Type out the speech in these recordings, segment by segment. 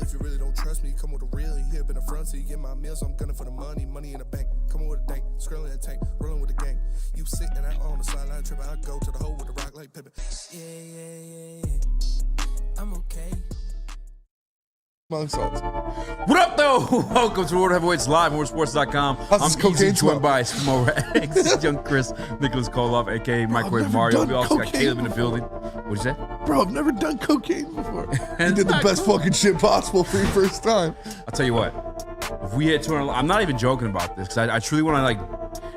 if you really don't trust me, come with a real. You here been a front seat, get my meals, I'm gunning for the money in the bank. Come on with a dank, scrolling in a tank, rolling with the gang. You sitting out on the sideline tripping, I go to the hole with the rock like Pippin. Yeah. I'm okay. Smelling salts. What up, though? Welcome to World Heavyweights Live, MoreSports.com. I'm Easy, joined by Raxter, Young Chris, Nicholas Kohloff, a.k.a. Microwave Mario. We also got Caleb in the building. What'd you say? Bro, I've never done cocaine before. You did the best fucking shit possible for your first time. I'll tell you what. If we hit 200, I'm not even joking about this, because I truly want to,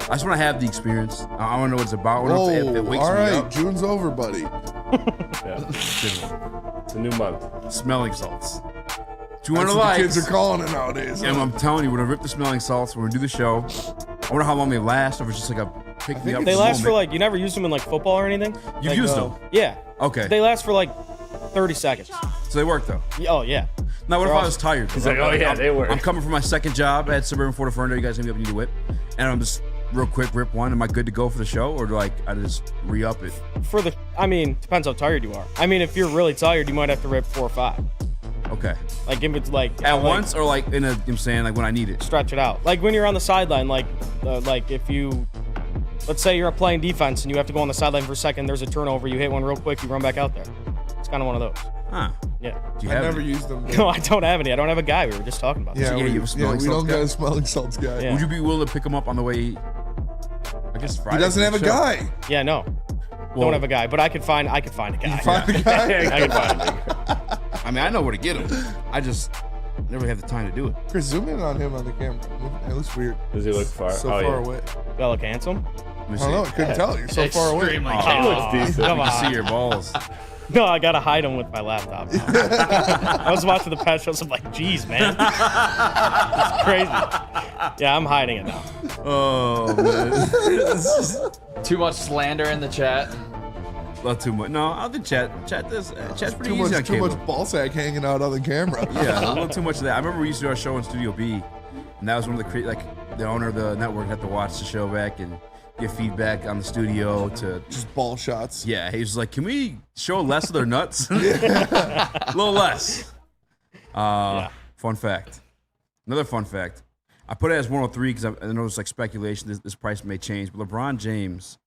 I just want to have the experience. I want to know what it's about. Whoa, if it wakes all me right, up. June's over, buddy. Yeah. It's a new month. Smelling salts. That's 200 what likes. the kids are calling it nowadays. And I'm telling you, we're gonna rip the smelling salts. We're gonna do the show. I wonder how long they last. Or if it's just like a pick me up. They last moment. for you never used them in football or anything? You've used them? Yeah. Okay. They last for 30 seconds. So they work though. Oh, yeah. Now, what if I was tired? He's like, oh yeah, they work. I'm coming from my second job at Suburban Fort Ferndale. You guys hit me up and need a whip. And I'm just real quick rip one. Am I good to go for the show? Or do I just re-up it? Depends how tired you are. If you're really tired, you might have to rip 4 or 5. Okay. If it's At once or in a, I'm saying when I need it? stretch it out. When you're on the sideline, if you, let's say you're playing defense and you have to go on the sideline for a second, there's a turnover, you hit one real quick, you run back out there. It's kind of one of those. Huh. Yeah. Do you I have never any? used them. No, I don't have any. I don't have a guy. We were just talking about this. Yeah, you have a we smelling don't salts got guy? a smelling salts guy. Yeah. Would you be willing to pick him up on the way? I guess Friday. He doesn't have a show? guy. Yeah, no. Well, Don't have a guy, but I could find a guy. Find the guy. I can find a guy. I know where to get him. I just never have the time to do it. Chris, zoom in on him on the camera. It looks weird. Does he look far? So far away. Do I look handsome? Let me I see. don't know. I couldn't tell. You're so far away. He looks decent. Come You on. can see your balls. No, I gotta hide him with my laptop. I was watching the past shows. I'm like, geez, man, it's crazy. Yeah, I'm hiding it now. Oh man. Too much slander in the chat. Not too much. No, I'll do chat. Chat's pretty Too easy on much cable. ball sack hanging out on the camera. Yeah, a little too much of that. I remember we used to do our show in Studio B, and that was one of the owner of the network had to watch the show back and give feedback on the studio to. Just ball shots. Yeah, he was like, "Can we show less of their nuts? A little less." Fun fact. Another fun fact. I put it as 103 because I know it's speculation. This price may change, but LeBron James,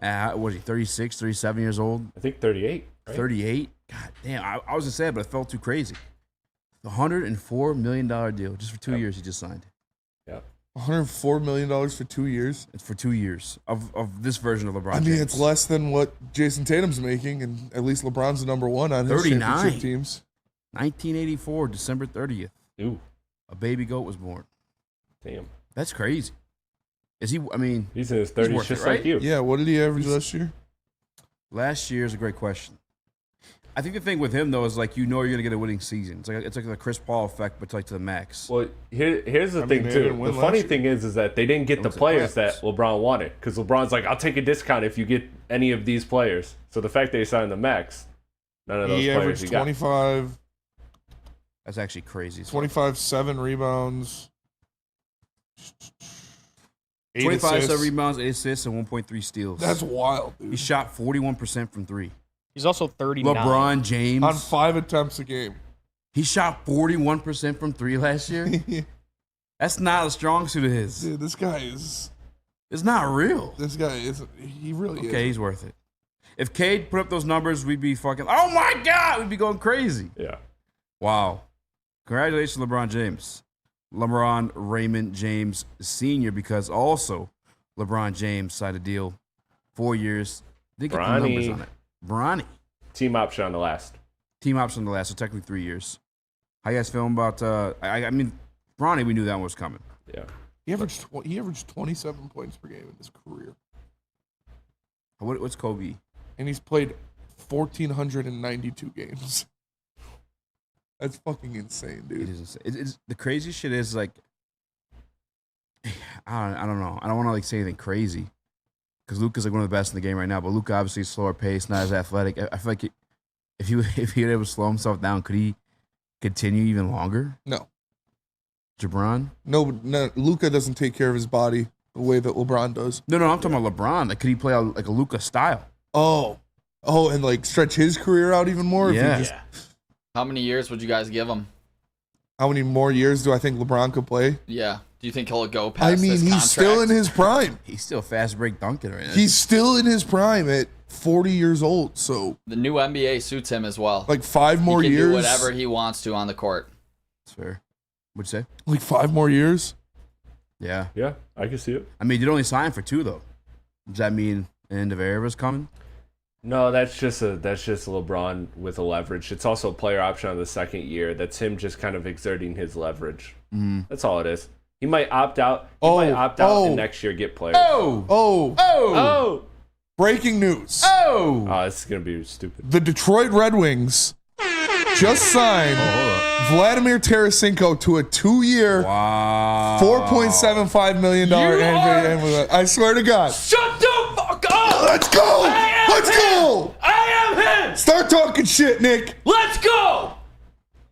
was he 36, 37 years old? I think 38. Right? 38? God damn, I was gonna say it, but it felt too crazy. The $104 million deal just for 2 years he just signed. Yeah. $104 million for 2 years. It's for 2 years of this version of LeBron I mean, James. it's less than what Jason Tatum's making, and at least LeBron's the number one on his 39. championship teams. 1984, December 30th. Ooh. A baby goat was born. Damn. That's crazy. Is he? He's in his 30s worth just it, right? like you. Yeah, what did he average last year? Last year is a great question. I think the thing with him though is you're gonna get a winning season. It's like the Chris Paul effect, but to the max. Well, here's the thing they too. didn't win The last funny year. thing is that they didn't get the was the players playoffs. that LeBron wanted because LeBron's like, I'll take a discount if you get any of these players. So the fact they signed the max, none of those He players averaged he got. 25, That's actually crazy. 25, 7 rebounds. 8 25 assists. 7 rebounds, 8 assists, and 1.3 steals. That's wild, He dude. shot 41% from three. He's also 39. LeBron James. On 5 attempts a game. He shot 41% from three last year. That's not a strong suit of his. Dude, this guy is. It's not real. This guy is. He really Okay, is. he's worth it. If Cade put up those numbers, we'd be fucking. Oh my God, we'd be going crazy. Yeah. Wow. Congratulations, LeBron James. LeBron Raymond James Sr., because also LeBron James signed a deal 4 years. Didn't get the numbers Bronny. on it. Bronny. Team option on the last. Team option on the last, so technically 3 years. How you guys feeling about, I mean, Bronny, we knew that one was coming. Yeah. He averaged 27 points per game in his career. What's Kobe? And he's played 1,492 games. That's fucking insane, It dude. is insane. It's the craziest shit is I don't know. I don't want to say anything crazy because Luka's one of the best in the game right now. But Luka obviously is slower pace, not as athletic. I feel like if he was able to slow himself down, could he continue even longer? No. LeBron? No, Luka doesn't take care of his body the way that LeBron does. No, I'm talking about LeBron. Could he play a Luka style? Oh, and stretch his career out even more? Yeah. If he just, How many years would you guys give him? how many more years do I think LeBron could play? Yeah. Do you think he'll go past I mean, this he's contract? still in his prime. He's still fast break dunking right now. He's still in his prime at 40 years old. So The new NBA suits him as well. like 5 more he can years. do whatever he wants to on the court. That's fair. What'd you say? Like 5 more years. Yeah. Yeah, I can see it. I mean, you'd only sign for 2 though. Does that mean the end of era is coming? No, that's just LeBron with a leverage. It's also a player option on the second year. That's him just kind of exerting his leverage. That's all it is. He might opt out. And next year get players. Oh, breaking news. Oh, this is gonna be stupid. The Detroit Red Wings just signed Vladimir Tarasenko to a 2-year, $4.75 million NBA. I swear to God. Shut the fuck up! Let's go! Let's go! I am him! Start talking shit, Nick. Let's go!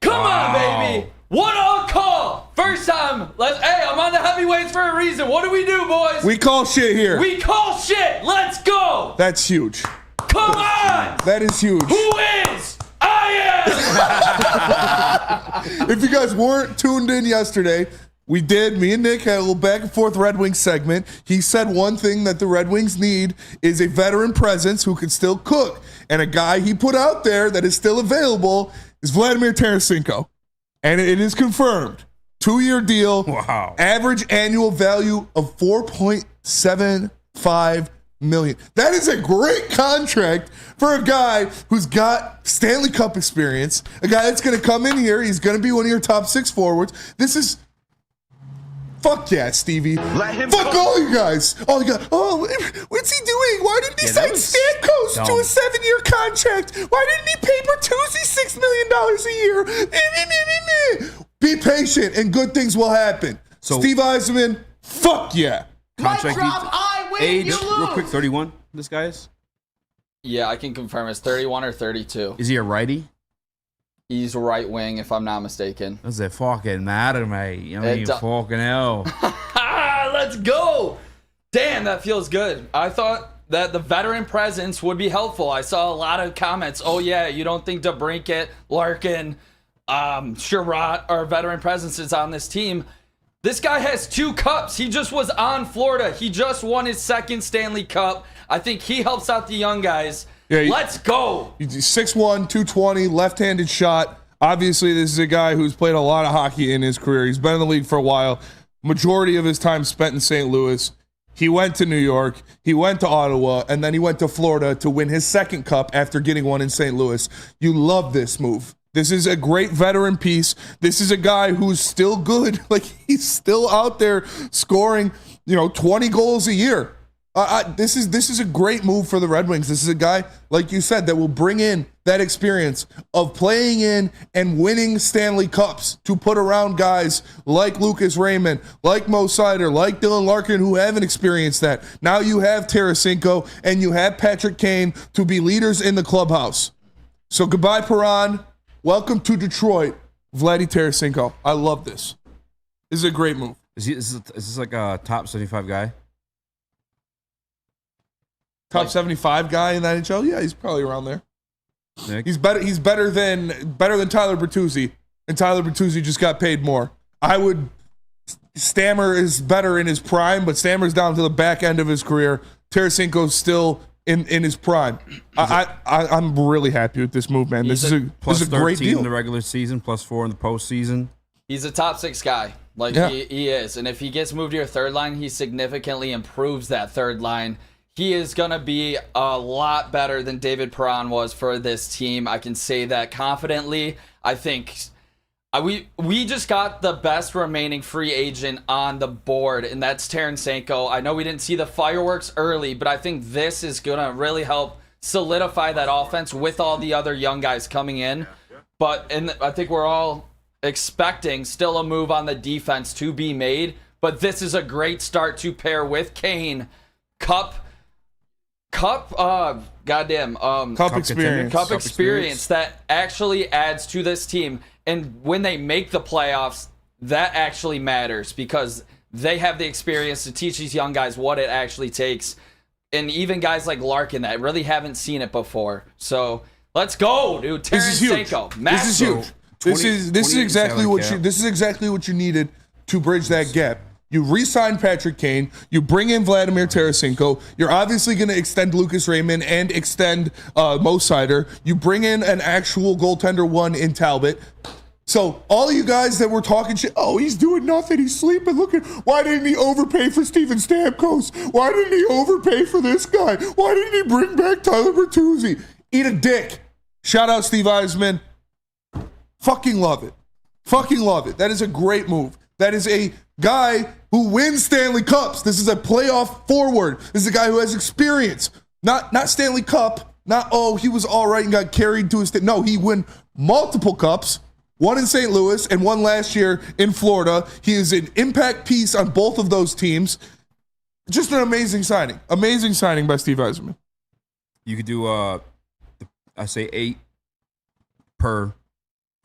Come on, baby! What a call! First time. Hey, I'm on the heavyweights for a reason. What do we do, boys? We call shit here. We call shit. Let's go! That's huge. Come on! That is huge. Who is? I am! If you guys weren't tuned in yesterday, me and Nick had a little back and forth Red Wings segment. He said one thing that the Red Wings need is a veteran presence who can still cook. And a guy he put out there that is still available is Vladimir Tarasenko. And it is confirmed. 2-year deal. Wow. Average annual value of $4.75 million. That is a great contract for a guy who's got Stanley Cup experience. A guy that's going to come in here. He's going to be one of your top 6 forwards. This is... Fuck yeah, Stevie. Fuck all you guys. All you guys. Oh, what's he doing? Why didn't he sign Stamkos to a 7-year contract? Why didn't he pay Bertuzzi $6 million a year? Be patient and good things will happen. So, Steve Yzerman, fuck yeah. Contract I win, age, you lose. real quick, 31, this guy is? Yeah, I can confirm it's 31 or 32. Is he a righty? He's right wing, if I'm not mistaken. Does it fucking matter, mate? You know, you fucking hell. Let's go. Damn, that feels good. I thought that the veteran presence would be helpful. I saw a lot of comments. Oh, yeah, you don't think DeBrincat, Larkin, Sherratt are veteran presences on this team. This guy has 2 cups. He just was on Florida. He just won his 2nd Stanley Cup. I think he helps out the young guys. Yeah, let's go. He's 6'1", 220, left-handed shot. Obviously, this is a guy who's played a lot of hockey in his career. He's been in the league for a while. Majority of his time spent in St. Louis. He went to New York. He went to Ottawa. And then he went to Florida to win his 2nd cup after getting one in St. Louis. You love this move. This is a great veteran piece. This is a guy who's still good. Like, he's still out there scoring, 20 goals a year. This is a great move for the Red Wings. This is a guy, like you said, that will bring in that experience of playing in and winning Stanley Cups to put around guys like Lucas Raymond, like Mo Seider, like Dylan Larkin, who haven't experienced that. Now you have Tarasenko and you have Patrick Kane to be leaders in the clubhouse. So goodbye, Perron. Welcome to Detroit, Vladdy Tarasenko. I love this. This is a great move. Is this like a top 75 guy? Top 75 guy in the NHL? Yeah, he's probably around there. Nick? He's better than Tyler Bertuzzi, and Tyler Bertuzzi just got paid more. Stammer is better in his prime, but Stammer's down to the back end of his career. Tarasenko's still in his prime. I'm really happy with this move, man. This is a great deal. In the regular season, +4 in the postseason. He's a top 6 guy. He is. And if he gets moved to your 3rd line, he significantly improves that 3rd line. He is going to be a lot better than David Perron was for this team. I can say that confidently. I think we just got the best remaining free agent on the board, and that's Tarasenko. I know we didn't see the fireworks early, but I think this is going to really help solidify that offense with all the other young guys coming in. And I think we're all expecting still a move on the defense to be made, but this is a great start to pair with Kane. Cup experience that actually adds to this team. And when they make the playoffs, that actually matters because they have the experience to teach these young guys what it actually takes. And even guys like Larkin that really haven't seen it before. So let's go, dude. This is huge. Tarasenko, This is huge. This is exactly what you needed to bridge that gap. You re-sign Patrick Kane. You bring in Vladimir Tarasenko. You're obviously going to extend Lucas Raymond and extend Mo Sider. You bring in an actual goaltender one in Talbot. So all of you guys that were talking shit, oh, he's doing nothing. He's sleeping. Look at, why didn't he overpay for Steven Stamkos? Why didn't he overpay for this guy? Why didn't he bring back Tyler Bertuzzi? Eat a dick. Shout out Steve Eisman. Fucking love it. Fucking love it. That is a great move. That is a guy who wins Stanley Cups. This is a playoff forward. This is a guy who has experience. Not Stanley Cup. Not, oh, he was all right and got carried to his... No, he won multiple cups. One in St. Louis and one last year in Florida. He is an impact piece on both of those teams. Just an amazing signing. Amazing signing by Steve Eisman. You could do, I say 8 per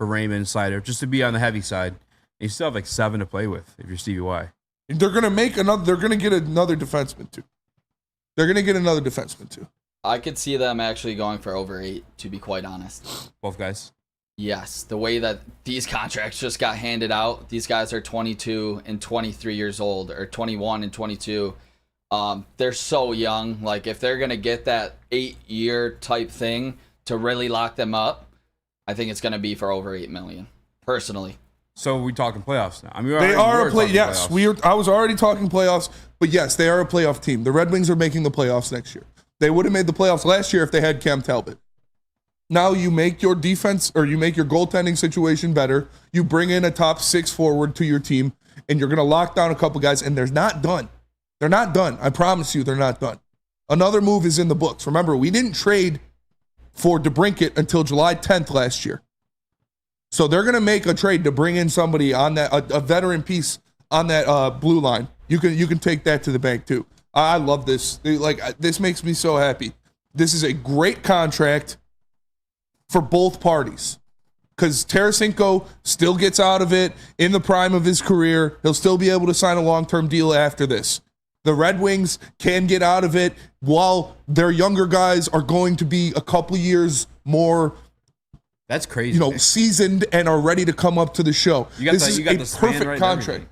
Raymond and Sider, just to be on the heavy side. You still have like 7 to play with if you're Stevie Y. They're gonna make another. They're gonna get another defenseman too. I could see them actually going for over 8, to be quite honest. Both guys. Yes, the way that these contracts just got handed out, these guys are 22 and 23 years old, or 21 and 22. They're so young. Like, if they're gonna get that 8-year type thing to really lock them up, I think it's gonna be for over $8 million, personally. So we're talking playoffs now. I mean, they are a play. Yes, I was already talking playoffs, but yes, they are a playoff team. The Red Wings are making the playoffs next year. They would have made the playoffs last year if they had Cam Talbot. Now you make your defense, or you make your goaltending situation better. You bring in a top 6 forward to your team, and you're going to lock down a couple guys, and they're not done. They're not done. I promise you, they're not done. Another move is in the books. Remember, we didn't trade for DeBrincat until July 10th last year. So they're going to make a trade to bring in somebody on that, a veteran piece on that blue line. You can take that to the bank too. I love this. This makes me so happy. This is a great contract for both parties, because Tarasenko still gets out of it in the prime of his career. He'll still be able to sign a long-term deal after this. The Red Wings can get out of it while their younger guys are going to be a couple years more, that's crazy, seasoned and are ready to come up to the show. This is a perfect contract.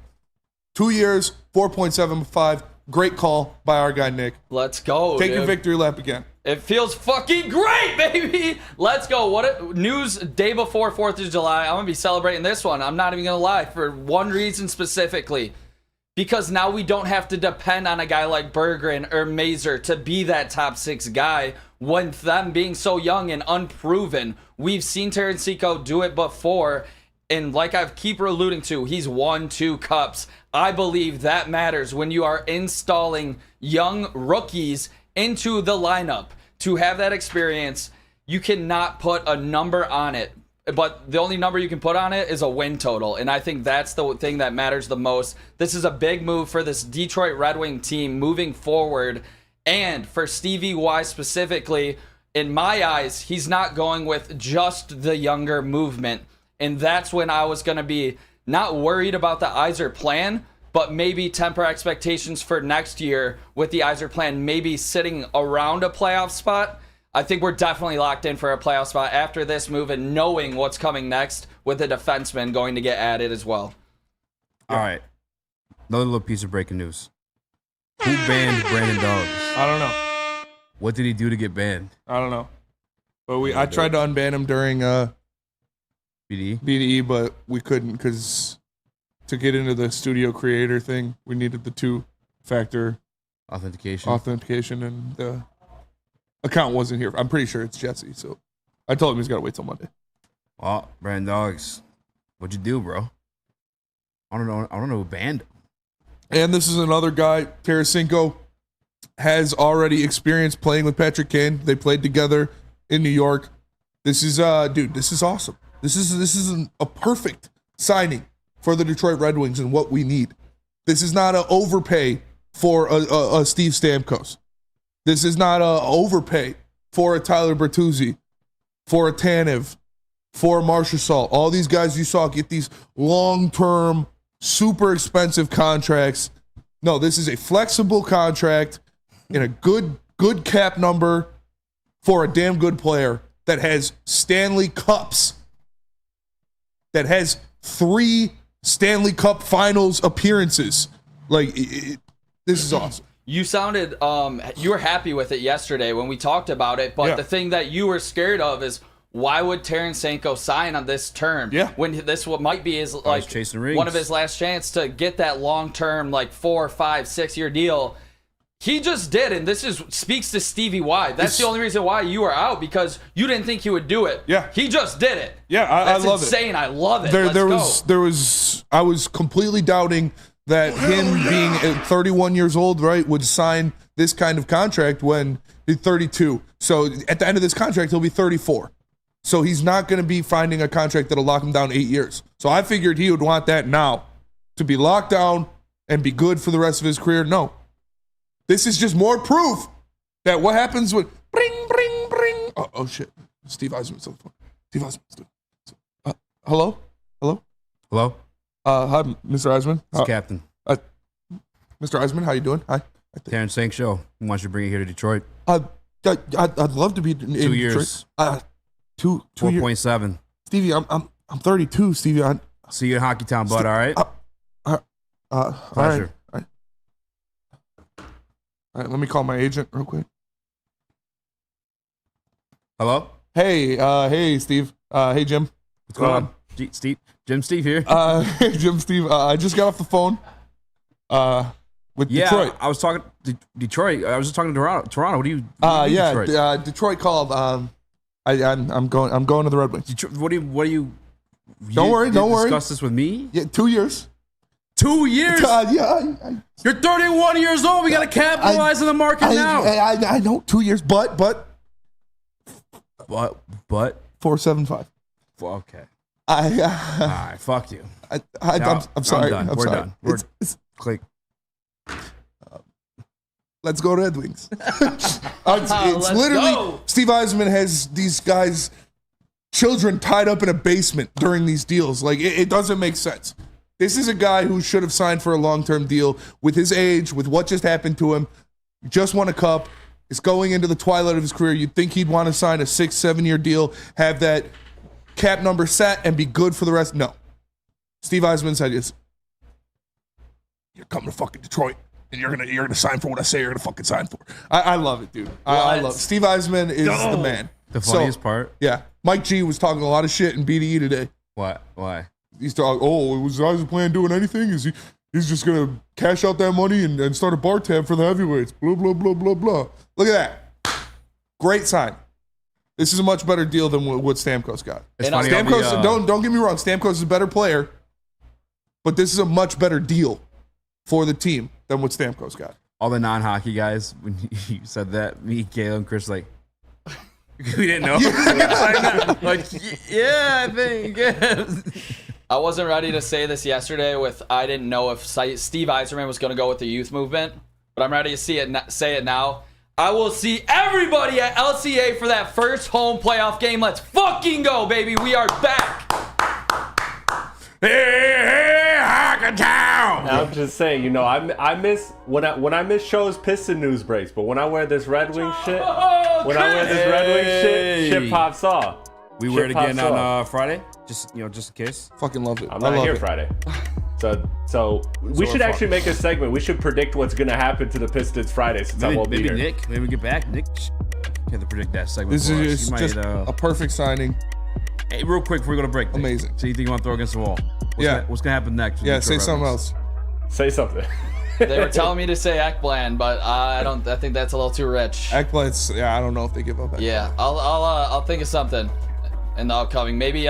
2 years, 4.75. Great call by our guy, Nick. Let's go, Take your victory lap again. It feels fucking great, baby. Let's go. What news day before 4th of July. I'm going to be celebrating this one. I'm not even going to lie, for one reason specifically. Because now we don't have to depend on a guy like Berggren or Mazur to be that top 6 guy when them being so young and unproven. We've seen Tarasenko do it before, and like I keep alluding to, he's won 2 cups. I believe that matters when you are installing young rookies into the lineup. To have that experience, you cannot put a number on it. But the only number you can put on it is a win total. And I think that's the thing that matters the most. This is a big move for this Detroit Red Wing team moving forward. And for Stevie Y specifically, in my eyes, he's not going with just the younger movement. And that's when I was going to be not worried about the Yzer plan, but maybe temper expectations for next year with the Yzer plan maybe sitting around a playoff spot. I think we're definitely locked in for a playoff spot after this move and knowing what's coming next with the defenseman going to get added as well. All right. Another little piece of breaking news. Who banned Brandon Dogs? I don't know. What did he do to get banned? I don't know. But I tried to unban him during BDE, but we couldn't, because to get into the studio creator thing, we needed the 2-factor authentication, and the account wasn't here. I'm pretty sure it's Jesse, so I told him he's got to wait till Monday. Well, Brandon Dogs, what'd you do, bro? I don't know who banned him. And this is another guy, Tarasenko, has already experienced playing with Patrick Kane. They played together in New York. This is, this is awesome. This is a perfect signing for the Detroit Red Wings and what we need. This is not an overpay for a Steve Stamkos. This is not an overpay for a Tyler Bertuzzi, for a Tanev, for a Marchessault. All these guys you saw get these long-term, super expensive contracts. No, this is a flexible contract in a good cap number for a damn good player that has Stanley Cups that has 3 Stanley Cup Finals appearances. Like, this is awesome. You sounded, you were happy with it yesterday when we talked about it, but Yeah. the thing that you were scared of is why would Tarasenko sign on this term? Yeah. When this might be his like chasing rings. one of his last chance to get that long-term, like 4, 5, 6 year deal. He just did, and this speaks to Stevie Y. That's the only reason why you were out, because you didn't think he would do it. Yeah. He just did it. Yeah, I love insane. I love it. I was completely doubting that him being at 31 years old, right, would sign this kind of contract when he's 32. So at the end of this contract, he'll be 34. So he's not going to be finding a contract that'll lock him down 8 years. So I figured he would want that now to be locked down and be good for the rest of his career. No. This is just more proof that what happens with bring. Oh shit. Steve Eisenman's on the phone. Steve Eisenman's hello? Hello? Hi, Mr. Eisman. It's Captain. Mr. Eisman, how you doing? Hi. Terrence Sank Show. Who wants you to bring it here to Detroit? I'd love to be in 2 years. Detroit. 2 years. 4.7. Stevie, I'm 32, Stevie. See you in Hockey Town, bud, all right? Pleasure. All right, let me call my agent real quick. Hello? Hey, Steve. Hey, Jim. What's going on? Jim Steve here. Jim Steve, I just got off the phone with Detroit. I was talking to Detroit. I was just talking to Toronto. What do you Detroit? Detroit called. I'm going to the Red Wings. Detroit, what do you Don't worry. Discuss this with me? Yeah, 2 years. 2 years? You're 31 years old. We got to capitalize on the market now. I know 2 years, but What? 4.75. Well, okay. All right, fuck you. I'm sorry. I'm done. We're done. Click. Let's go Red Wings. It's literally go. Steve Eisman has these guys, children tied up in a basement during these deals. Like it doesn't make sense. This is a guy who should have signed for a long-term deal with his age, with what just happened to him. Just won a cup. Is going into the twilight of his career. You'd think he'd want to sign a 6-7 year deal, have that cap number set, and be good for the rest. No. Steve Eisman said, "You're coming to fucking Detroit, and you're gonna sign for what I say you're gonna fucking sign for." I love it, dude. I love it. Steve Eisman is the man. The funniest part? Yeah. Mike G was talking a lot of shit in BDE today. What? Why? He's talking, was Eisman plan doing anything? He's just gonna cash out that money and start a bar tab for the heavyweights. Blah, blah, blah, blah, blah. Look at that. Great sign. This is a much better deal than what Stamkos got. It's funny, Stamkos, don't get me wrong, Stamkos is a better player, but this is a much better deal for the team than what Stamkos got. All the non-hockey guys, when you said that, me, Caleb, and Chris, like, we didn't know. Like, yeah, I think. Yeah. I wasn't ready to say this yesterday I didn't know if Steve Yzerman was going to go with the youth movement, but I'm ready to say it now. I will see everybody at LCA for that first home playoff game. Let's fucking go, baby. We are back. Hey, Hockey Town. I'm just saying, I miss when I miss shows, Piston news breaks, but when I wear this Red Wing shit, shit pops off. We wear it again on Friday, just in case. Fucking love it. I'm not here Friday. So we should actually make a segment. We should predict what's going to happen to the Pistons Friday since I won't be here. Nick, maybe we get back. Nick, you have to predict that segment. This is just a perfect signing. Hey, real quick before we go to break. Nick. Amazing. So you think you want to throw against the wall? What's gonna happen next? Yeah, say something else. Say something. They were telling me to say Ekblad, but I think that's a little too rich. Ekblad's, I don't know if they give up Ekblad. Yeah, I'll think of something in the upcoming. Maybe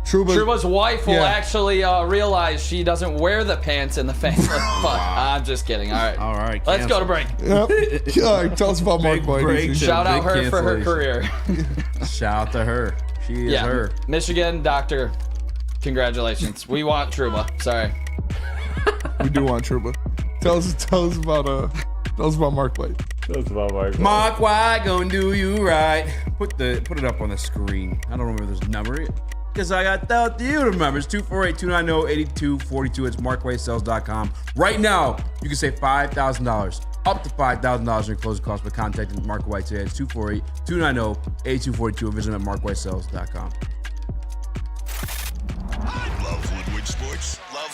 Truba's wife will actually realize she doesn't wear the pants in the family. Fuck, I'm just kidding. All right. Let's go to break. Yep. All right, tell us about Mark White. Shout out her for her career. Shout out to her. She is her. Michigan doctor. Congratulations. We want Truba. Sorry. We do want Truba. Tell us about Mark White. Tell us about Mark White. Mark White gonna do you right. Put it up on the screen. I don't remember this number. Because I got you to remember. It's 248-290-8242. It's markwhitesales.com. Right now, you can save $5,000. Up to $5,000 in your closing costs by contacting Mark White today. It's 248-290-8242 or visit them at markwhitesales.com.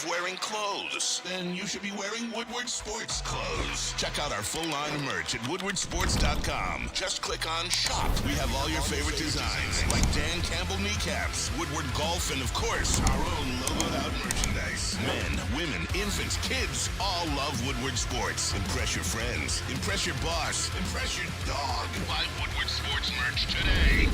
love wearing clothes? Then you should be wearing Woodward sports clothes. Check out our full-line merch at woodwardsports.com. Just click on shop. We have all your favorite designs, like Dan Campbell kneecaps, Woodward golf, and of course, our own logoed out merchandise. Men, women, infants, kids all love Woodward Sports. Impress your friends. Impress your boss. Impress your dog. Buy Woodward Sports merch today.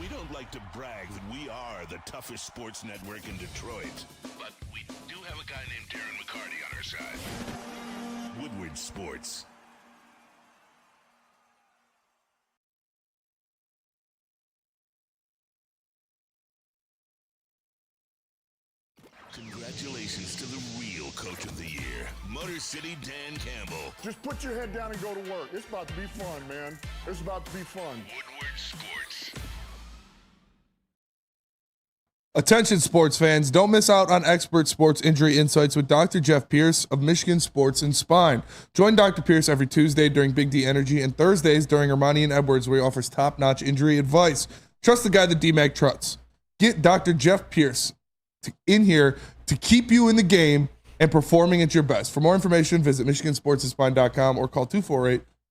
We don't like to brag that we are the toughest sports network in Detroit, but we do have a guy named Darren McCarty on our side. Woodward Sports. Congratulations to the real Coach of the Year, Motor City Dan Campbell. Just put your head down and go to work. It's about to be fun, man. It's about to be fun. Woodward Sports. Attention sports fans, don't miss out on expert sports injury insights with Dr. Jeff Pierce of Michigan Sports and Spine. Join Dr. Pierce every Tuesday during Big D Energy and Thursdays during Ermanni and Edwards, where he offers top-notch injury advice. Trust the guy that DMAC trusts. Get Dr. Jeff Pierce in here to keep you in the game and performing at your best. For more information, visit michigansportsandspine.com or call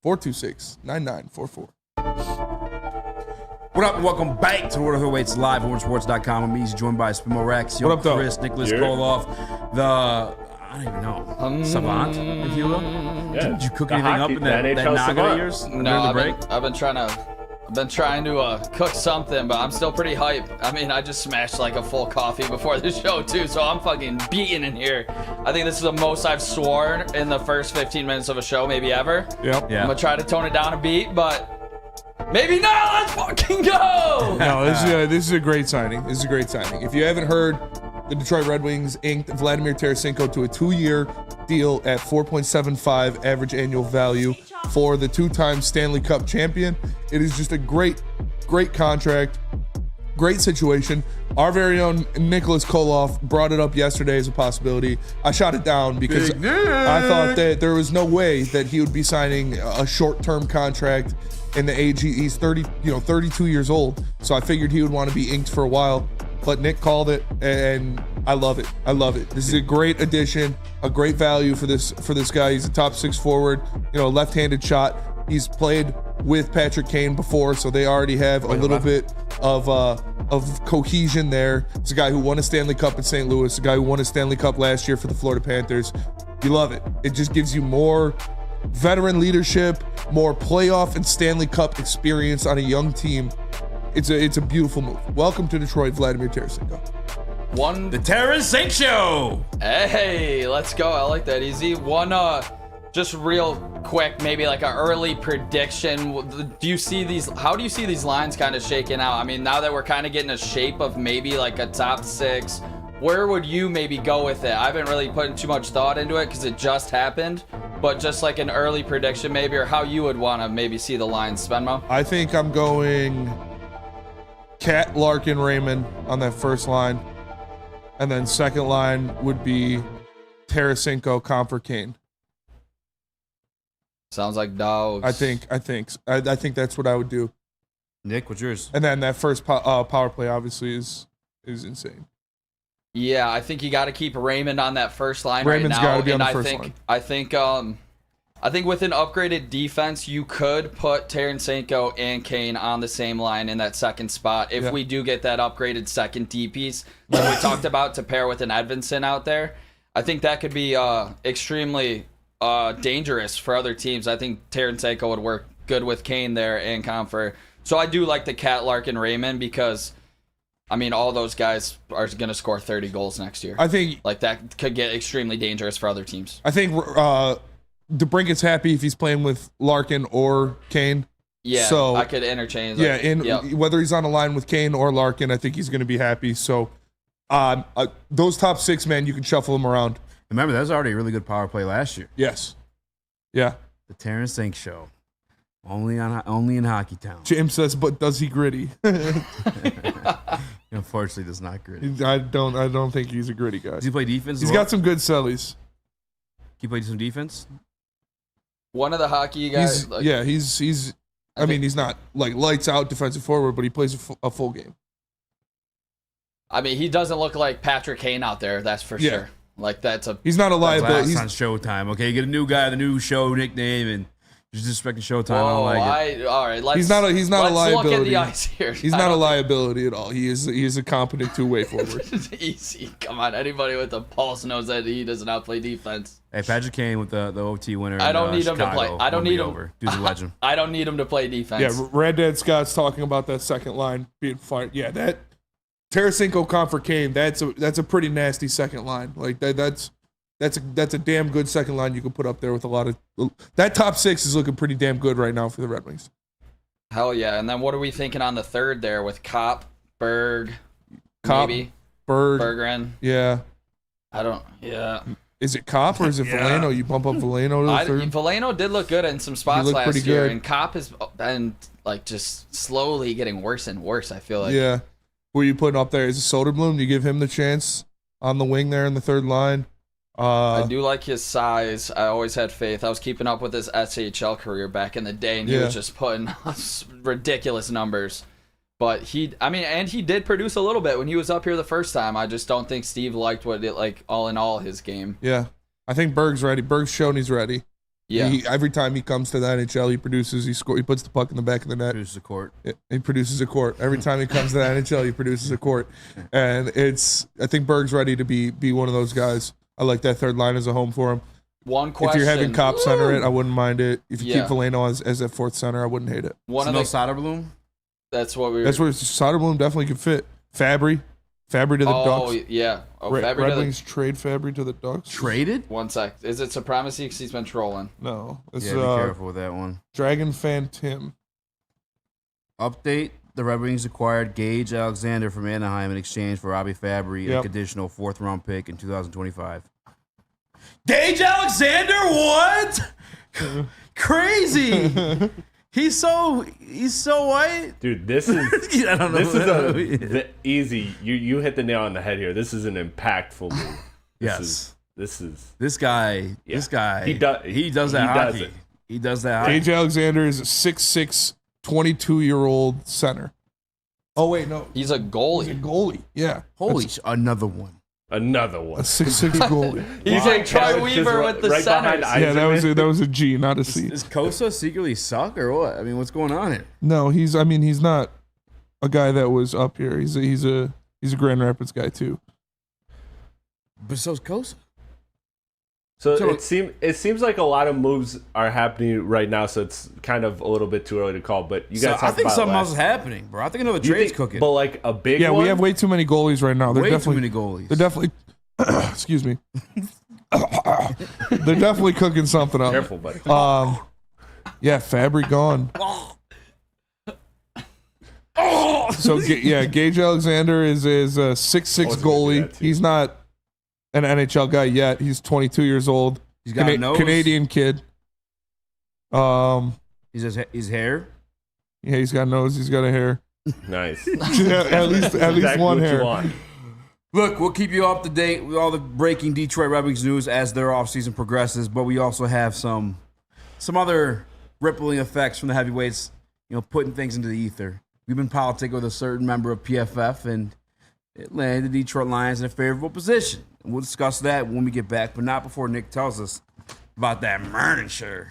248-426-9944. What up, and welcome back to World Heavyweights Live on WoodwardSports.com. I'm easy, joined by Spimo Rex, What up, though? Chris, Nicholas Kohloff, I don't even know, savant, if you will. Yeah. Did you cook The anything hockey- up in that the NHL naga of savant. yours No, during the I've break? been trying to cook something, but I'm still pretty hype. I mean, I just smashed like a full coffee before the show too, so I'm fucking beaten in here. I think this is the most I've sworn in the first 15 minutes of a show, maybe ever. Yep. Yeah. I'm gonna try to tone it down a beat, but maybe not. Let's fucking go. No, this is a great signing. This is a great signing. If you haven't heard, the Detroit Red Wings inked Vladimir Tarasenko to a 2-year deal at $4.75 average annual value for the 2-time Stanley Cup champion. It is just a great contract, great situation. Our very own Nicholas Kohloff brought it up yesterday as a possibility. I shot it down because I thought that there was no way that he would be signing a short-term contract in the age he's 32 years old. So I figured he would want to be inked for a while. But Nick called it, and I love it. I love it. This is a great addition, a great value for this guy. He's a top 6 forward, left-handed shot. He's played with Patrick Kane before, so they already have a little bit of cohesion there. It's a guy who won a Stanley Cup in St. Louis, a guy who won a Stanley Cup last year for the Florida Panthers. You love it. It just gives you more veteran leadership, more playoff and Stanley Cup experience on a young team. It's a beautiful move. Welcome to Detroit, Vladimir Tarasenko. The Tarasenko Show. Hey, let's go. I like that. Easy. One, just real quick, maybe like an early prediction. Do you see these? How do you see these lines kind of shaking out? I mean, now that we're kind of getting a shape of maybe like a top 6, where would you maybe go with it? I haven't really put too much thought into it because it just happened, but just like an early prediction maybe, or how you would want to maybe see the lines, Svenmo? I think I'm going Cat, Larkin, Raymond on that first line. And then second line would be Tarasenko, Comfer, Kane. Sounds like dogs. I think that's what I would do. Nick, what's yours? And then that first power play obviously is insane. Yeah, I think you got to keep Raymond on that first line Raymond's right now. gotta be on the and first line. I think with an upgraded defense, you could put Tarasenko and Kane on the same line in that second spot if we do get that upgraded second D piece like we talked about to pair with an Edvinsson out there. I think that could be extremely dangerous for other teams. I think Tarasenko would work good with Kane there and Comfer. So I do like the Cat, Larkin, Raymond because, I mean, all those guys are going to score 30 goals next year. I think like that could get extremely dangerous for other teams. I think DeBrinket's happy if he's playing with Larkin or Kane. Yeah, so I could interchange. Whether he's on a line with Kane or Larkin, I think he's going to be happy. So those top 6, man, you can shuffle them around. Remember, that was already a really good power play last year. Yes. Yeah. The Tarasenko Show. Only in Hockey Town. James says, but does he gritty? Unfortunately, does not gritty. I don't think he's a gritty guy. Does he play defense? He's got some good sellies. He played some defense. One of the hockey guys. He's I mean, he's not like lights out defensive forward, but he plays a full game. I mean, he doesn't look like Patrick Kane out there. That's for sure. Like he's not a liability. Last on Showtime. Okay, you get a new guy, the new show nickname, and you're disrespecting Showtime. I don't like it. All right, he's not a liability. Look at the ice here. He's not a liability at all. He is a competent two-way forward. Easy. Come on, anybody with a pulse knows that he does not play defense. Hey, Patrick Kane with the OT winner. I don't need him to play. I don't need him. Over. Dude's a legend. I don't need him to play defense. Yeah, Red Dad Scott's talking about that second line being fired. Yeah, that Tarasenko, Comfort, Kane. That's a pretty nasty second line. Like that's a damn good second line you can put up there with a lot of that top six is looking pretty damn good right now for the Red Wings. Hell yeah! And then what are we thinking on the third there with Kopp, Berg, maybe Berggren? Yeah, I don't. Yeah. Is it Kopp or is it Veleno? You bump up Veleno to the third? Veleno did look good in some spots last year, and Kopp has been like just slowly getting worse and worse. I feel like. Yeah. Who are you putting up there? Is it Soderblom? Do you give him the chance on the wing there in the third line? I do like his size. I always had faith. I was keeping up with his SHL career back in the day, and he was just putting ridiculous numbers. But he did produce a little bit when he was up here the first time. I just don't think Steve liked all in all his game. Yeah, I think Berg's ready. Berg's shown he's ready. Yeah. Every time he comes to the NHL, he produces. He puts the puck in the back of the net. Produces a quart. He produces a quart. Every time he comes to the NHL, he produces a quart. And I think Berg's ready to be one of those guys. I like that third line as a home for him. One question. If you're having Kopp center it, I wouldn't mind it. If you keep Veleno as that fourth center, I wouldn't hate it. Soderblom? That's what we. That's where Soderblom definitely could fit. Fabry to the Ducks. Oh yeah. Red Wings trade Fabry to the Ducks. Traded? One sec. Is it supremacy? Because he's been trolling. No. Be careful with that one. Dragon Fan Tim. Update: the Red Wings acquired Gage Alexander from Anaheim in exchange for Robbie Fabry and a conditional 4th-round pick in 2025. Gage Alexander? What? Crazy. He's so white. Dude, this is I don't know. This is easy. You hit the nail on the head here. This is an impactful move. This guy. He does that hockey. He does that hockey. Gage Alexander is a 6'6", 22-year-old center. Oh wait, no. He's a goalie. He's a goalie. Yeah. Holy another one. A 6'6" goalie. He's like Troy Weaver with the right centers. Yeah, that was a G, not a C. Does Kosa secretly suck or what? I mean, what's going on here? No, he's not a guy that was up here. He's a Grand Rapids guy too. But so's Kosa. So it seems like a lot of moves are happening right now, so it's kind of a little bit too early to call. But you guys, I think something else is happening, bro. I think another trade's cooking. But like a big one? one? We have way too many goalies right now. Way too many goalies. They're definitely. Excuse me. They're definitely cooking something up. Careful, buddy. Yeah, Fabry gone. So Gage Alexander is a 6'6" goalie. He's not an NHL guy yet. He's 22 years old. He's got a nose. Canadian kid. His hair. Yeah, he's got a nose. He's got a hair. Nice. at least one hair. Look, we'll keep you up to date with all the breaking Detroit Red Wings news as their offseason progresses, but we also have some other rippling effects from the heavyweights, putting things into the ether. We've been politicking with a certain member of PFF, and it landed the Detroit Lions in a favorable position. And we'll discuss that when we get back, but not before Nick tells us about that morning show.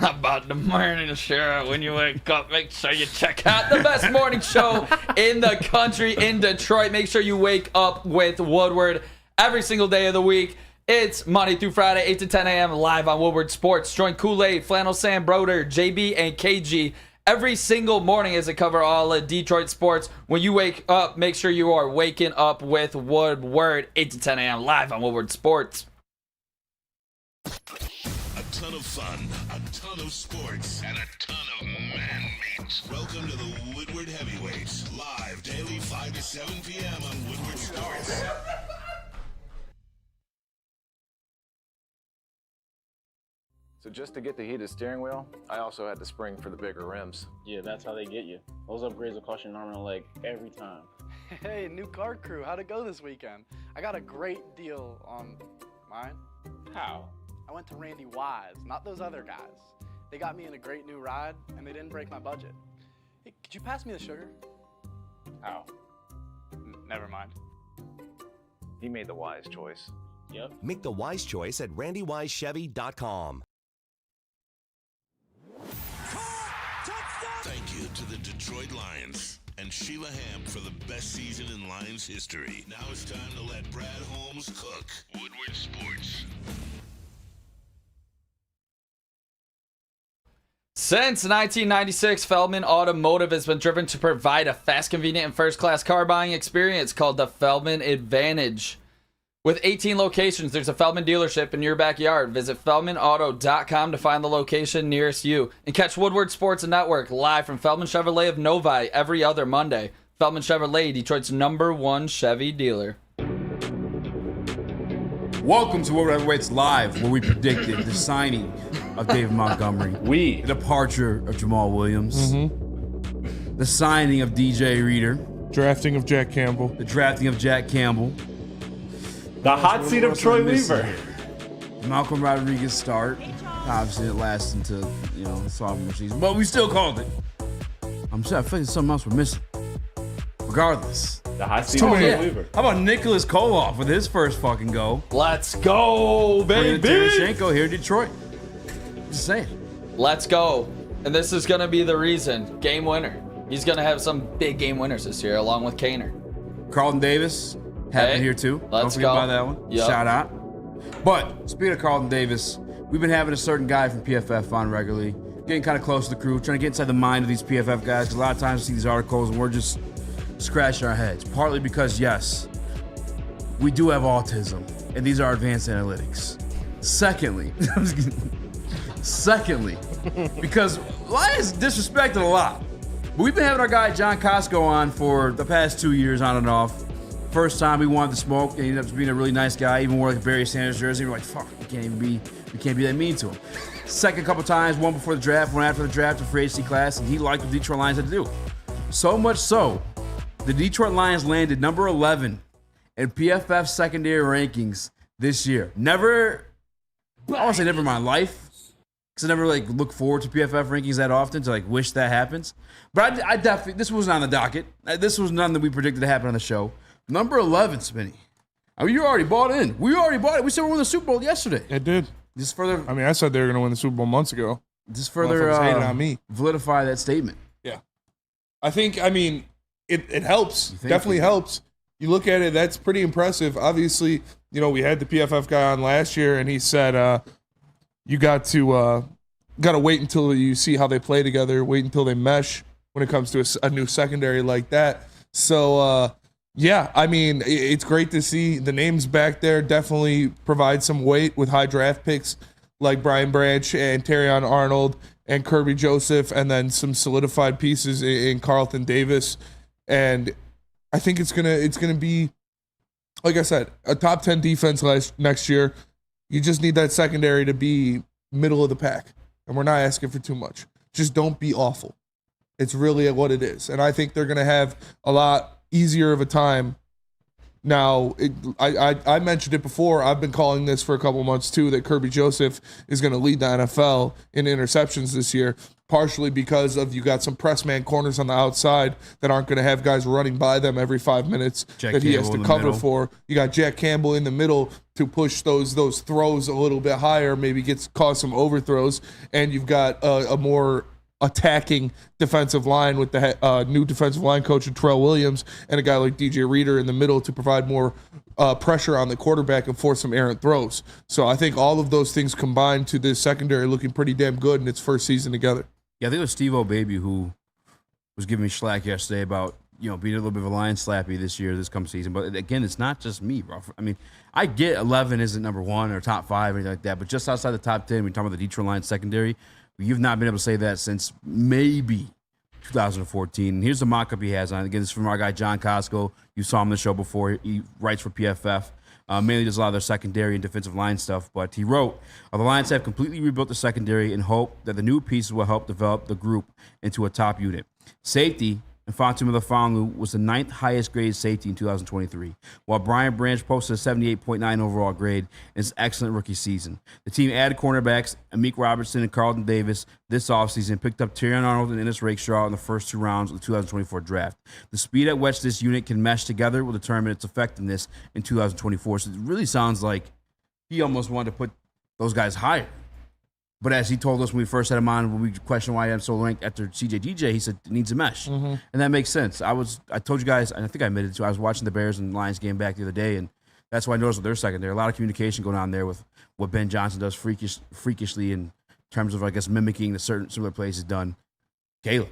About the morning show. When you wake up, make sure you check out the best morning show in the country in Detroit. Make sure you wake up with Woodward every single day of the week. It's Monday through Friday, 8 to 10 a.m. live on Woodward Sports. Join Kool-Aid, Flannel Sam, Broder, JB, and KG every single morning as they cover all of Detroit sports. When you wake up, make sure you are waking up with Woodward, 8 to 10 a.m. live on Woodward Sports. A ton of fun, a ton of sports, and a ton of man-meat. Welcome to the Woodward Heavyweights, live daily 5 to 7 p.m. on Woodward Sports. So just to get the heated steering wheel, I also had the spring for the bigger rims. Yeah, that's how they get you. Those upgrades will cost you an arm and a leg every time. Hey, new car crew, how'd it go this weekend? I got a great deal on mine. How? I went to Randy Wise, not those other guys. They got me in a great new ride, and they didn't break my budget. Hey, could you pass me the sugar? Oh. Never mind. He made the wise choice. Yep. Make the wise choice at randywisechevy.com. Thank you to the Detroit Lions and Sheila Hamp for the best season in Lions history. Now it's time to let Brad Holmes cook. Woodward Sports. Since 1996, Feldman Automotive has been driven to provide a fast, convenient, and first-class car buying experience called the Feldman Advantage. With 18 locations, there's a Feldman dealership in your backyard. Visit FeldmanAuto.com to find the location nearest you. And catch Woodward Sports Network live from Feldman Chevrolet of Novi every other Monday. Feldman Chevrolet, Detroit's #1 Chevy dealer. Welcome to World Heavyweights Live, where we predicted the signing of David Montgomery, the departure of Jamal Williams, the signing of DJ Reader, drafting of Jack Campbell, the drafting of Jack Campbell, the hot seat of Troy Weaver, Malcolm Rodriguez start. Obviously, it lasts into the sophomore season, but we still called it. I feel like there's something else we're missing. Regardless, the hot seat of Troy Weaver. How about Nicholas Kohloff with his first fucking go? Let's go, baby! Tarasenko here in Detroit. Just saying. Let's go. And this is going to be the reason. Game winner. He's going to have some big game winners this year, along with Kaner. Carlton Davis happened here too. Let's Don't forget go. about that one. Yep. Shout out. But speaking of Carlton Davis, we've been having a certain guy from PFF on regularly, getting kind of close to the crew, trying to get inside the mind of these PFF guys. Because a lot of times we see these articles and we're just scratching our heads. Partly because, yes, we do have autism, and these are advanced analytics. Secondly, because Lions disrespected a lot. But we've been having our guy John Costco on for the past 2 years on and off. First time we wanted to smoke, and he ended up being a really nice guy. Even wore like a Barry Sanders jersey. We're like, fuck, we can't be that mean to him. Second couple times, one before the draft, one after the draft, a free agency class, and he liked what the Detroit Lions had to do. So much so, the Detroit Lions landed number 11 in PFF secondary rankings this year. I don't want to say never in my life, because I never look forward to PFF rankings that often to wish that happens. But I definitely, this wasn't on the docket. This was none that we predicted to happen on the show. Number 11, Spinny. I mean, you already bought in. We already bought it. We said we won the Super Bowl yesterday. It did. Just further. I mean, I said they were going to win the Super Bowl months ago. Just further hating on me. Validify that statement. Yeah. It helps. Definitely helps. You look at it, that's pretty impressive. Obviously, we had the PFF guy on last year, and he said you got to wait until you see how they play together, wait until they mesh when it comes to a new secondary like that. So, it's great to see the names back there. Definitely provide some weight with high draft picks like Brian Branch and Terrion Arnold and Kirby Joseph, and then some solidified pieces in Carlton Davis. And I think it's gonna be, like I said, a top 10 defense next year. You just need that secondary to be middle of the pack, and we're not asking for too much. Just don't be awful. It's really what it is, and I think they're gonna have a lot easier of a time. Now, I mentioned it before. I've been calling this for a couple months too, that Kirby Joseph is going to lead the NFL in interceptions this year, partially because of you got some press man corners on the outside that aren't going to have guys running by them every 5 minutes that he has to cover for. You got Jack Campbell in the middle to push those throws a little bit higher, maybe cause some overthrows, and you've got a more attacking defensive line with the new defensive line coach Terrell Williams and a guy like DJ Reader in the middle to provide more pressure on the quarterback and force some errant throws. So I think all of those things combined to this secondary looking pretty damn good in its first season together. Yeah, I think it was Steve O'Baby who was giving me slack yesterday about being a little bit of a lion slappy this come season. But again, it's not just me, bro. I mean, I get 11 isn't number 1 or top 5 or anything like that, but just outside the top 10, we're talking about the Detroit Lions secondary. You've not been able to say that since maybe 2014. And here's the mock-up he has on. Again, this is from our guy, John Costco. You saw him on the show before. He writes for PFF. Mainly does a lot of their secondary and defensive line stuff. But he wrote, the Lions have completely rebuilt the secondary and hope that the new pieces will help develop the group into a top unit. Safety, and Fatu Melifonwu was the 9th highest graded safety in 2023, while Brian Branch posted a 78.9 overall grade in his excellent rookie season. The team added cornerbacks Amik Robertson and Carlton Davis this offseason, picked up Terrion Arnold and Ennis Rakestraw in the first 2 rounds of the 2024 draft. The speed at which this unit can mesh together will determine its effectiveness in 2024. So it really sounds like he almost wanted to put those guys higher. But as he told us when we first had him on, when we questioned why I'm so ranked after CJ, he said it needs a mesh. And that makes sense. I told you guys, and I think I admitted to, I was watching the Bears and Lions game back the other day, and that's why I noticed with their secondary, a lot of communication going on there with what Ben Johnson does freakishly in terms of, I guess, mimicking the similar plays he's done. Caleb,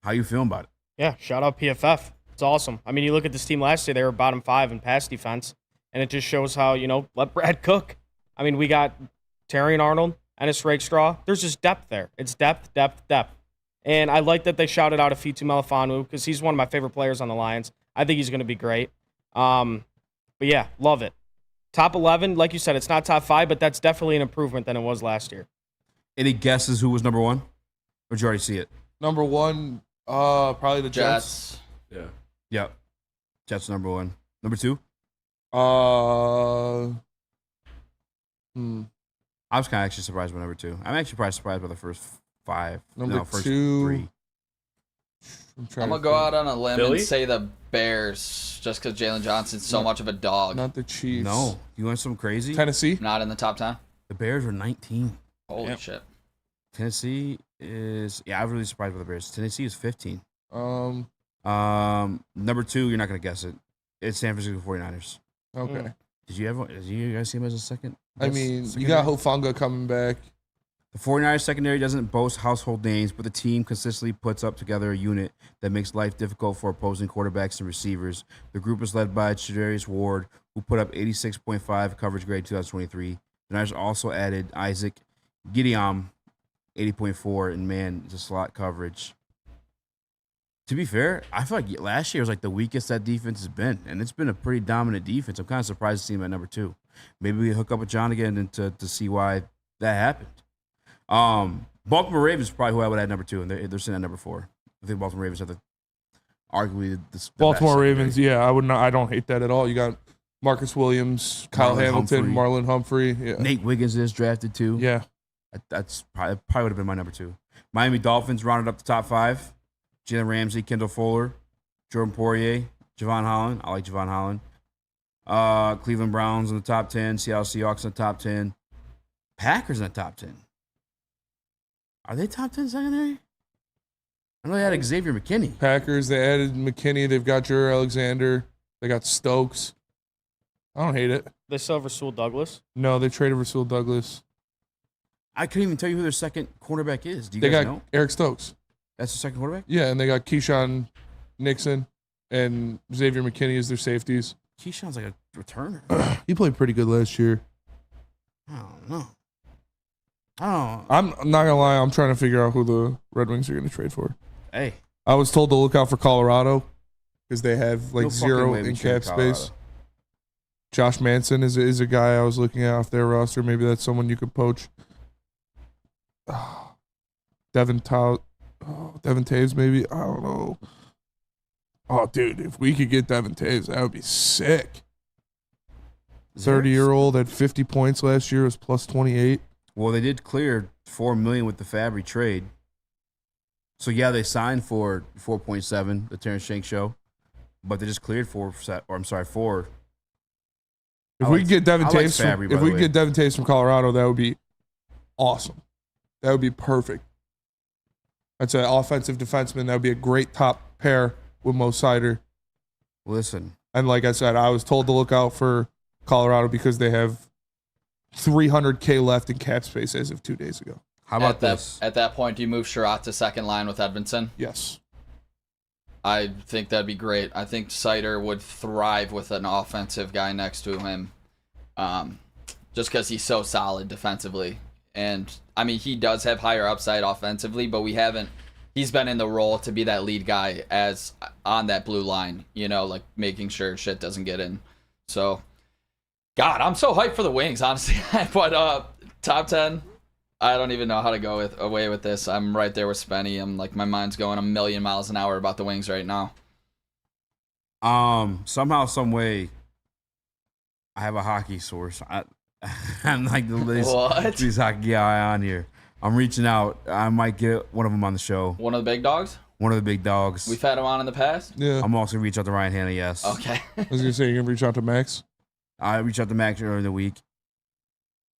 how you feeling about it? Yeah, shout out PFF. It's awesome. I mean, you look at this team last year, they were bottom 5 in pass defense, and it just shows how, let Brad cook. I mean, we got Terrion Arnold, Ennis Rakestraw. There's just depth there. It's depth. And I like that they shouted out Fatu Melifonwu because he's one of my favorite players on the Lions. I think he's going to be great. But yeah, love it. Top 11, like you said, it's not top 5, but that's definitely an improvement than it was last year. Any guesses who was number 1? Or did you already see it? Number 1, probably the Jets. Yeah. Yep. Jets number 1. Number 2? I was kind of actually surprised by number 2. I'm actually probably surprised by the first 5. First 2. 3. I'm going to go out on a limb and say the Bears just because Jalen Johnson's so much of a dog. Not the Chiefs. No. You want something crazy? Tennessee? Not in the top 10. The Bears were 19. Holy shit. Tennessee is... Yeah, I'm really surprised by the Bears. Tennessee is 15. Number 2, you're not going to guess it. It's San Francisco 49ers. Okay. Did you guys see him as a second? I mean, you got Hufanga coming back. The 49ers secondary doesn't boast household names, but the team consistently puts up together a unit that makes life difficult for opposing quarterbacks and receivers. The group is led by Chadarius Ward, who put up 86.5 coverage grade 2023. The Niners also added Isaac Gideon, 80.4, and man, it's a slot coverage. To be fair, I feel like last year was like the weakest that defense has been, and it's been a pretty dominant defense. I'm kind of surprised to see him at number 2. Maybe we hook up with John again and to see why that happened. Baltimore Ravens is probably who I would add number 2, and they're sitting at number 4. I think Baltimore Ravens have arguably the Baltimore best Ravens. secondary. Yeah, I would not. I don't hate that at all. You got Marcus Williams, Kyle Hamilton, Marlon Humphrey. Yeah. Nate Wiggins is drafted too. Yeah, that's probably would have been my number 2. Miami Dolphins rounded up the top 5. Jalen Ramsey, Kendall Fuller, Jordan Poirier, Javon Holland. I like Javon Holland. Cleveland Browns in the top 10. Seattle Seahawks in the top 10. Packers in the top 10. Are they top 10 secondary? I know they had Xavier McKinney. Packers, they added McKinney. They've got Jair Alexander. They got Stokes. I don't hate it. They still have Rasul Douglas? No, they traded Rasul Douglas. I couldn't even tell you who their second quarterback is. Do you guys know? They got Eric Stokes. That's the second quarterback? Yeah, and they got Keyshawn Nixon and Xavier McKinney as their safeties. Keyshawn's like a returner. He played pretty good last year. I don't know. Oh, I'm not going to lie. I'm trying to figure out who the Red Wings are going to trade for. Hey. I was told to look out for Colorado because they have like No 0 fucking way we in trade cap Colorado. space. Josh Manson is a guy I was looking at off their roster. Maybe that's someone you could poach. Devin Taves, maybe. I don't know. Oh, dude, if we could get Devin Taves, that would be sick. 30-year-old had 50 points last year, was plus 28. Well, they did clear $4 million with the Fabry trade. So yeah, they signed for 4.7, the Terrence Shanks show, but they just cleared 4. If we could get Devin Taves, Fabry, if we could get Devin Taves from Colorado, that would be awesome. That would be perfect. That's an offensive defenseman. That would be a great top pair with Mo Sider. Listen, and like I said, I was told to look out for Colorado because they have $300K left in cap space as of 2 days ago. How about this? At that point, do you move Sherratt to second line with Edmondson? Yes. I think that'd be great. I think Sider would thrive with an offensive guy next to him, just because he's so solid defensively. And, I mean, he does have higher upside offensively, but he's been in the role to be that lead guy as on that blue line, like making sure shit doesn't get in. So, God, I'm so hyped for the Wings, honestly. But top 10, I don't even know how to go away with this. I'm right there with Spenny. I'm like, my mind's going a million miles an hour about the Wings right now. Somehow, some way, I have a hockey source. I'm like the least hockey guy on here. I'm reaching out. I might get one of them on the show. One of the big dogs? One of the big dogs. We've had him on in the past? Yeah. I'm also going to reach out to Ryan Hanna, yes. Okay. I was going to say, you're going to reach out to Max? I reach out to Max earlier in the week.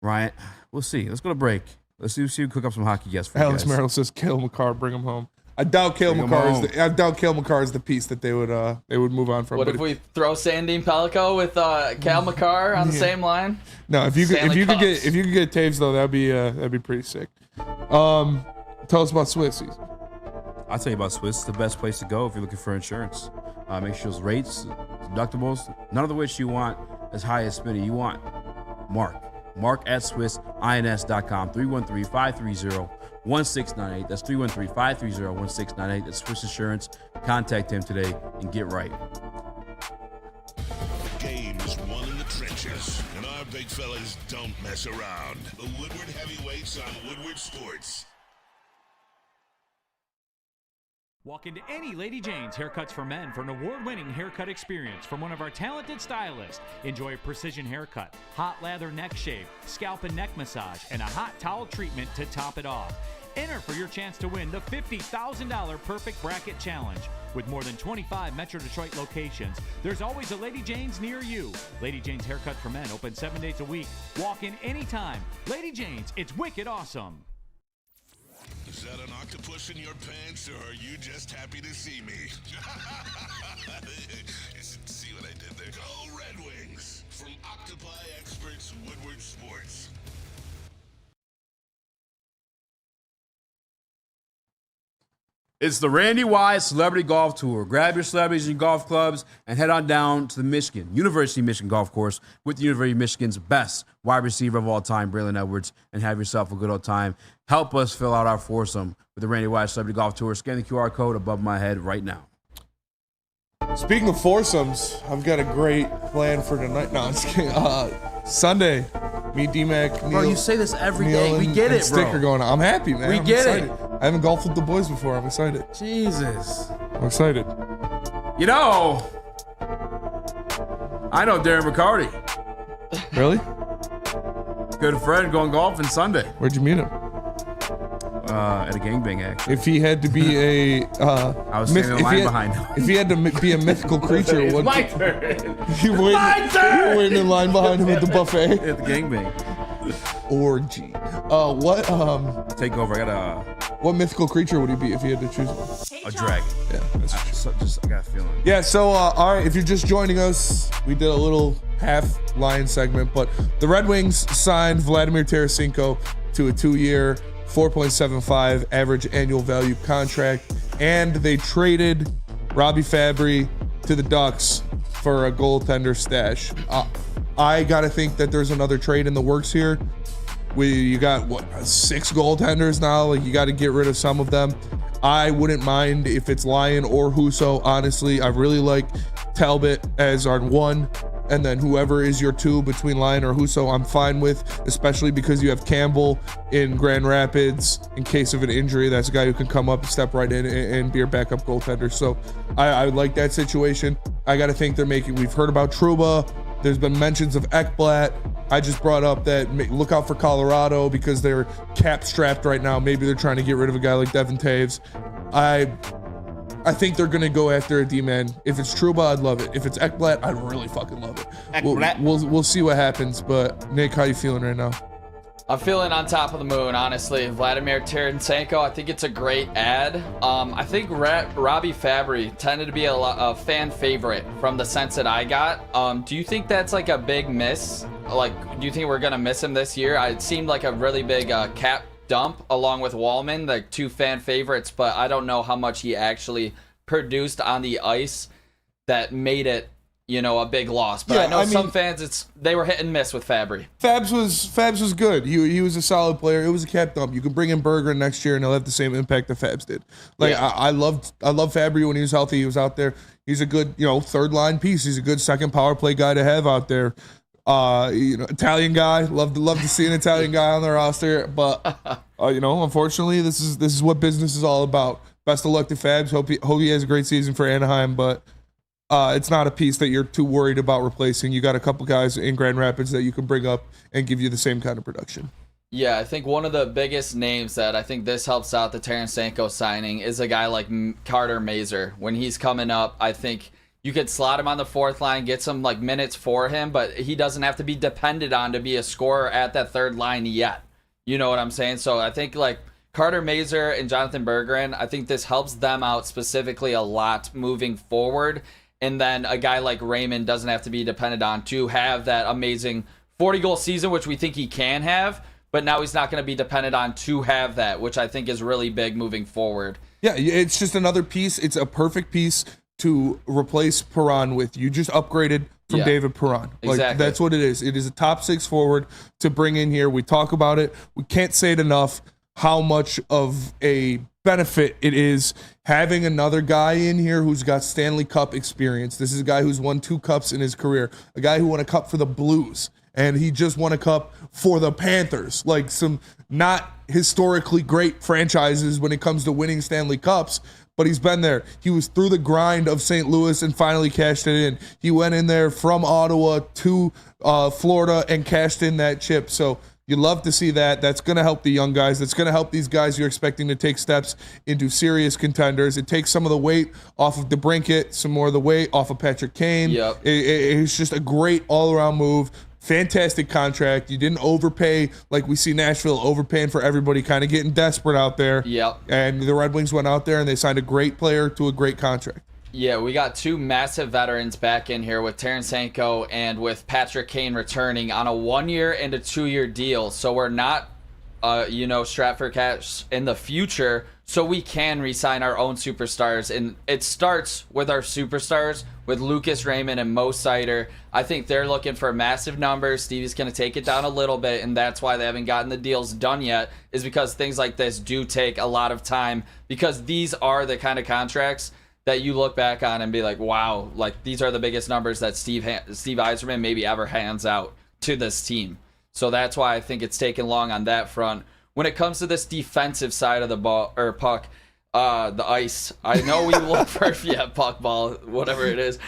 Ryan, we'll see. Let's go to break. Let's see if we cook up some hockey guests for Alex you guys. Merrill says, Cale Makar, bring him home. I doubt Cale Makar is the piece that they would move on from. What if we throw Sandine Pellico with Cale Makar on the same line? No, if you could get Taves though, that'd be pretty sick. Tell us about Swissies. I'll tell you about Swiss. It's the best place to go if you're looking for insurance. Make sure those rates, deductibles, none of which you want as high as Smitty. You want Mark at SwissINS.com, 313-530-1698. That's 313-530-1698. That's Swiss Insurance. Contact him today and get right. The game is won in the trenches, and our big fellas don't mess around. The Woodward Heavyweights on Woodward Sports. Walk into any Lady Jane's Haircuts for Men for an award-winning haircut experience from one of our talented stylists. Enjoy a precision haircut, hot lather neck shave, scalp and neck massage, and a hot towel treatment to top it off. Enter for your chance to win the $50,000 Perfect Bracket Challenge. With more than 25 Metro Detroit locations, there's always a Lady Jane's near you. Lady Jane's Haircut for Men, open 7 days a week. Walk in anytime. Lady Jane's, it's wicked awesome. Is that an octopus in your pants, or are you just happy to see me? See what I did there? Go Red Wings! From Octopi Experts, Woodward Sports. It's the Randy Wise Celebrity Golf Tour. Grab your celebrities and golf clubs and head on down to the University of Michigan golf course with the University of Michigan's best wide receiver of all time, Braylon Edwards, and have yourself a good old time. Help us fill out our foursome with the Randy Wise Celebrity Golf Tour. Scan the QR code above my head right now. Speaking of foursomes, I've got a great plan for tonight. No, I'm just kidding. Sunday, me, D-Mac, Neil. Bro, you say this every Neil day. We get it, bro. Sticker going on. I'm happy, man. We get it. I haven't golfed with the boys before. I'm excited. Jesus. I'm excited. You know, I know Darren McCarty. Really? Good friend going golfing Sunday. Where'd you meet him? At a gangbang, actually. If he had to be a... I was standing in line behind him. If he had to be a mythical creature... It's my turn. You were waiting in line behind him at the buffet? At the gangbang. Orgy. Take over. I got a... What mythical creature would he be if he had to choose one? A dragon. Yeah, that's I got a feeling. Yeah, so, all right, if you're just joining us, we did a little half Lion segment, but the Red Wings signed Vladimir Tarasenko to a 2-year, $4.75 average annual value contract, and they traded Robbie Fabry to the Ducks for a goaltender stash. I gotta think that there's another trade in the works here. You got 6 goaltenders now. Like, you got to get rid of some of them. I wouldn't mind if it's Lyon or Husso. Honestly, I really like Talbot as our 1, and then whoever is your 2 between Lyon or Husso, I'm fine with, especially because you have Campbell in Grand Rapids in case of an injury. That's a guy who can come up and step right in and be your backup goaltender. So I like that situation. I got to think we've heard about Trouba. There's been mentions of Ekblad. I just brought up that look out for Colorado because they're cap strapped right now. Maybe they're trying to get rid of a guy like Devin Taves. I think they're gonna go after a D-man. If it's Trouba, I'd love it. If it's Ekblad, I'd really fucking love it. We'll see what happens. But Nick, how you feeling right now? I'm feeling on top of the moon, honestly. Vladimir Tarasenko, I think it's a great ad. I think Robbie Fabry tended to be a fan favorite from the sense that I got. Do you think that's like a big miss? Like, do you think we're gonna miss him this year? It seemed like a really big cap dump along with Wallman, the 2 fan favorites, but I don't know how much he actually produced on the ice that made it, a big loss. But yeah, I know some fans, they were hit and miss with Fabry. Fabs was good. He was a solid player. It was a cap dump. You can bring in Bergeron next year and he'll have the same impact that Fabs did. Like, yeah. I loved Fabry when he was healthy. He was out there. He's a good, 3rd line piece. He's a good second power play guy to have out there. Italian guy. Love to see an Italian guy on the roster, but unfortunately, this is what business is all about. Best of luck to Fabs. Hope he has a great season for Anaheim, but it's not a piece that you're too worried about replacing. You got a couple guys in Grand Rapids that you can bring up and give you the same kind of production. Yeah, I think one of the biggest names that I think this helps out the Tarasenko signing is a guy like Carter Mazur. When he's coming up, I think you could slot him on the fourth line, get some minutes for him, but he doesn't have to be depended on to be a scorer at that third line yet. You know what I'm saying? So I think Carter Mazur and Jonathan Berggren, I think this helps them out specifically a lot moving forward. And then a guy like Raymond doesn't have to be depended on to have that amazing 40-goal season, which we think he can have. But now he's not going to be dependent on to have that, which I think is really big moving forward. Yeah, it's just another piece. It's a perfect piece to replace Perron with. You just upgraded from David Perron. Exactly. That's what it is. It is a top 6 forward to bring in here. We talk about it. We can't say it enough how much of a benefit it is having another guy in here who's got Stanley Cup experience. This is a guy who's won 2 cups in his career, a guy who won a cup for the Blues. And he just won a cup for the Panthers, some not historically great franchises when it comes to winning Stanley Cups, but he's been there. He was through the grind of St. Louis and finally cashed it in. He went in there from Ottawa to Florida and cashed in that chip. So you love to see that. That's going to help the young guys. That's going to help these guys you're expecting to take steps into serious contenders. It takes some of the weight off of DeBrincat, some more of the weight off of Patrick Kane. Yep. It's just a great all-around move. Fantastic contract. You didn't overpay like we see Nashville overpaying for everybody, kind of getting desperate out there. Yep. And the Red Wings went out there and they signed a great player to a great contract. Yeah, we got 2 massive veterans back in here with Tarasenko and with Patrick Kane returning on a 1-year and a 2-year deal. So we're not, strapped for cash in the future. So we can re-sign our own superstars. And it starts with our superstars, with Lucas Raymond and Mo Seider. I think they're looking for massive numbers. Stevie's going to take it down a little bit, and that's why they haven't gotten the deals done yet, is because things like this do take a lot of time, because these are the kind of contracts that you look back on and be like, wow, these are the biggest numbers that Steve Yzerman maybe ever hands out to this team. So that's why I think it's taken long on that front. When it comes to this defensive side of the ball or puck, the ice, I know we look for puck ball, whatever it is.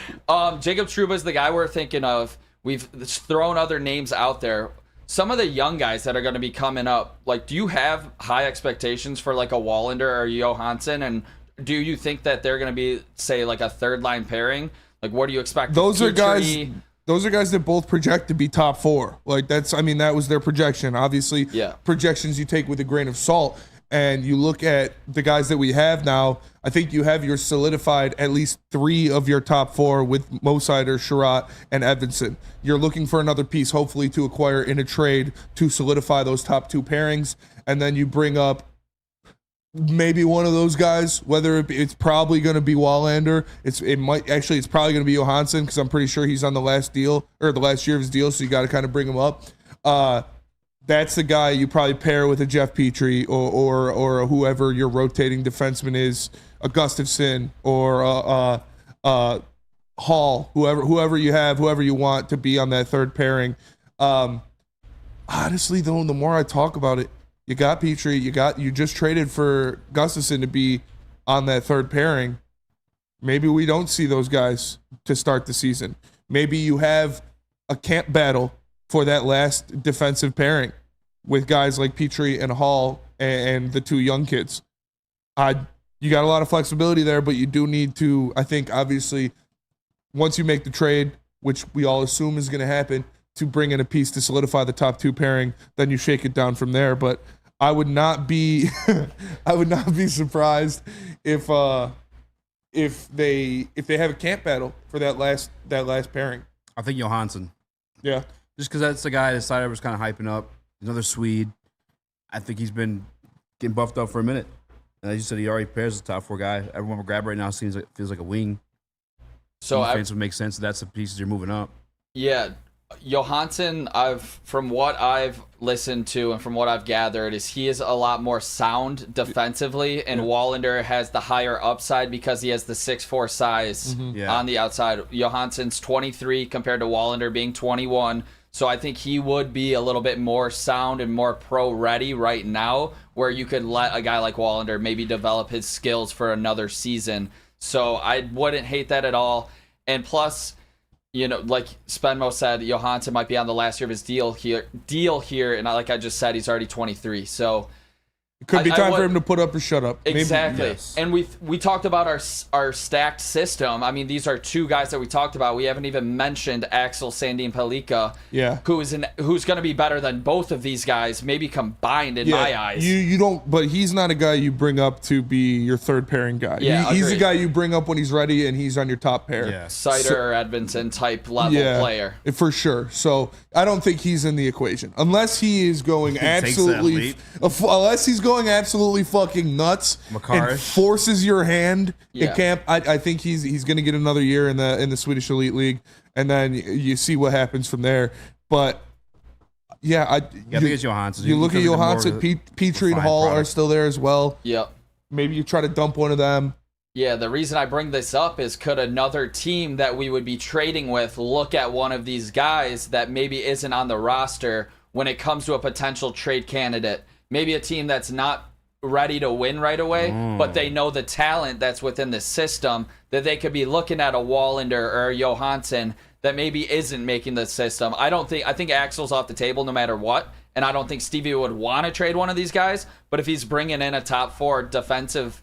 Jacob Trouba is the guy we're thinking of. We've thrown other names out there. Some of the young guys that are going to be coming up, do you have high expectations for a Wallander or Johansson? And do you think that they're going to be, say, a third line pairing? What do you expect? Those are guys that both project to be top 4. That was their projection. Obviously, projections you take with a grain of salt. And you look at the guys that we have now, I think you have your solidified at least 3 of your top 4 with Mo Seider, Sherratt, and Edvinsson. You're looking for another piece, hopefully, to acquire in a trade to solidify those top 2 pairings. And then you bring up maybe one of those guys, whether it's probably going to be Wallander. It's probably going to be Johansson, because I'm pretty sure he's on the last deal, or the last year of his deal, so you got to kind of bring him up. That's the guy you probably pair with a Jeff Petrie or whoever your rotating defenseman is, a Gustafsson or Hall, whoever you have, whoever you want to be on that third pairing. Honestly, though, the more I talk about it, you got Petrie, you just traded for Gustafsson to be on that third pairing. Maybe we don't see those guys to start the season. Maybe you have a camp battle for that last defensive pairing with guys like Petrie and Hall and the 2 young kids. You got a lot of flexibility there, but you do need to, I think, obviously, once you make the trade, which we all assume is going to happen, to bring in a piece to solidify the top 2 pairing, then you shake it down from there. But I would not be surprised if they have a camp battle for that last pairing. I think Johansson. Yeah. Just because that's the guy that Seider was kind of hyping up. Another Swede. I think he's been getting buffed up for a minute. And as you said, he already pairs the top 4 guy. Everyone will grab right now feels like a wing. So defense would make sense. That's the pieces you're moving up. Yeah. Johansson, from what I've listened to and from what I've gathered, is he is a lot more sound defensively, and Wallander has the higher upside because he has the 6'4" size on the outside. Johansson's 23 compared to Wallander being 21, So I think he would be a little bit more sound and more pro ready right now, where you could let a guy like Wallander maybe develop his skills for another season. So I wouldn't hate that at all. And plus, like Spenmo said, Johansson might be on the last year of his deal here. And like I just said, he's already 23. So it could be time for him to put up or shut up. Exactly. Maybe, yes. And we talked about our stacked system. I mean, these are two guys that we talked about. We haven't even mentioned Axel Sandin Pellikka, who's going to be better than both of these guys, maybe combined in my eyes. You don't, but he's not a guy you bring up to be your third pairing guy. Yeah, he's a guy you bring up when he's ready and he's on your top pair. Yeah. Sider or Edvinson type level player. For sure. So I don't think he's in the equation unless he is going absolutely fucking nuts and forces your hand at camp. I think he's going to get another year in the Swedish Elite League, and then you see what happens from there. But I think it's Johansson. You look at Johansson, Petrie and Hall are still there as well. Yep. Maybe you try to dump one of them. Yeah, the reason I bring this up is could another team that we would be trading with look at one of these guys that maybe isn't on the roster when it comes to a potential trade candidate? Maybe a team that's not ready to win right away, but they know the talent that's within the system, that they could be looking at a Wallander or a Johansson that maybe isn't making the system. I think Axel's off the table no matter what, and I don't think Stevie would want to trade one of these guys, but if he's bringing in a top 4 defensive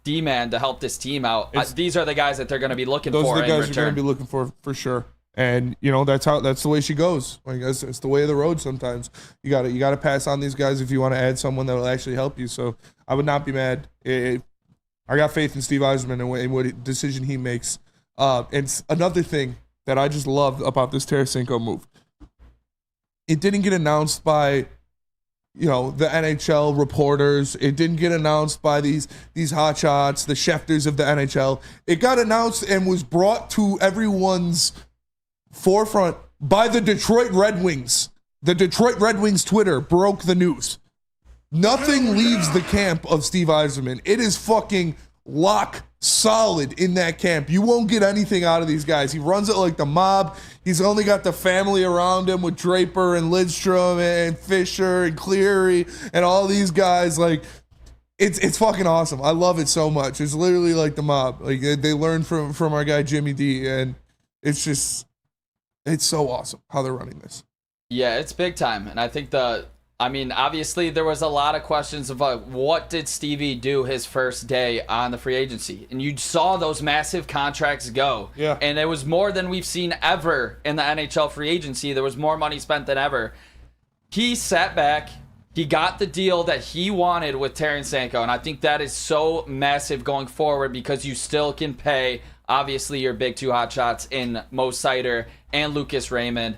D-man to help this team out, these are the guys that they're going to be looking for. Those are the guys you're going to be looking for sure. And that's the way she goes. I guess it's the way of the road. Sometimes you got to pass on these guys if you want to add someone that will actually help you. So I would not be mad. I got faith in Steve Yzerman and what decision he makes. And another thing that I just love about this Tarasenko move, it didn't get announced by the NHL reporters. It didn't get announced by these hotshots, the Schefters of the NHL. It got announced and was brought to everyone's forefront by the Detroit Red Wings. The Detroit Red Wings Twitter broke the news. Nothing leaves the camp of Steve Yzerman. It is fucking lock solid in that camp. You won't get anything out of these guys. He runs it like the mob. He's only got the family around him with Draper and Lidstrom and Fisher and Cleary and all these guys. Like, it's fucking awesome. I love it so much. It's literally like the mob. Like, they learned from our guy Jimmy D, and it's so awesome how they're running this. Yeah, it's big time. And I think obviously there was a lot of questions about what did Stevie do his first day on the free agency. And you saw those massive contracts go. Yeah. And it was more than we've seen ever in the NHL free agency. There was more money spent than ever. He sat back. He got the deal that he wanted with Tarasenko. And I think that is so massive going forward because you still can pay, obviously, your big 2 hotshots in Mo Seider and Lucas Raymond.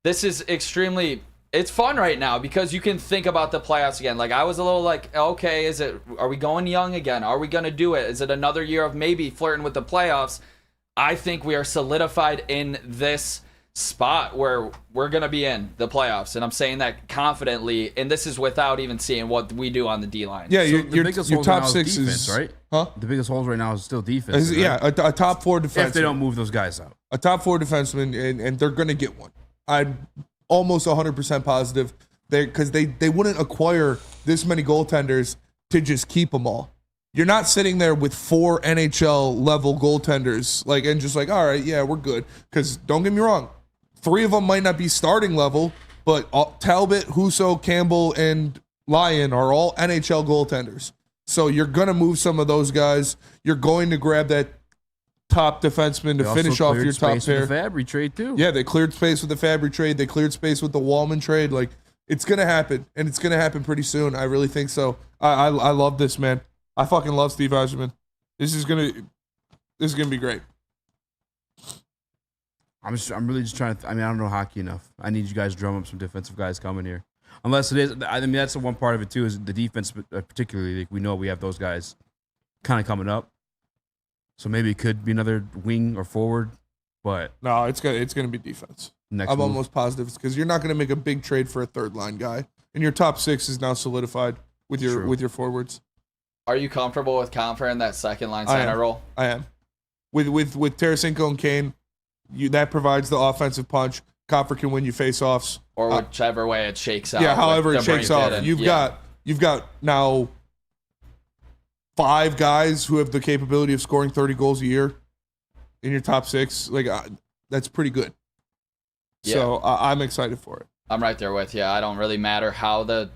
This is it's fun right now because you can think about the playoffs again. Like, I was a little like, okay, are we going young again? Are we going to do it? Is it another year of maybe flirting with the playoffs? I think we are solidified in this spot where we're going to be in the playoffs. And I'm saying that confidently. And this is without even seeing what we do on the D-line. Yeah, so your top 6 defense, is right? Huh? The biggest holes right now is still defense. Right? Yeah, a top 4 defenseman. If they don't move those guys out. A top 4 defenseman, and they're going to get one. I'm almost 100% positive because they wouldn't acquire this many goaltenders to just keep them all. You're not sitting there with 4 NHL level goaltenders and just like, all right, yeah, we're good. Because don't get me wrong, 3 of them might not be starting level, but Talbot, Husso, Campbell, and Lyon are all NHL goaltenders. So you're going to move some of those guys. You're going to grab that top defenseman to finish off your top pair. With the Fabry trade too. Yeah, they cleared space with the Fabry trade. They cleared space with the Wallman trade. Like, it's gonna happen, and it's gonna happen pretty soon. I really think so. I love this, man. I fucking love Steve Yzerman. This is gonna be great. I'm really just trying to. I don't know hockey enough. I need you guys to drum up some defensive guys coming here. Unless it is. That's the one part of it too. Is the defense, particularly. Like, we know we have those guys kind of coming up. So maybe it could be another wing or forward, but no, it's gonna be defense. I'm almost positive because you're not gonna make a big trade for a third line guy, and your top 6 is now solidified with your forwards. Are you comfortable with Compher in that second line center role? I am. With Tarasenko and Kane, that provides the offensive punch. Copper can win you face-offs. Or whichever way it shakes out. Yeah, however it shakes off. You've got now 5 guys who have the capability of scoring 30 goals a year in your top 6. Like, that's pretty good. Yeah. So I'm excited for it. I'm right there with you. I don't really matter how the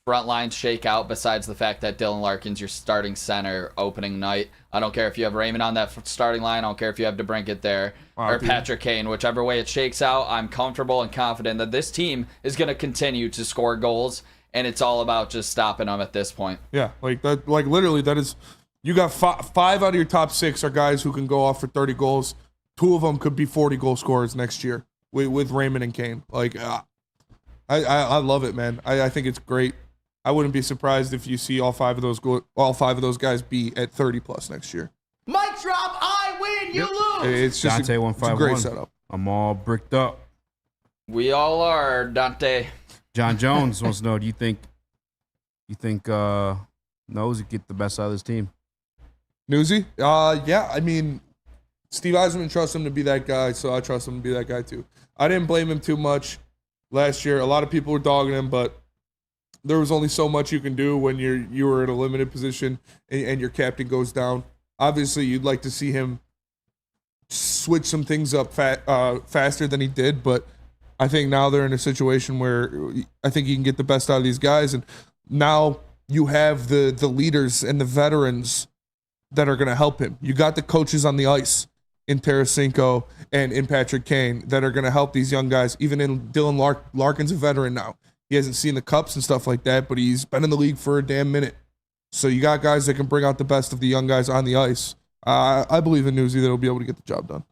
front lines shake out besides the fact that Dylan Larkin's your starting center opening night. I don't care if you have Raymond on that starting line. I don't care if you have DeBrincat there or Patrick Kane. Whichever way it shakes out, I'm comfortable and confident that this team is going to continue to score goals, and it's all about just stopping them at this point. Yeah, like that. Like literally, that is. You got 5 out of your top 6 are guys who can go off for 30 goals. 2 of them could be 40 goal scorers next year with Raymond and Kane. Like, I love it, man. I think it's great. I wouldn't be surprised if you see all 5 of those guys be at 30 plus next year. Mic drop, I win, you lose. It's just Dante it's a great setup. I'm all bricked up. We all are, Dante. John Jones wants to know, do you think Nosey get the best out of this team? Newsy? Yeah, I mean, Steve Yzerman trusts him to be that guy, so I trust him to be that guy too. I didn't blame him too much last year. A lot of people were dogging him, but there was only so much you can do when you were in a limited position and your captain goes down. Obviously, you'd like to see him switch some things up faster than he did, but I think now they're in a situation where I think you can get the best out of these guys, and now you have the leaders and the veterans that are going to help him. You got the coaches on the ice in Tarasenko and in Patrick Kane that are going to help these young guys. Even in Dylan Larkin's a veteran now. He hasn't seen the cups and stuff like that, but he's been in the league for a damn minute. So you got guys that can bring out the best of the young guys on the ice. I believe in Newsy that he'll be able to get the job done.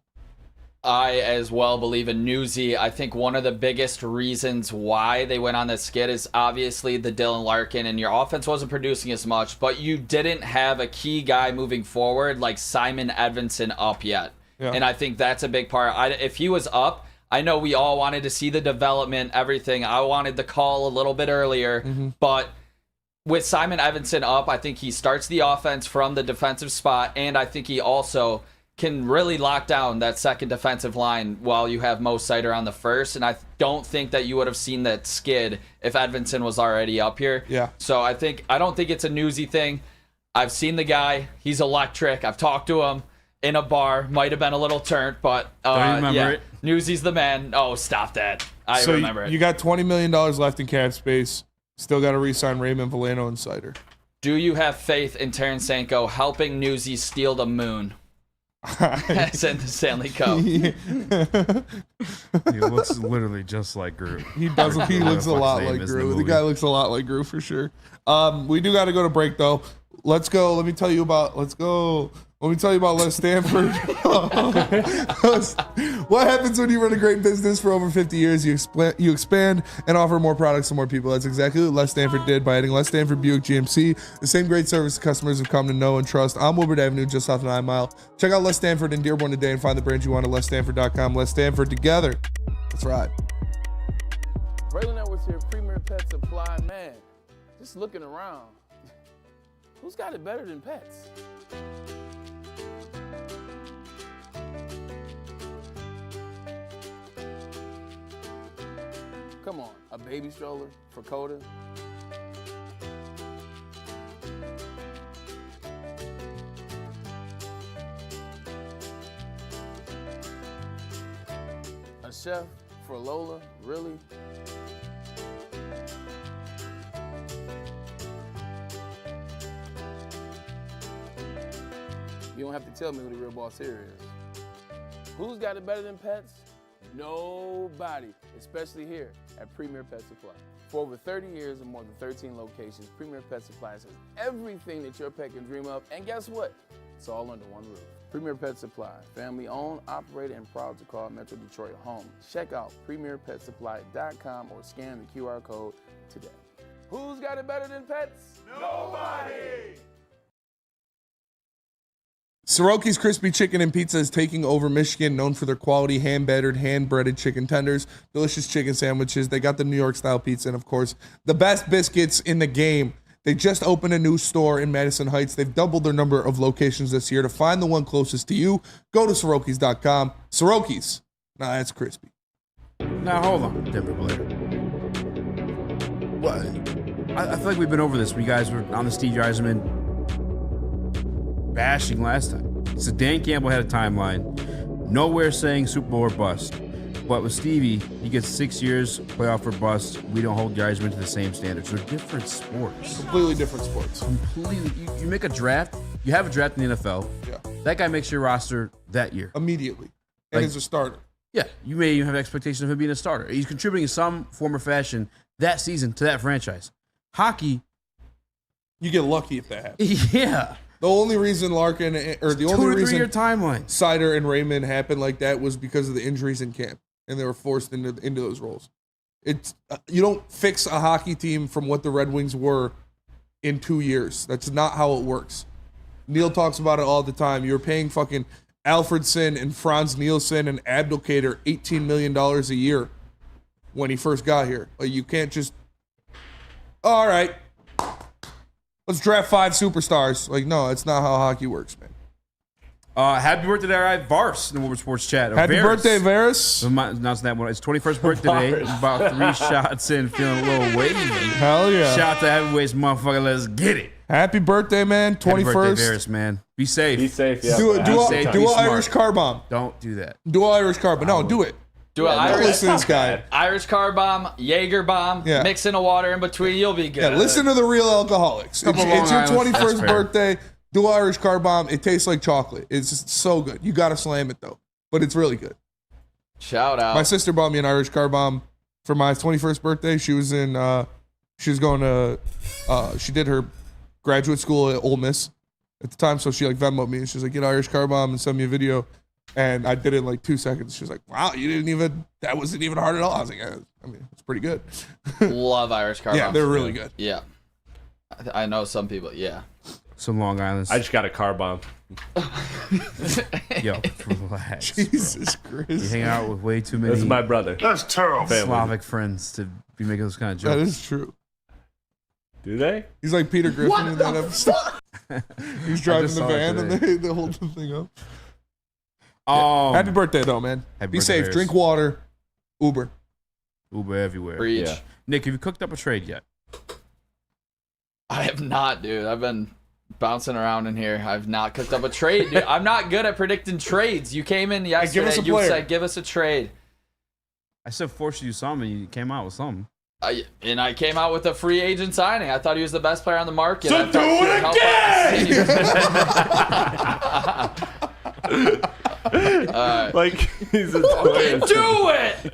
I as well believe in Newsy. I think one of the biggest reasons why they went on this skid is obviously the Dylan Larkin, and your offense wasn't producing as much, but you didn't have a key guy moving forward like Simon Edvinsson up yet. Yeah. And I think that's a big part. If he was up, I know we all wanted to see the development, everything. I wanted the call a little bit earlier, but with Simon Edvinsson up, I think he starts the offense from the defensive spot, and I think he also can really lock down that second defensive line while you have Mo Seider on the first. And I don't think that you would have seen that skid if Edvinsson was already up here. Yeah. So I don't think it's a Newsy thing. I've seen the guy. He's electric. I've talked to him in a bar. Might have been a little turnt, but it? Newsy's the man. Oh, stop that. I remember it. You got $20 million left in cap space. Still got to re-sign Raymond, Veleno, and Seider. Do you have faith in Tarasenko helping Newsy steal the moon? As in the Stanley Cup. He looks literally just like Gru. He does. He looks a lot like Gru. The guy looks a lot like Gru for sure. We do got to go to break though. Let's go. Let me tell you about Les Stanford. What happens when you run a great business for over 50 years? You expand and offer more products to more people. That's exactly what Les Stanford did by adding Les Stanford Buick GMC. The same great service customers have come to know and trust on Woodward Avenue, just off the 9 Mile. Check out Les Stanford in Dearborn today and find the brand you want at lesstanford.com. Les Stanford, together. That's right. Braylon Edwards here, Premier Pet Supply. Man, just looking around. Who's got it better than Pets? Come on, a baby stroller for Coda? A chef for Lola? Really? You don't have to tell me who the real boss here is. Who's got it better than Pets? Nobody, especially here at Premier Pet Supply. For over 30 years and more than 13 locations, Premier Pet Supply has everything that your pet can dream of, and guess what? It's all under one roof. Premier Pet Supply, family owned, operated, and proud to call Metro Detroit home. Check out premierpetsupply.com or scan the QR code today. Who's got it better than Pets? Nobody! Soroki's Crispy Chicken and Pizza is taking over Michigan, known for their quality hand-battered, hand-breaded chicken tenders, delicious chicken sandwiches. They got the New York-style pizza, and, of course, the best biscuits in the game. They just opened a new store in Madison Heights. They've doubled their number of locations this year. To find the one closest to you, go to Sorokis.com. Soroki's. Nah, that's crispy. Now hold on, Denver Blair. What? I feel like we've been over this when you guys were on the Steve Yzerman bashing last time. So Dan Campbell had a timeline. Nowhere saying Super Bowl or bust. But with Stevie, he gets 6 years, playoff or bust. We don't hold Yzerman to the same standards. They're different sports. Completely different sports. Completely. You make a draft. You have a draft in the NFL. Yeah. That guy makes your roster that year. Immediately. And is a starter. Yeah. You may even have expectations of him being a starter. He's contributing in some form or fashion that season to that franchise. Hockey. You get lucky if that happens. Yeah. The only reason Larkin, or the only reason timeline. Sider and Raymond happened like that was because of the injuries in camp, and they were forced into those roles. It's you don't fix a hockey team from what the Red Wings were in 2 years. That's not how it works. Neil talks about it all the time. You're paying fucking Alfredson and Franz Nielsen and Abdelkader $18 million a year when he first got here. Like, you can't just, all right, let's draft 5 superstars. Like, no, that's not how hockey works, man. Happy birthday to Vars in the Woodward Sports Chat. Happy birthday, Varys. Announcing that one. It's 21st birthday today. About 3 shots in, feeling a little wavy. Hell yeah. Shout out to Heavyweights, motherfucker. Let's get it. Happy birthday, man. 21st. Happy birthday, Varys, man. Be safe. Be safe, yeah. Do an Irish car bomb. Don't do that. Do an Irish car bomb. No, do it. Do an Irish, listen to this guy. Irish car bomb, Jaeger bomb, Yeah. mix in a water in between, you'll be good. Yeah, listen to the real alcoholics. It's your 21st birthday. Do an Irish car bomb. It tastes like chocolate. It's just so good. You got to slam it, though. But it's really good. Shout out. My sister bought me an Irish car bomb for my 21st birthday. She was in, she was going to, she did her graduate school at Ole Miss at the time. So she like Venmoed me and she's like, get Irish car bomb and send me a video. And I did it in like 2 seconds. She was like, wow, that wasn't even hard at all. I was like, I mean, it's pretty good. Love Irish car bombs. Yeah, they're really good. Yeah. I know some people, yeah. Some Long Island's. I just got a car bomb. Yo, relax. Jesus Christ. You hang out with way too many. That's my brother. That's terrible. Slavic friends to be making those kind of jokes. That is true. Do they? He's like Peter Griffin in that episode. He's driving the van and they hold the thing up. Happy birthday, though, man. Be safe. Harris. Drink water. Uber. Uber everywhere. Preach. Yeah. Nick, have you cooked up a trade yet? I have not, dude. I've been bouncing around in here. I've not cooked up a trade, dude. I'm not good at predicting trades. You came in yesterday. You said, give us a trade. I said, force you to do something. You came out with something. I came out with a free agent signing. I thought he was the best player on the market. So do it again! Like, he's a fucking do it!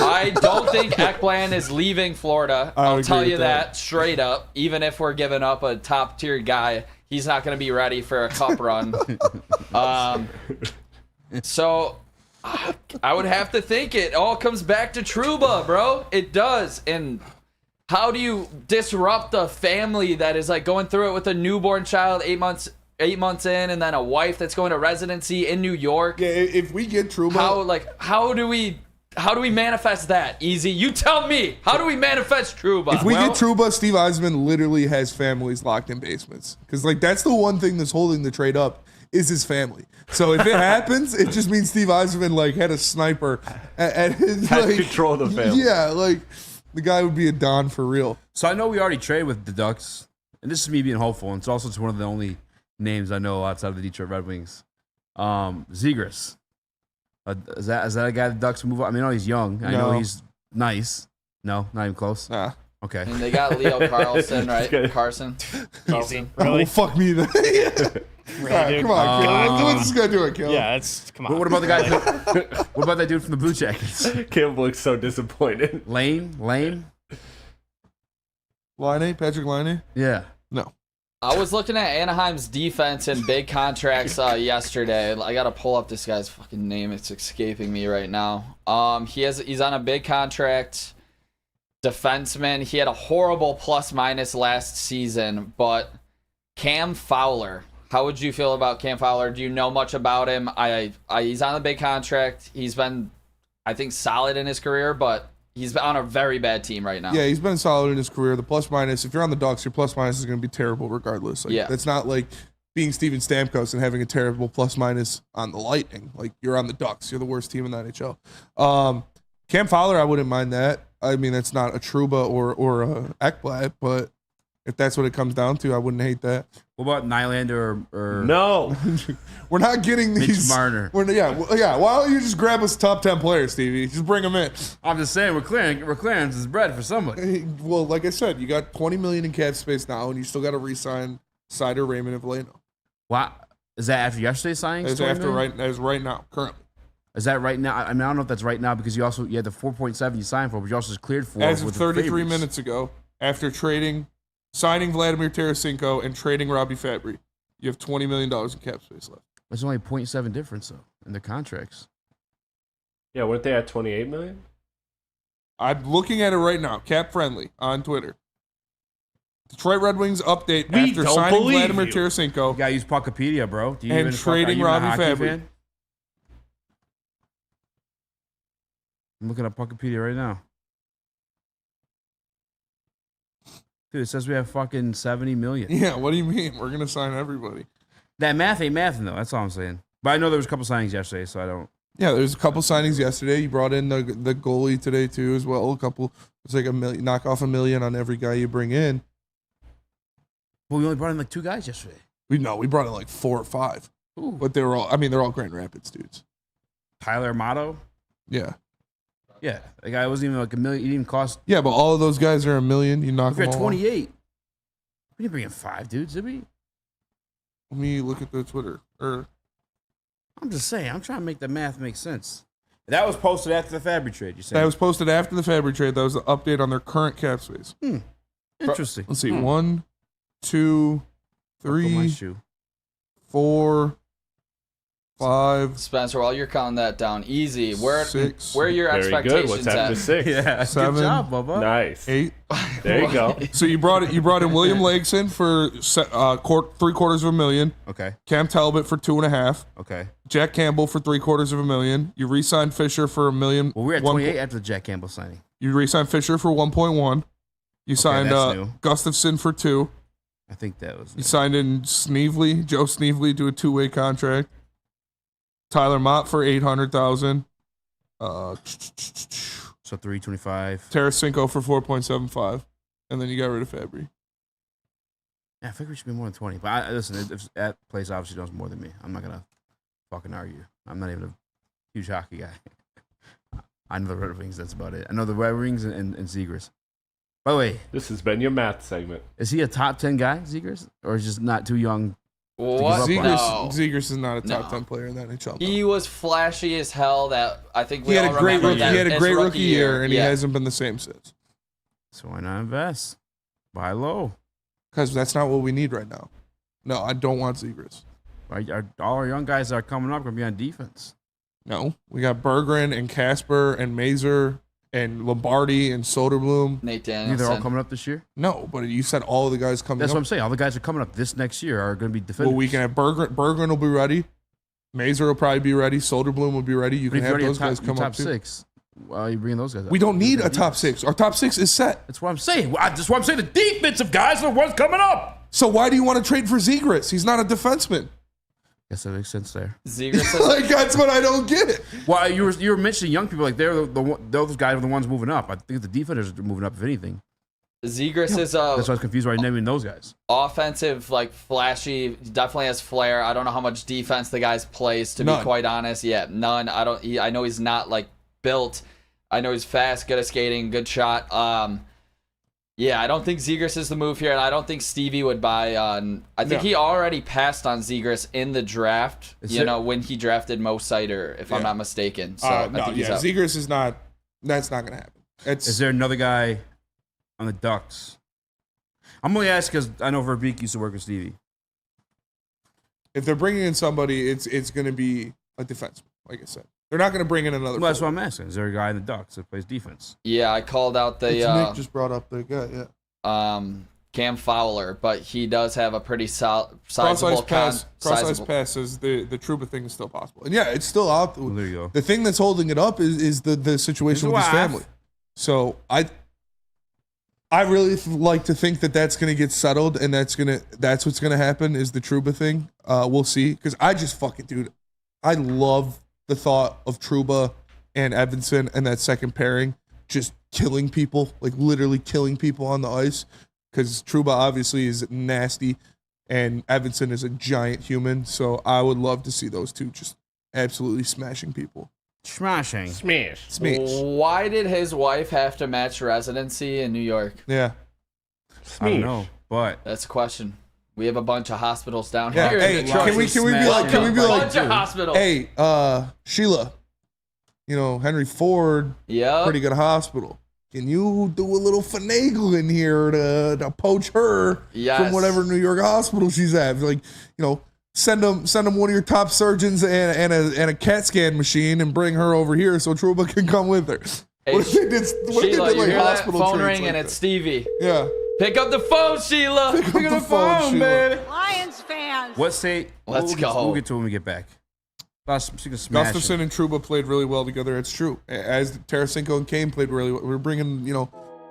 I don't think Ekblad is leaving Florida. I'll tell you that straight up. Even if we're giving up a top tier guy, he's not going to be ready for a cup run. So I would have to think it all comes back to Trouba, bro. It does. And how do you disrupt a family that is like going through it with a newborn child 8 months in, and then a wife that's going to residency in New York? Yeah, if we get Trouba, how do we manifest that? Easy. You tell me. How do we manifest Trouba? If we get Trouba, Steve Yzerman literally has families locked in basements. Because like that's the one thing that's holding the trade up is his family. So if it happens, it just means Steve Yzerman like had a sniper at his had control of the family. Yeah, like the guy would be a Don for real. So I know we already traded with the Ducks, and this is me being hopeful, and it's also one of the only names I know outside of the Detroit Red Wings. Zegras. Is that a guy the Ducks move on? I mean, I know he's young. I know he's nice. No, not even close. Nah. Okay. And they got Leo Carlson, right? Carson. Easy. Oh, Really? well, fuck me then. Really, All right, dude? come on, Kill. What's this guy doing, Kill? Yeah, it's come on. What about the guy? What about that dude from the Blue Jackets? Caleb looks so disappointed. Lane? Patrick Laine? Yeah. No. I was looking at Anaheim's defense and big contracts yesterday. I gotta pull up this guy's fucking name. It's escaping me right now. He's on a big contract. Defenseman. He had a horrible plus-minus last season, but Cam Fowler. How would you feel about Cam Fowler? Do you know much about him? He's on a big contract. He's been, I think, solid in his career, but he's on a very bad team right now. Yeah, he's been solid in his career. The plus minus, if you're on the Ducks, your plus minus is going to be terrible regardless. Like, yeah. It's not like being Steven Stamkos and having a terrible plus-minus on the Lightning. Like, you're on the Ducks. You're the worst team in the NHL. Cam Fowler, I wouldn't mind that. I mean, that's not a Trouba or a Ekblad, but if that's what it comes down to, I wouldn't hate that. What about Nylander or No. We're not getting Mitch these. Marner? Yeah. Why don't you just grab us top 10 players, Stevie? Just bring them in. I'm just saying we're clearing this bread for somebody. Well, like I said, you got $20 million in cap space now, and you still got to re-sign Sider, Raymond, and Veleno. Wow, is that after yesterday's signing? As right now, currently. Is that right now? I mean, I don't know if that's right now because you had the 4.7 you signed for, but you also just cleared for. As of with 33 minutes ago, after signing Vladimir Tarasenko and trading Robbie Fabry, you have $20 million in cap space left. There's only 0.7 difference though in their contracts. Yeah, weren't they at 28 million? I'm looking at it right now. Cap friendly on Twitter. Detroit Red Wings update after signing Vladimir Tarasenko. You gotta use Puckapedia, bro. Do you and even trading are you even a Robbie hockey Fabry. fan? I'm looking at Puckapedia right now. Dude, it says we have fucking 70 million. Yeah, what do you mean? We're going to sign everybody. That math ain't mathing, though. That's all I'm saying. But I know there was a couple signings yesterday, so I don't. Yeah, there's a couple signings yesterday. You brought in the goalie today, too, as well. It's like knock off $1 million on every guy you bring in. Well, we only brought in like 2 guys yesterday. We brought in like 4 or 5. Ooh. But they're all Grand Rapids dudes. Tyler Amato? Yeah. Yeah, the guy wasn't even like $1 million. He didn't even cost. Yeah, but all of those guys are $1 million. You knock If you're them at all 28, we didn't bring in 5 dudes, did we? Let me look at the Twitter. I'm just saying. I'm trying to make the math make sense. That was posted after the Fabry trade. You saying that was posted after the Fabry trade. That was the update on their current cap space. Interesting. Let's see. 1, 2, 3, 4, 5. Spencer, while you're counting that down, easy. Where 6. Are your Very expectations good. What's after at? 6? Yeah, 7. Good job, Bubba. Nice. 8. There you go. So you brought in William Lakeson for $750,000. Okay. Cam Talbot for $2.5. Okay. Jack Campbell for $750,000. You re-signed Fisher for $1 million. Well, we're at 28 after the Jack Campbell signing. You re-signed Fisher for 1.1. You signed that's new. Gustafson for 2. I think that was. You signed in Joe Sneevely to a 2-way contract. Tyler Mott for $800,000. So 325. Tarasenko for 4.75, and then you got rid of Fabry. Yeah, I think we should be more than 20. But listen, if that place obviously knows more than me. I'm not gonna fucking argue. I'm not even a huge hockey guy. I know the Red Wings. That's about it. I know the Red Wings and Zegras. By the way, this has been your math segment. Is he a top 10 guy, Zegras, or is just not too young? What? Zegras is not a top 10 player in the NHL. He was flashy as hell. That I think he had a great rookie year, and he hasn't been the same since. So why not invest? Buy low. Because that's not what we need right now. No, I don't want Zegras. All our young guys that are coming up are going to be on defense. No, we got Berggren and Casper and Mazur and Lombardi and Soderblom. Nate Danielson. They're all coming up this year? No, but you said all the guys coming up. That's what I'm saying. All the guys that are coming up this next year are going to be defenders. Well, we can have Berggren will be ready. Mazur will probably be ready. Soderblom will be ready. You can have those guys come up too. Top 6. Why are you bringing those guys up? We don't need a top 6. Our top 6 is set. That's what I'm saying. That's what I'm saying. The defensive guys are the ones coming up. So why do you want to trade for Zegras? He's not a defenseman. Guess that makes sense there. Like, that's what I don't get it. Well, you were mentioning young people like those guys are the ones moving up. I think the defenders are moving up if anything. Zegras is that's why I was confused why you're naming those guys. Offensive, like flashy, definitely has flair. I don't know how much defense the guys plays, to be quite honest. Yeah, none. I know he's not like built. I know he's fast, good at skating, good shot. Yeah, I don't think Zegras is the move here, and I don't think Stevie would buy on. I think he already passed on Zegras in the draft. When he drafted Mo Sider, if I'm not mistaken. So I think he's out. Zegras is not. That's not going to happen. Is there another guy on the Ducks? I'm only asking because I know Verbeek used to work with Stevie. If they're bringing in somebody, it's going to be a defenseman, like I said. They're not going to bring in another. Well, that's what I'm asking. Is there a guy in the Ducks that plays defense? Yeah, I called out the. Nick just brought up the guy. Yeah. Cam Fowler, but he does have a pretty sizable cross pass is the Trouba thing is still possible, and yeah, it's still out. Well, there you go. The thing that's holding it up is the situation with his family. So I really like to think that that's going to get settled, and that's what's going to happen is the Trouba thing. We'll see, because I just dude, I love the thought of Trouba and Evanson and that second pairing just killing people, like literally killing people on the ice, because Trouba obviously is nasty, and Evanson is a giant human. So I would love to see those two just absolutely smashing people. Smashing. Smash. Why did his wife have to match residency in New York? Yeah. I don't know, but that's a question. We have a bunch of hospitals down Yeah. here. Hey, can we be like, bunch of hospitals. Hey, Sheila, Henry Ford, pretty good hospital. Can you do a little finagling here to poach her from whatever New York hospital she's at? Like, send them one of your top surgeons and a CAT scan machine and bring her over here so Trouba can come with her. Hey, what if they did Sheila, you hear that hospital phone trades ring like and that? it's Stevie. Yeah. Pick up the phone, Sheila. Pick up the phone, Sheila. baby. Lions fans. What state? Let's go. We'll get to it when we get back. Gustafsson and Trouba played really well together. It's true. As Tarasenko and Kane played really well. We're bringing,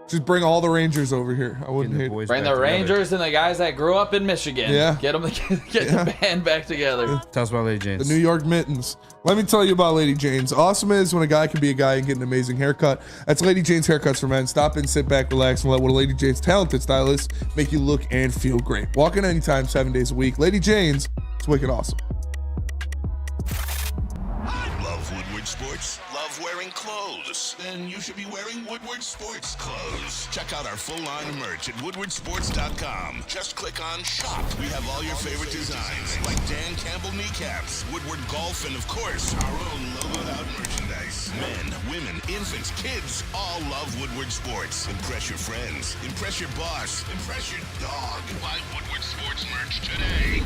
just bring all the Rangers over here. I wouldn't hate it. Bring the Rangers and the guys that grew up in Michigan. Yeah. Get them the band back together. Tell us about Lady Jane's. The New York Mittens. Let me tell you about Lady Jane's. Awesome is when a guy can be a guy and get an amazing haircut. That's Lady Jane's Haircuts for Men. Stop in, sit back, relax, and let one of Lady Jane's talented stylists make you look and feel great. Walk in anytime, 7 days a week. Lady Jane's, it's wicked awesome. Love Woodward Sports? Love wearing clothes? Then you should be wearing Woodward Sports clothes. Check out our full line of merch at woodwardsports.com. Just click on shop. We have all your favorite designs, like Dan Campbell kneecaps, Woodward golf, and of course, our own logoed out merchandise. Men, women, infants, kids all love Woodward Sports. Impress your friends. Impress your boss. Impress your dog. Buy Woodward Sports merch today.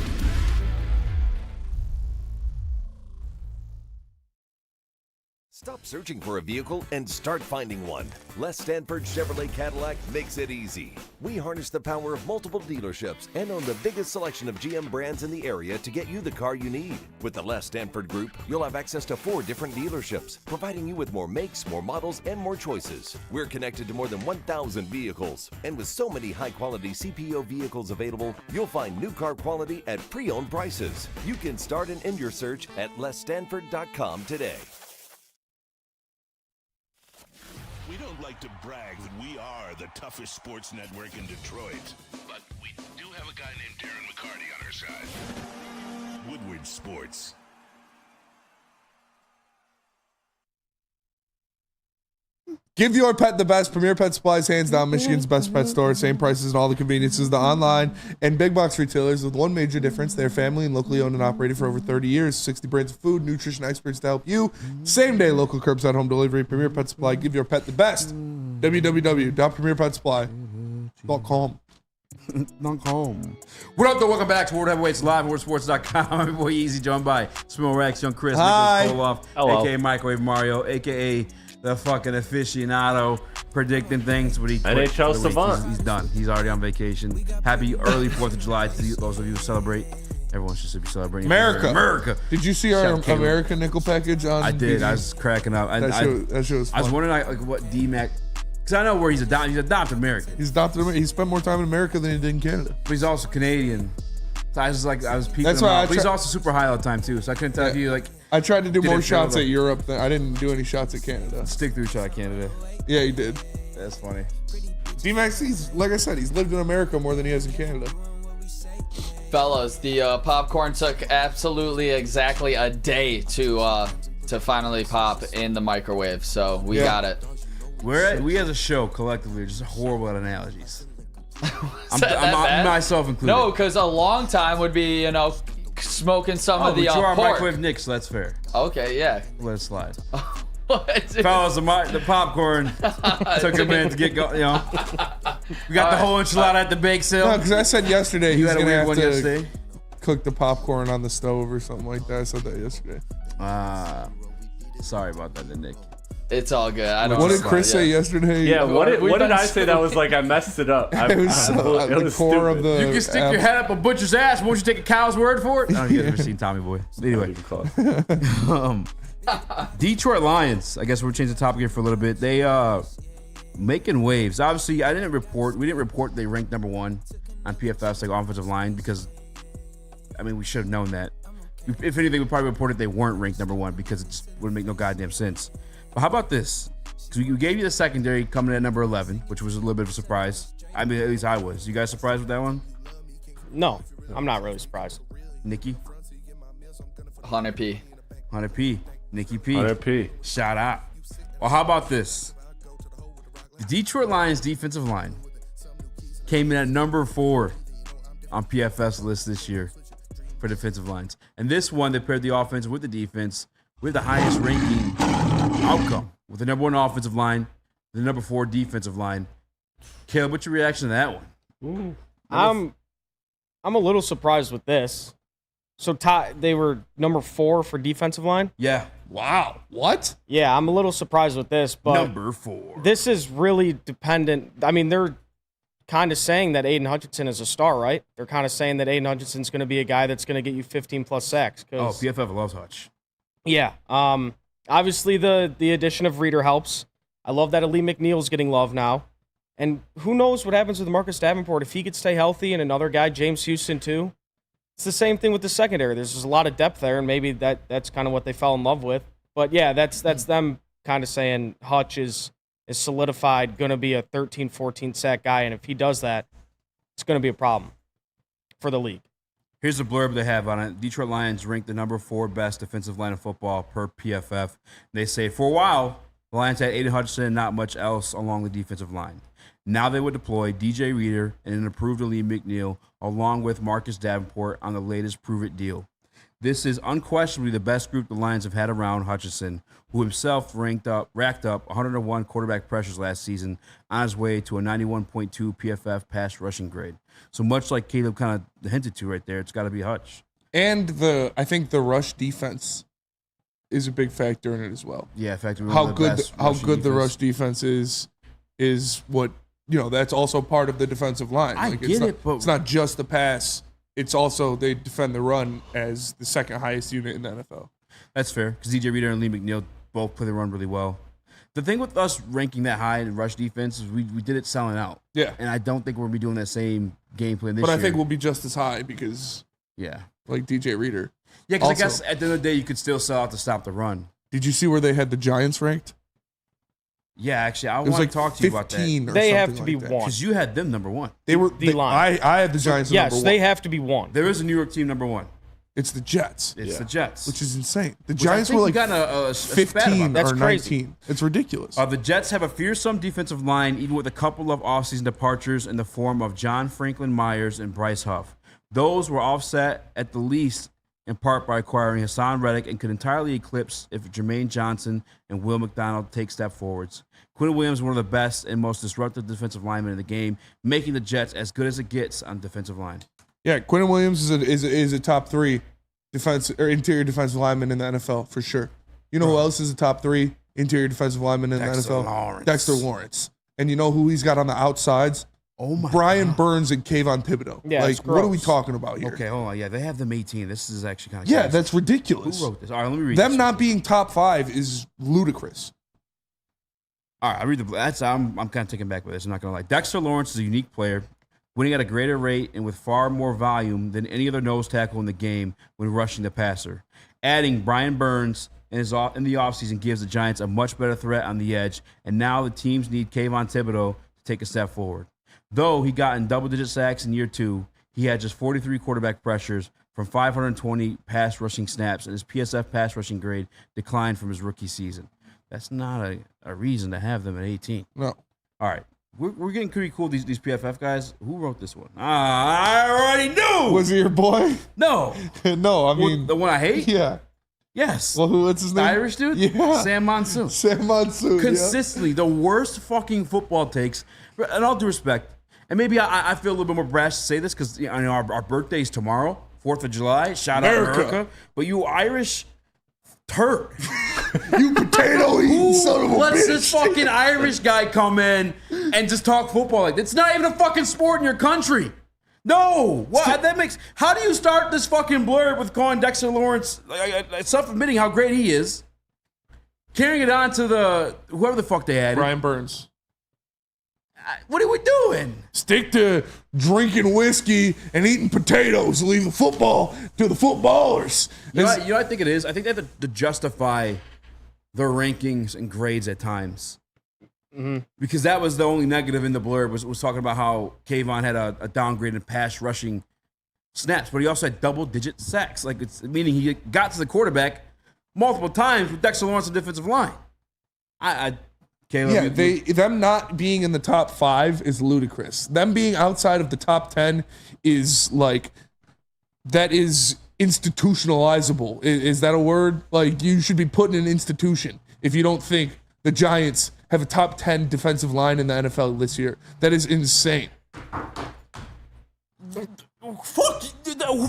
Stop searching for a vehicle and start finding one. Les Stanford Chevrolet Cadillac makes it easy. We harness the power of multiple dealerships and own the biggest selection of GM brands in the area to get you the car you need. With the Les Stanford Group, you'll have access to 4 different dealerships, providing you with more makes, more models, and more choices. We're connected to more than 1,000 vehicles. And with so many high-quality CPO vehicles available, you'll find new car quality at pre-owned prices. You can start and end your search at lesstanford.com today. We don't like to brag that we are the toughest sports network in Detroit, but we do have a guy named Darren McCarty on our side. Woodward Sports. Give your pet the best. Premier Pet Supplies, hands down, Michigan's best pet store. Same prices and all the conveniences. The online and big box retailers with one major difference. They're family and locally owned and operated for over 30 years. 60 brands of food, nutrition experts to help you. Same day local curbside home delivery. Premier Pet Supply. Give your pet the best. www.premierpetsupply.com. What up, though? Welcome back to World Heavyweights Live, WorldSports.com. I'm your boy Easy, joined by Small Rex, Young Chris, Hi. Nicholas Kohloff, a.k.a. Microwave Mario, a.k.a. the fucking aficionado, predicting things. But NHL savant. He's done. He's already on vacation. Happy early 4th of July to those of you who celebrate. Everyone should be celebrating. America. Did you see our American nickel package on I did. TV? I was cracking up. That show was fun. I was wondering like what D-Mac, because I know where he's adopted. He's adopted American. He's adopted America. He spent more time in America than he did in Canada. But he's also Canadian. So I was peeping That's him why out. But he's also super high all the time too. So I couldn't tell if you like. I tried to do more didn't feel shots the- at Europe than I didn't do any shots at Canada. Stick through shot at Canada. Yeah, he did. That's funny. D-Max, he's like I said, he's lived in America more than he has in Canada. Fellas, the popcorn took absolutely exactly a day to finally pop in the microwave, so we got it. We as a show collectively are just horrible at analogies. I'm myself included. No, because a long time would be, smoking some of the but you are pork. microwave Nick, so that's fair. Okay, yeah. Let it slide. What? Fellas, the popcorn took a minute to get going. We got the whole enchilada at the bake sale. No, because I said yesterday You he's had a gonna weird have one to yesterday? cook the popcorn on the stove or something like that. I said that yesterday. Sorry about that, Nick. It's all good. What did Chris say yesterday? Yeah, what did I say that was like I messed it up? It was at the core of the. You can stick your head up a butcher's ass. Won't you take a cow's word for it? I don't know if you've ever seen Tommy Boy. Anyway, Detroit Lions. I guess we'll change the topic here for a little bit. They making waves. Obviously, we didn't report they ranked number 1 on PFF's like offensive line because, I mean, we should have known that. If anything, we probably reported they weren't ranked number 1 because it just wouldn't make no goddamn sense. But how about this? Because we gave you the secondary coming in at number 11, which was a little bit of a surprise. I mean, at least I was. You guys surprised with that one? No, I'm not really surprised. Nikki? 100p. 100p. Nikki P. 100p. Shout out. Well, how about this? The Detroit Lions defensive line came in at number 4 on PFF's list this year for defensive lines. And this one, they paired the offense with the defense with the highest ranking outcome with the number 1 offensive line, the number 4 defensive line. Caleb, what's your reaction to that one? I'm a little surprised with this. So they were number 4 for defensive line? Yeah. Wow. What? Yeah, I'm a little surprised with this, but number 4. This is really dependent. I mean, they're kind of saying that Aiden Hutchinson is a star, right? They're kind of saying that Aiden Hutchinson's going to be a guy that's going to get you 15 plus sacks. Oh, PFF loves Hutch. Yeah. Obviously, the addition of Reader helps. I love that Ali McNeil's getting love now. And who knows what happens with Marcus Davenport if he could stay healthy, and another guy, James Houston, too. It's the same thing with the secondary. There's just a lot of depth there, and maybe that's kind of what they fell in love with. But, yeah, that's them kind of saying Hutch is solidified, going to be a 13, 14 sack guy, and if he does that, it's going to be a problem for the league. Here's the blurb they have on it. Detroit Lions ranked the number 4 best defensive line of football per PFF. They say, for a while, the Lions had Aiden Hutchinson and not much else along the defensive line. Now they would deploy DJ Reader and an improved Ali McNeil along with Marcus Davenport on the latest Prove It deal. This is unquestionably the best group the Lions have had around Hutchinson, who himself racked up 101 quarterback pressures last season on his way to a 91.2 PFF pass rushing grade. So much like Caleb kind of hinted to right there, it's got to be Hutch. And I think the rush defense is a big factor in it as well. Yeah, how good the rush defense is what, that's also part of the defensive line. I get it, but it's not just the pass. It's also they defend the run as the second highest unit in the NFL. That's fair, because DJ Reader and Lee McNeil both play the run really well. The thing with us ranking that high in rush defense is we did it selling out. Yeah. And I don't think we'll be doing that same game plan this year. But I think we'll be just as high because, like DJ Reader. Yeah, because I guess at the end of the day, you could still sell out to stop the run. Did you see where they had the Giants ranked? Yeah, actually, I want to talk to you about that. They have to be like 1. Because you had them number 1. They were line. I had the Giants number 1. Yes, they have to be 1. There is a New York team number 1. It's the Jets. It's the Jets. Which is insane. The Giants were like a 15 That's or crazy. 19. It's ridiculous. The Jets have a fearsome defensive line, even with a couple of offseason departures in the form of John Franklin Myers and Bryce Huff. Those were offset at the least in part by acquiring Hassan Reddick and could entirely eclipse if Jermaine Johnson and Will McDonald take step forwards. Quinn Williams, one of the best and most disruptive defensive linemen in the game, making the Jets as good as it gets on the defensive line. Yeah, Quinn Williams is a top 3 interior defensive lineman in the NFL for sure. You know who else is a top 3 interior defensive lineman in the NFL? Dexter Lawrence. And you know who he's got on the outsides? Oh my Brian Burns and Kayvon Thibodeau. Yeah, like, what are we talking about here? Okay, hold on. Yeah, they have them 18. This is actually kind of crazy. That's ridiculous. Who wrote this? All right, let me read them this. Not being top 5 is ludicrous. All right, I read I'm kind of taken back with this. I'm not going to lie. Dexter Lawrence is a unique player, winning at a greater rate and with far more volume than any other nose tackle in the game when rushing the passer. Adding Brian Burns in the offseason gives the Giants a much better threat on the edge, and now the teams need Kayvon Thibodeau to take a step forward. Though he got in double-digit sacks in year 2, he had just 43 quarterback pressures from 520 pass rushing snaps, and his PSF pass rushing grade declined from his rookie season. That's not a reason to have them at 18. No. All right. We're getting pretty cool, these PFF guys. Who wrote this one? I already knew. Was it your boy? No. No, I mean. The one I hate? Yeah. Yes. Well, what's his the name? Irish dude? Yeah. Sam Monsoon. Sam Monsoon. Consistently, the worst fucking football takes. And all due respect, and maybe I feel a little bit more brash to say this because our birthday's tomorrow, 4th of July. Shout out America. But you Irish turd. You potato eating son of a bitch. Let's this fucking Irish guy come in and just talk football like that. It's not even a fucking sport in your country. No. What? That makes. How do you start this fucking blurb with calling Dexter Lawrence, self-admitting how great he is, carrying it on to whoever the fuck they had, Brian Burns. What are we doing? Stick to drinking whiskey and eating potatoes. Leave the football to the footballers. You know what I think it is? I think they have to justify their rankings and grades at times. Mm-hmm. Because that was the only negative in the blurb was talking about how Kayvon had a downgrade in pass rushing snaps, but he also had double-digit sacks. Like it's meaning he got to the quarterback multiple times with Dexter Lawrence on defensive line. Caleb, them not being in the top 5 is ludicrous. Them being outside of the top 10 is like that is institutionalizable. Is that a word? Like you should be put in an institution if you don't think the Giants have a top 10 defensive line in the NFL this year. That is insane. Fuck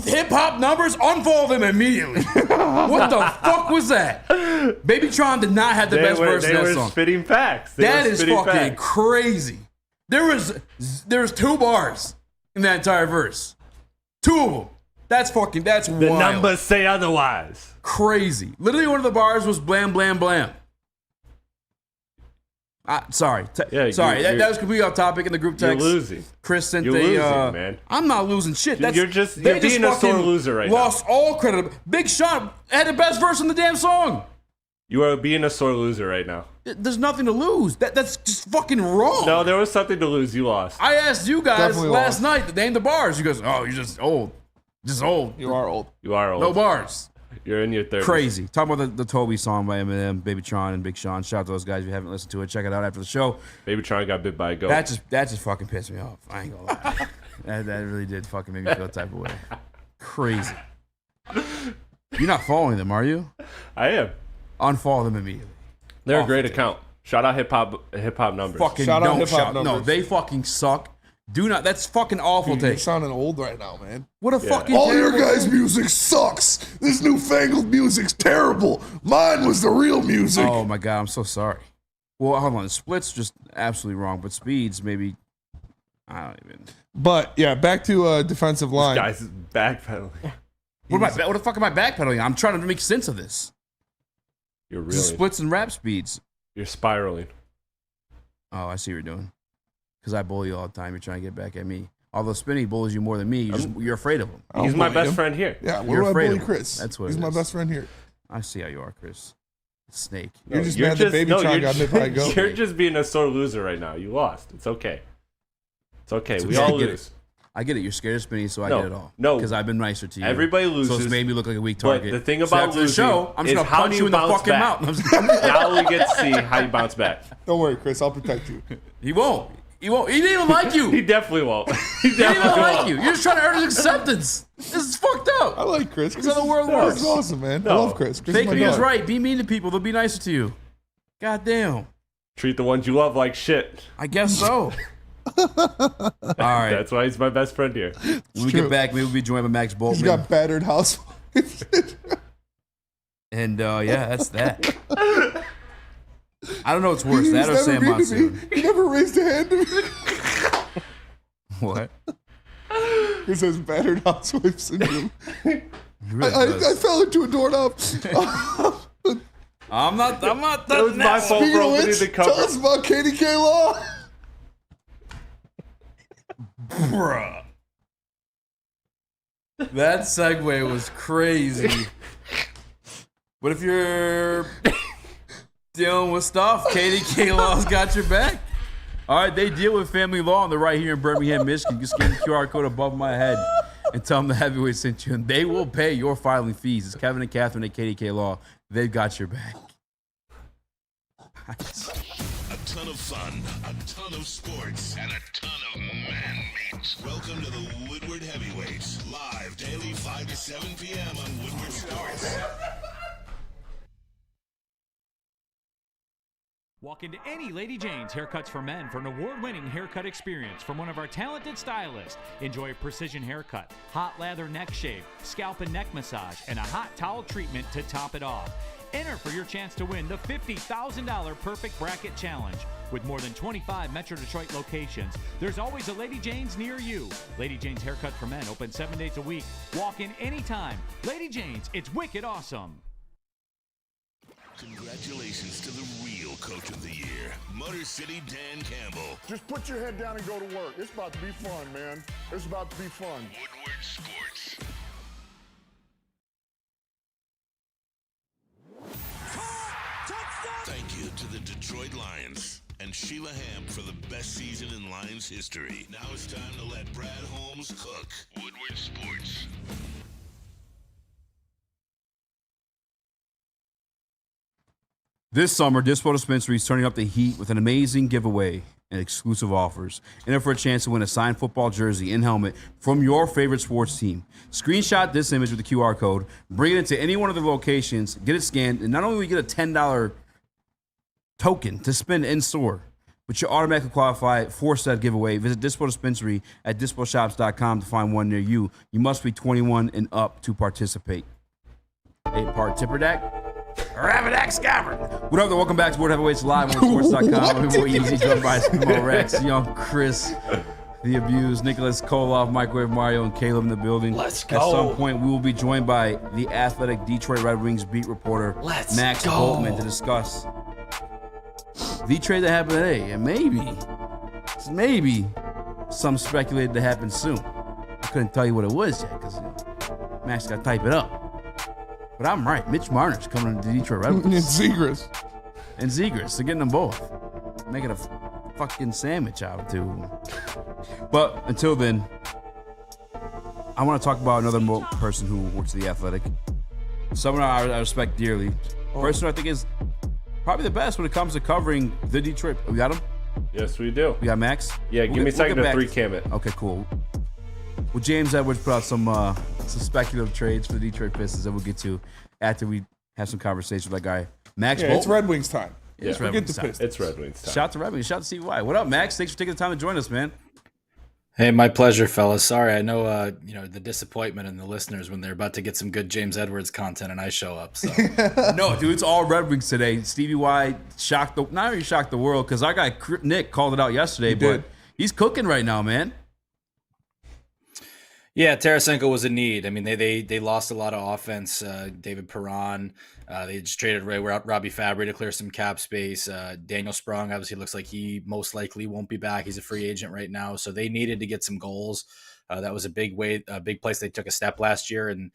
hip hop numbers, unfollow them immediately. What the fuck was that? Babytron did not have the best verse in that song. They were spitting facts. That is fucking crazy. There was 2 bars in that entire verse. 2 of them. That's wild. The numbers say otherwise. Crazy. Literally one of the bars was blam, blam, blam. Sorry. That was completely off topic in the group text. You're losing. Chris sent You're losing, man. I'm not losing shit. You're being a sore loser right now. Lost all credit. Big Sean had the best verse in the damn song. You are being a sore loser right now. There's nothing to lose. That's just fucking wrong. No, there was something to lose. You lost. I asked you guys last night to name the bars. You guys, oh, you're just old. Just old. You are old. You are old. No bars. You're in your 30s. Crazy. Talk about the Toby song by Eminem, Babytron, and Big Sean. Shout out to those guys if you haven't listened to it. Check it out after the show. Babytron got bit by a goat. That just fucking pissed me off. I ain't gonna lie. that really did fucking make me feel the type of way. Crazy. You're not following them, are you? I am. Unfollow them immediately. They're a great account. Shout out hip hop numbers. Fucking Shout out don't hip-hop shout. numbers. No, they fucking suck. Do not. That's fucking awful. Dude, you're take. sounding old right now, man. What a fucking all your terrible guys' thing. music sucks. This newfangled music's terrible. Mine was the real music. Oh my god, I'm so sorry. Well, hold on. Split's just absolutely wrong, but speeds maybe. I don't even. But yeah, back to defensive line. This guy's backpedaling. What the fuck am I backpedaling? I'm trying to make sense of this. You're This is really. splits and rap speeds. You're spiraling. Oh, I see what you're doing. Because I bully you all the time. You're trying to get back at me. Although Spinny bullies you more than me, you're afraid of him. He's my best friend here. Yeah, You're where do I afraid bully of him. Chris? That's what He's it my is. best friend here. I see how you are, Chris. Snake. You're just mad that Babytron got bit by a goat. You're just being a sore loser right now. You lost. It's okay. It's okay. We all lose. I get it. You're scared of Spinny, so I No, get it all. no. Because I've been nicer to you. Everybody loses. So it's made me look like a weak But target. the thing So about after losing the show, I'm just is going to how punch do you in the bounce fucking back? mouth. Now we get to see how you bounce back. Don't worry, Chris. I'll protect you. He won't. He won't. He didn't even like you. He definitely won't. He He didn't even definitely like won't. you. You're just trying to earn his acceptance. This is fucked up. I like Chris. That's how the world Chris works. is awesome, man. I No. love Chris. Chris Fake is my me is dog. right. Be mean to people. They'll be nicer to you. God damn. Treat the ones you love like shit. I guess so. All right. That's why he's my best friend here. When we true. get back, maybe we'll be joined by Max He's Boltman. got battered housewives. And yeah, that's that. I don't know what's worse, He's that or never Sam been to Monsoon. me. He never raised a hand to me. What? Chris has battered housewife syndrome. He really I does. fell into a doorknob. I'm not That was done my now. fault Speaking for of opening which, the tell cover. us about Katie K. Law. Bruh. That segue was crazy. But if you're dealing with stuff, Katie K. Law's got your back. All right, they deal with family law, and they're right here in Birmingham, Michigan. Just scan the QR code above my head and tell them the heavyweight sent you, and they will pay your filing fees. It's Kevin and Catherine at Katie K. Law. They've got your back. A ton of fun, a ton of sports, and a ton of man meat. Welcome to the Woodward Heavyweights, live daily 5 to 7 p.m. on Woodward Sports. Walk into any Lady Jane's Haircuts for Men for an award-winning haircut experience from one of our talented stylists. Enjoy a precision haircut, hot lather neck shave, scalp and neck massage, and a hot towel treatment to top it off. Enter for your chance to win the $50,000 Perfect Bracket Challenge. With more than 25 Metro Detroit locations, there's always a Lady Jane's near you. Lady Jane's Haircut for Men, open 7 days a week. Walk in anytime. Lady Jane's, it's wicked awesome. Congratulations to the real Coach of the Year, Motor City Dan Campbell. Just put your head down and go to work. It's about to be fun, man. It's about to be fun. Woodward Sports. Thank you to the Detroit Lions and Sheila Ham for the best season in Lions history. Now it's time to let Brad Holmes cook. Woodward Sports. This summer, Dispo Dispensary is turning up the heat with an amazing giveaway and exclusive offers. Enter for a chance to win a signed football jersey and helmet from your favorite sports team. Screenshot this image with the QR code, bring it into any one of the locations, get it scanned, and not only will you get a $10 token to spend in-store, but you automatically qualify for said giveaway. Visit Dispo Dispensary at disposhops.com to find one near you. You must be 21 and up to participate. 8-part tipper deck. Rapidac Scabbard. What up, there? Welcome back to World Heavyweights Live on sports.com. I'm your boy Easy, joined by Rex, Young Chris, The Abused, Nicholas Kohloff, Microwave Mario, and Caleb in the building. Let's go. At some point, we will be joined by the athletic Detroit Red Wings beat reporter, Max Boltman, to discuss the trade that happened today. And maybe some speculated to happen soon. I couldn't tell you what it was yet because Max got to type it up. But I'm right. Mitch Marner's coming to the Detroit Red Wings. And Zegras. They're getting them both. Making a fucking sandwich out of two. But until then, I want to talk about another person who works at The Athletic. Someone I respect dearly. Person who I think is probably the best when it comes to covering the Detroit. We got him? Yes, we do. We got Max? Yeah, give me a second to 3-cam it. Okay, cool. Well, James Edwards put out some speculative trades for the Detroit Pistons that we'll get to after we have some conversation with that guy, Max Bolton. It's Red Wings time. Yeah, it's Red Wings time. It's Red Wings time. Shout out to Red Wings. Shout out to CY. What up, Max? Thanks for taking the time to join us, man. Hey, my pleasure, fellas. Sorry, I know the disappointment in the listeners when they're about to get some good James Edwards content and I show up. So no, dude, it's all Red Wings today. Stevie Y not only shocked the world because our guy Nick called it out yesterday, but he's cooking right now, man. Yeah, Tarasenko was a need. I mean, they lost a lot of offense. David Perron, they just traded away Robbie Fabry to clear some cap space. Daniel Sprong obviously looks like he most likely won't be back. He's a free agent right now, so they needed to get some goals. That was a big place they took a step last year, and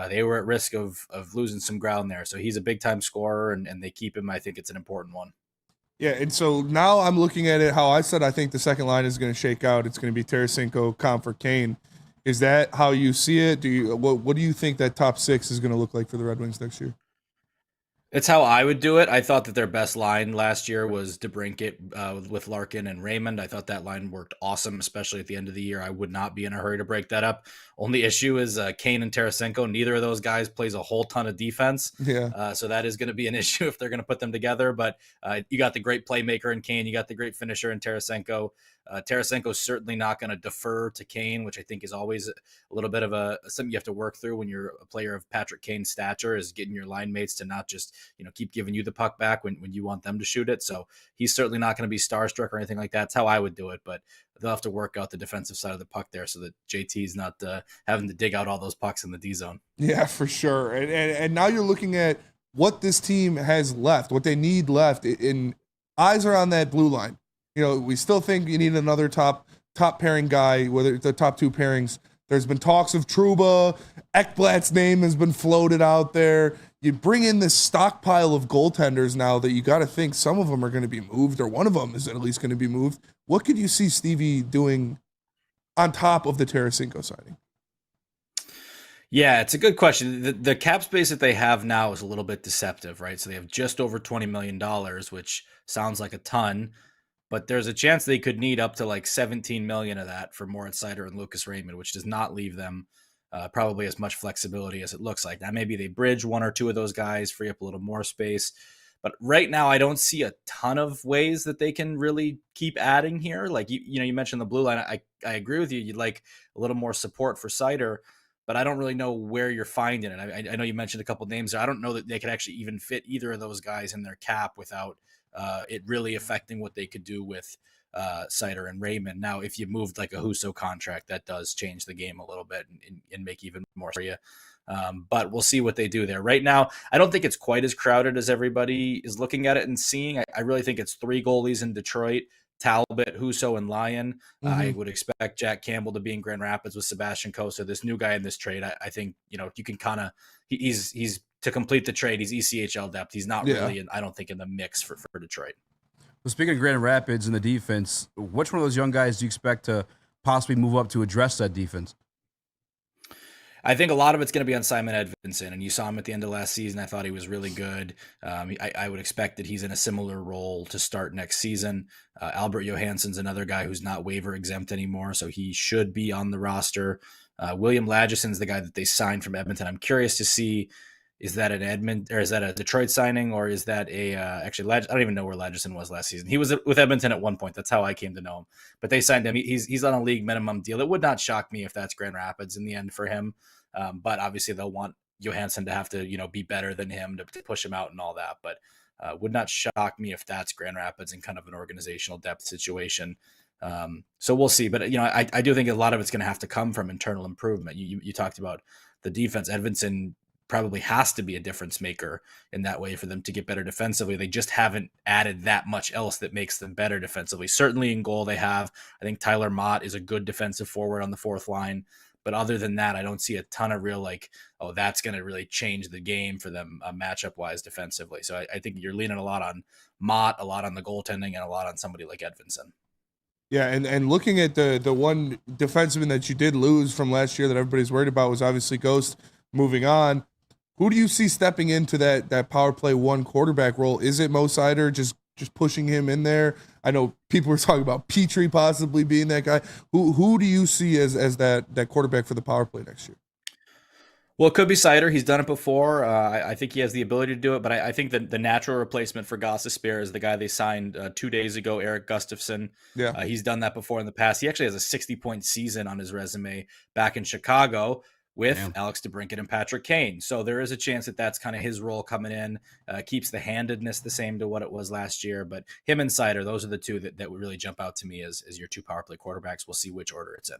they were at risk of losing some ground there. So he's a big time scorer, and they keep him. I think it's an important one. Yeah, and so now I'm looking at it how I said I think the second line is going to shake out. It's going to be Tarasenko, Comfort, Kane. Is that how you see it? What do you think that top six is going to look like for the Red Wings next year? It's how I would do it. I thought that their best line last year was DeBrincat with Larkin and Raymond. I thought that line worked awesome, especially at the end of the year. I would not be in a hurry to break that up. Only issue is Kane and Tarasenko. Neither of those guys plays a whole ton of defense. Yeah. So that is going to be an issue if they're going to put them together. But you got the great playmaker in Kane. You got the great finisher in Tarasenko. Tarasenko is certainly not going to defer to Kane, which I think is always a little bit of something you have to work through when you're a player of Patrick Kane's stature, is getting your line mates to not just keep giving you the puck back when you want them to shoot it. So he's certainly not going to be starstruck or anything like that. That's how I would do it, but they'll have to work out the defensive side of the puck there so that JT's not having to dig out all those pucks in the D zone. Yeah, for sure. And now you're looking at what this team has left, what they need left. In eyes are on that blue line. We still think you need another top pairing guy, whether it's the top two pairings. There's been talks of Trouba. Ekblad's name has been floated out there. You bring in this stockpile of goaltenders now that you got to think some of them are going to be moved, or one of them is at least going to be moved. What could you see Stevie doing on top of the Tarasenko signing? Yeah, it's a good question. The cap space that they have now is a little bit deceptive, right? So they have just over $20 million, which sounds like a ton. But there's a chance they could need up to like $17 million of that for Moritz Seider and Lucas Raymond, which does not leave them probably as much flexibility as it looks like. Now, maybe they bridge one or two of those guys, free up a little more space. But right now, I don't see a ton of ways that they can really keep adding here. Like, you mentioned the blue line. I agree with you. You'd like a little more support for Seider, but I don't really know where you're finding it. I know you mentioned a couple names. I don't know that they could actually even fit either of those guys in their cap without it really affecting what they could do with Seider and Raymond. Now, if you moved like a Husso contract, that does change the game a little bit and make even more for you. But we'll see what they do there. Right now, I don't think it's quite as crowded as everybody is looking at it and seeing. I really think it's 3 goalies in Detroit: Talbot, Husso, and Lyon. I would expect Jack Campbell to be in Grand Rapids with Sebastian Cossa. This new guy in this trade, I think, you can kind of, he's to complete the trade, he's ECHL depth. He's not really, I don't think, in the mix for Detroit. Well, speaking of Grand Rapids and the defense, which one of those young guys do you expect to possibly move up to address that defense? I think a lot of it's going to be on Simon Edvinsson, and you saw him at the end of last season. I thought he was really good. I would expect that he's in a similar role to start next season. Albert Johansson's another guy who's not waiver exempt anymore, so he should be on the roster. William Lageson's the guy that they signed from Edmonton. I'm curious to see, is that a Detroit signing, or is that I don't even know where Lagesson was last season. He was with Edmonton at one point. That's how I came to know him. But they signed him. He's on a league minimum deal. It would not shock me if that's Grand Rapids in the end for him. But obviously they'll want Johansson to have to, be better than him to push him out and all that. But would not shock me if that's Grand Rapids in kind of an organizational depth situation. So we'll see. But, I do think a lot of it's going to have to come from internal improvement. You talked about the defense. Edvinsson probably has to be a difference maker in that way for them to get better defensively. They just haven't added that much else that makes them better defensively. Certainly in goal they have. I think Tyler Mott is a good defensive forward on the fourth line. But other than that, I don't see a ton of real that's going to really change the game for them matchup-wise defensively. So I think you're leaning a lot on Mott, a lot on the goaltending, and a lot on somebody like Edvinsson. Yeah, and looking at the one defenseman that you did lose from last year that everybody's worried about was obviously Ghost moving on. Who do you see stepping into that power play 1 quarterback role? Is it Mo Sider just pushing him in there? I know people were talking about Petrie possibly being that guy. Who do you see as that quarterback for the power play next year? Well, it could be Sider. He's done it before. I think he has the ability to do it, but I think that the natural replacement for Gossespierre is the guy they signed 2 days ago, Eric Gustafsson. Yeah. He's done that before in the past. He actually has a 60-point season on his resume back in Chicago with Alex DeBrincat and Patrick Kane. So there is a chance that that's kind of his role coming in, keeps the handedness the same to what it was last year. But him and Sider, those are the two that would really jump out to me as your 2 power play quarterbacks. We'll see which order it's in.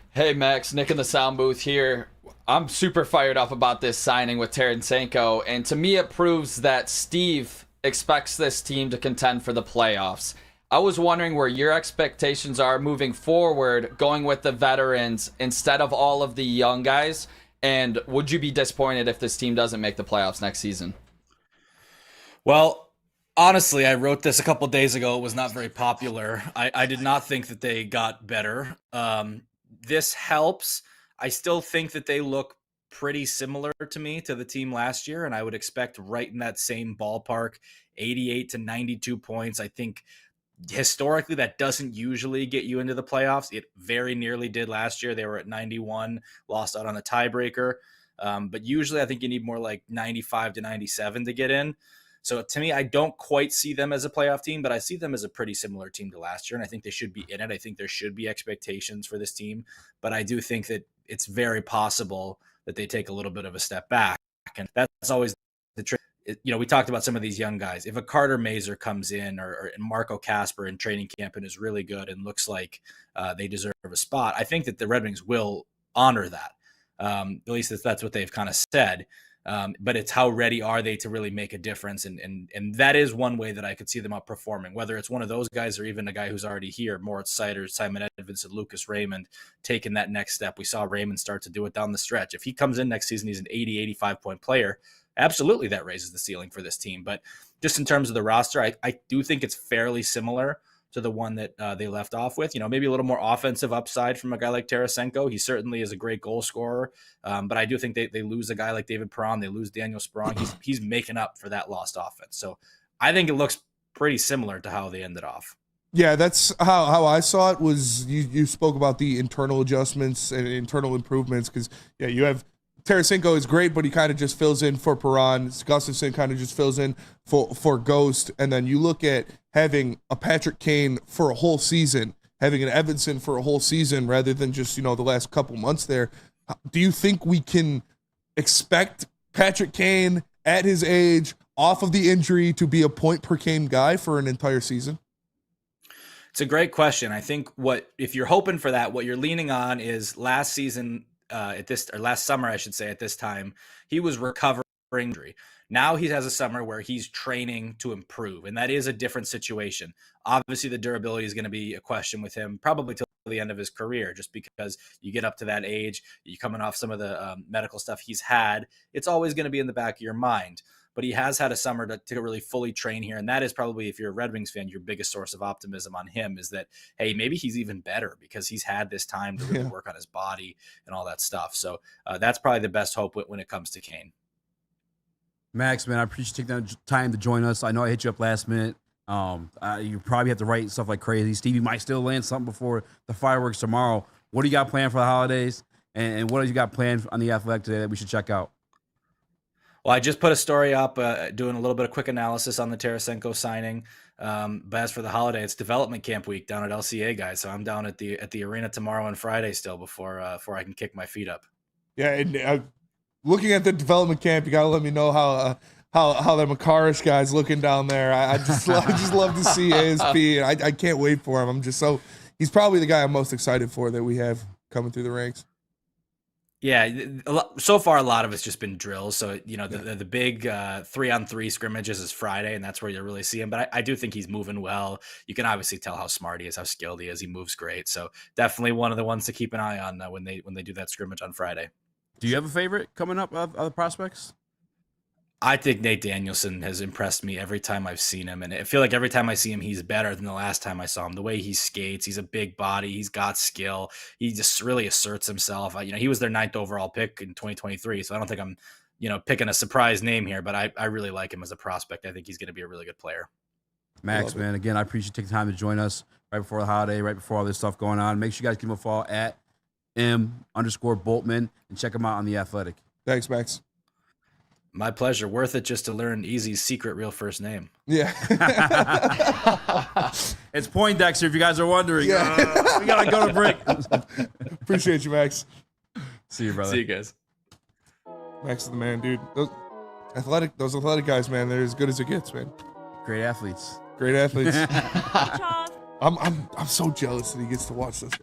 Hey, Max, Nick in the sound booth here. I'm super fired up about this signing with Tarasenko, and to me it proves that Steve expects this team to contend for the playoffs. I was wondering where your expectations are moving forward, going with the veterans instead of all of the young guys, and would you be disappointed if this team doesn't make the playoffs next season? Well, honestly, I wrote this a couple days ago. It was not very popular. I did not think that they got better. This helps. I still think that they look pretty similar to me to the team last year, and I would expect right in that same ballpark, 88 to 92 points. I think historically that doesn't usually get you into the playoffs. It very nearly did last year. They were at 91, lost out on a tiebreaker. But usually I think you need more like 95 to 97 to get in. So to me, I don't quite see them as a playoff team, but I see them as a pretty similar team to last year, and I think they should be in it. I think there should be expectations for this team, but I do think that it's very possible that they take a little bit of a step back, and that's always the trick. We talked about some of these young guys. If a Carter Mazer comes in or Marco Casper in training camp and is really good and looks like they deserve a spot, I think that the Red Wings will honor that. At least that's what they've kind of said. But it's how ready are they to really make a difference. And that is one way that I could see them outperforming, whether it's one of those guys or even a guy who's already here, Moritz Seider, Simon Edvinsson, Lucas Raymond, taking that next step. We saw Raymond start to do it down the stretch. If he comes in next season, he's an 80, 85 point player. Absolutely, that raises the ceiling for this team. But just in terms of the roster, I do think it's fairly similar to the one that they left off with. Maybe a little more offensive upside from a guy like Tarasenko. He certainly is a great goal scorer, but I do think they lose a guy like David Perron. They lose Daniel Sprong. He's making up for that lost offense. So I think it looks pretty similar to how they ended off. Yeah, that's how I saw it. Was you spoke about the internal adjustments and internal improvements, because you have Tarasenko is great, but he kind of just fills in for Perron. Gustafsson kind of just fills in for Ghost. And then you look at having a Patrick Kane for a whole season, having an Edvinsson for a whole season rather than just, the last couple months there. Do you think we can expect Patrick Kane at his age, off of the injury, to be a point per game guy for an entire season? It's a great question. I think if you're hoping for that, what you're leaning on is last season last summer, I should say, at this time, he was recovering injury. Now he has a summer where he's training to improve, and that is a different situation. Obviously, the durability is going to be a question with him probably till the end of his career, just because you get up to that age, you're coming off some of the medical stuff he's had. It's always going to be in the back of your mind. But he has had a summer to really fully train here. And that is probably, if you're a Red Wings fan, your biggest source of optimism on him is that, hey, maybe he's even better because he's had this time to really work on his body and all that stuff. So that's probably the best hope when it comes to Kane. Max, man, I appreciate you taking the time to join us. I know I hit you up last minute. You probably have to write stuff like crazy. Stevie might still land something before the fireworks tomorrow. What do you got planned for the holidays? And what do you got planned on The Athletic today that we should check out? Well, I just put a story up doing a little bit of quick analysis on the Tarasenko signing. But as for the holiday, it's development camp week down at LCA, guys. So I'm down at the arena tomorrow and Friday still before I can kick my feet up. Yeah, and looking at the development camp, you got to let me know how the Makarish guy's looking down there. I just love to see ASP, and I can't wait for him. He's probably the guy I'm most excited for that we have coming through the ranks. Yeah, so far a lot of it's just been drills. So, the big 3-on-3 scrimmages is Friday, and that's where you'll really see him. But I do think he's moving well. You can obviously tell how smart he is, how skilled he is. He moves great. So definitely one of the ones to keep an eye on when they do that scrimmage on Friday. Do you have a favorite coming up of the prospects? I think Nate Danielson has impressed me every time I've seen him. And I feel like every time I see him, he's better than the last time I saw him. The way he skates, he's a big body. He's got skill. He just really asserts himself. He was their 9th overall pick in 2023. So I don't think I'm, picking a surprise name here, but I really like him as a prospect. I think he's going to be a really good player. Max, man, again, I appreciate you taking time to join us right before the holiday, right before all this stuff going on. Make sure you guys give him a follow at M_Boltman and check him out on The Athletic. Thanks, Max. My pleasure. Worth it just to learn Easy's secret real first name. Yeah. It's Poindexter, if you guys are wondering. Yeah. We got to go to break. Appreciate you, Max. See you, brother. See you guys. Max is the man, dude. Those athletic guys, man, they're as good as it gets, man. Great athletes. Great athletes. I'm so jealous that he gets to watch this.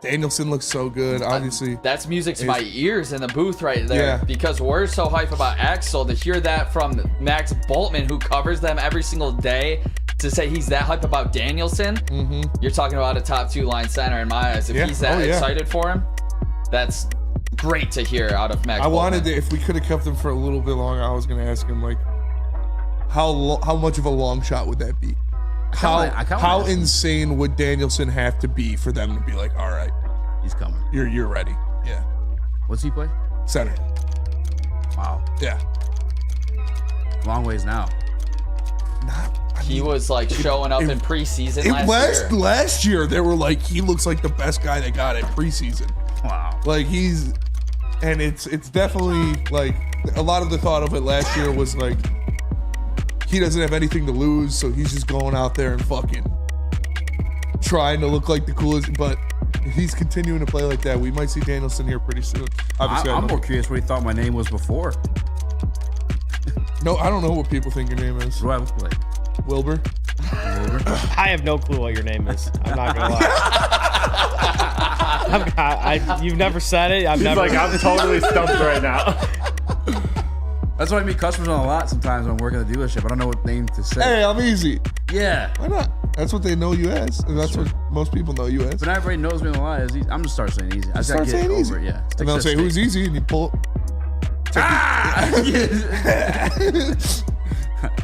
Danielson looks so good, obviously. That's music to my ears in the booth right there. Because we're so hyped about Axel. To hear that from Max Boltman, who covers them every single day, to say he's that hyped about Danielson, you're talking about a top 2 line center in my eyes. If he's that excited for him, that's great to hear out of Max Boltman. Wanted to, if we could have kept him for a little bit longer, I was going to ask him, like, how much of a long shot would that be? How insane would Danielson have to be for them to be like, all right, he's coming. You're ready. Yeah. What's he play? Center. Wow. Yeah. Long ways now. He was like showing up in preseason last year. Last year, they were like, he looks like the best guy they got at preseason. Wow. Like it's definitely like a lot of the thought of it last year was like, he doesn't have anything to lose, so he's just going out there and fucking trying to look like the coolest. But if he's continuing to play like that, we might see Danielson here pretty soon. I'm more curious what he thought my name was before. No, I don't know what people think your name is. What do I look like? Wilbur? I have no clue what your name is. I'm not gonna lie. You've never said it. I'm totally stumped right now. That's why I meet customers on a lot sometimes when I'm working at the dealership. I don't know what name to say. Hey, I'm easy. Yeah. Why not? That's what they know you as. And that's what most people know you as. But everybody knows me in the lie. I'm just start saying easy. I just start gotta get saying over easy. it, yeah. And they'll say, who's easy? And you pull.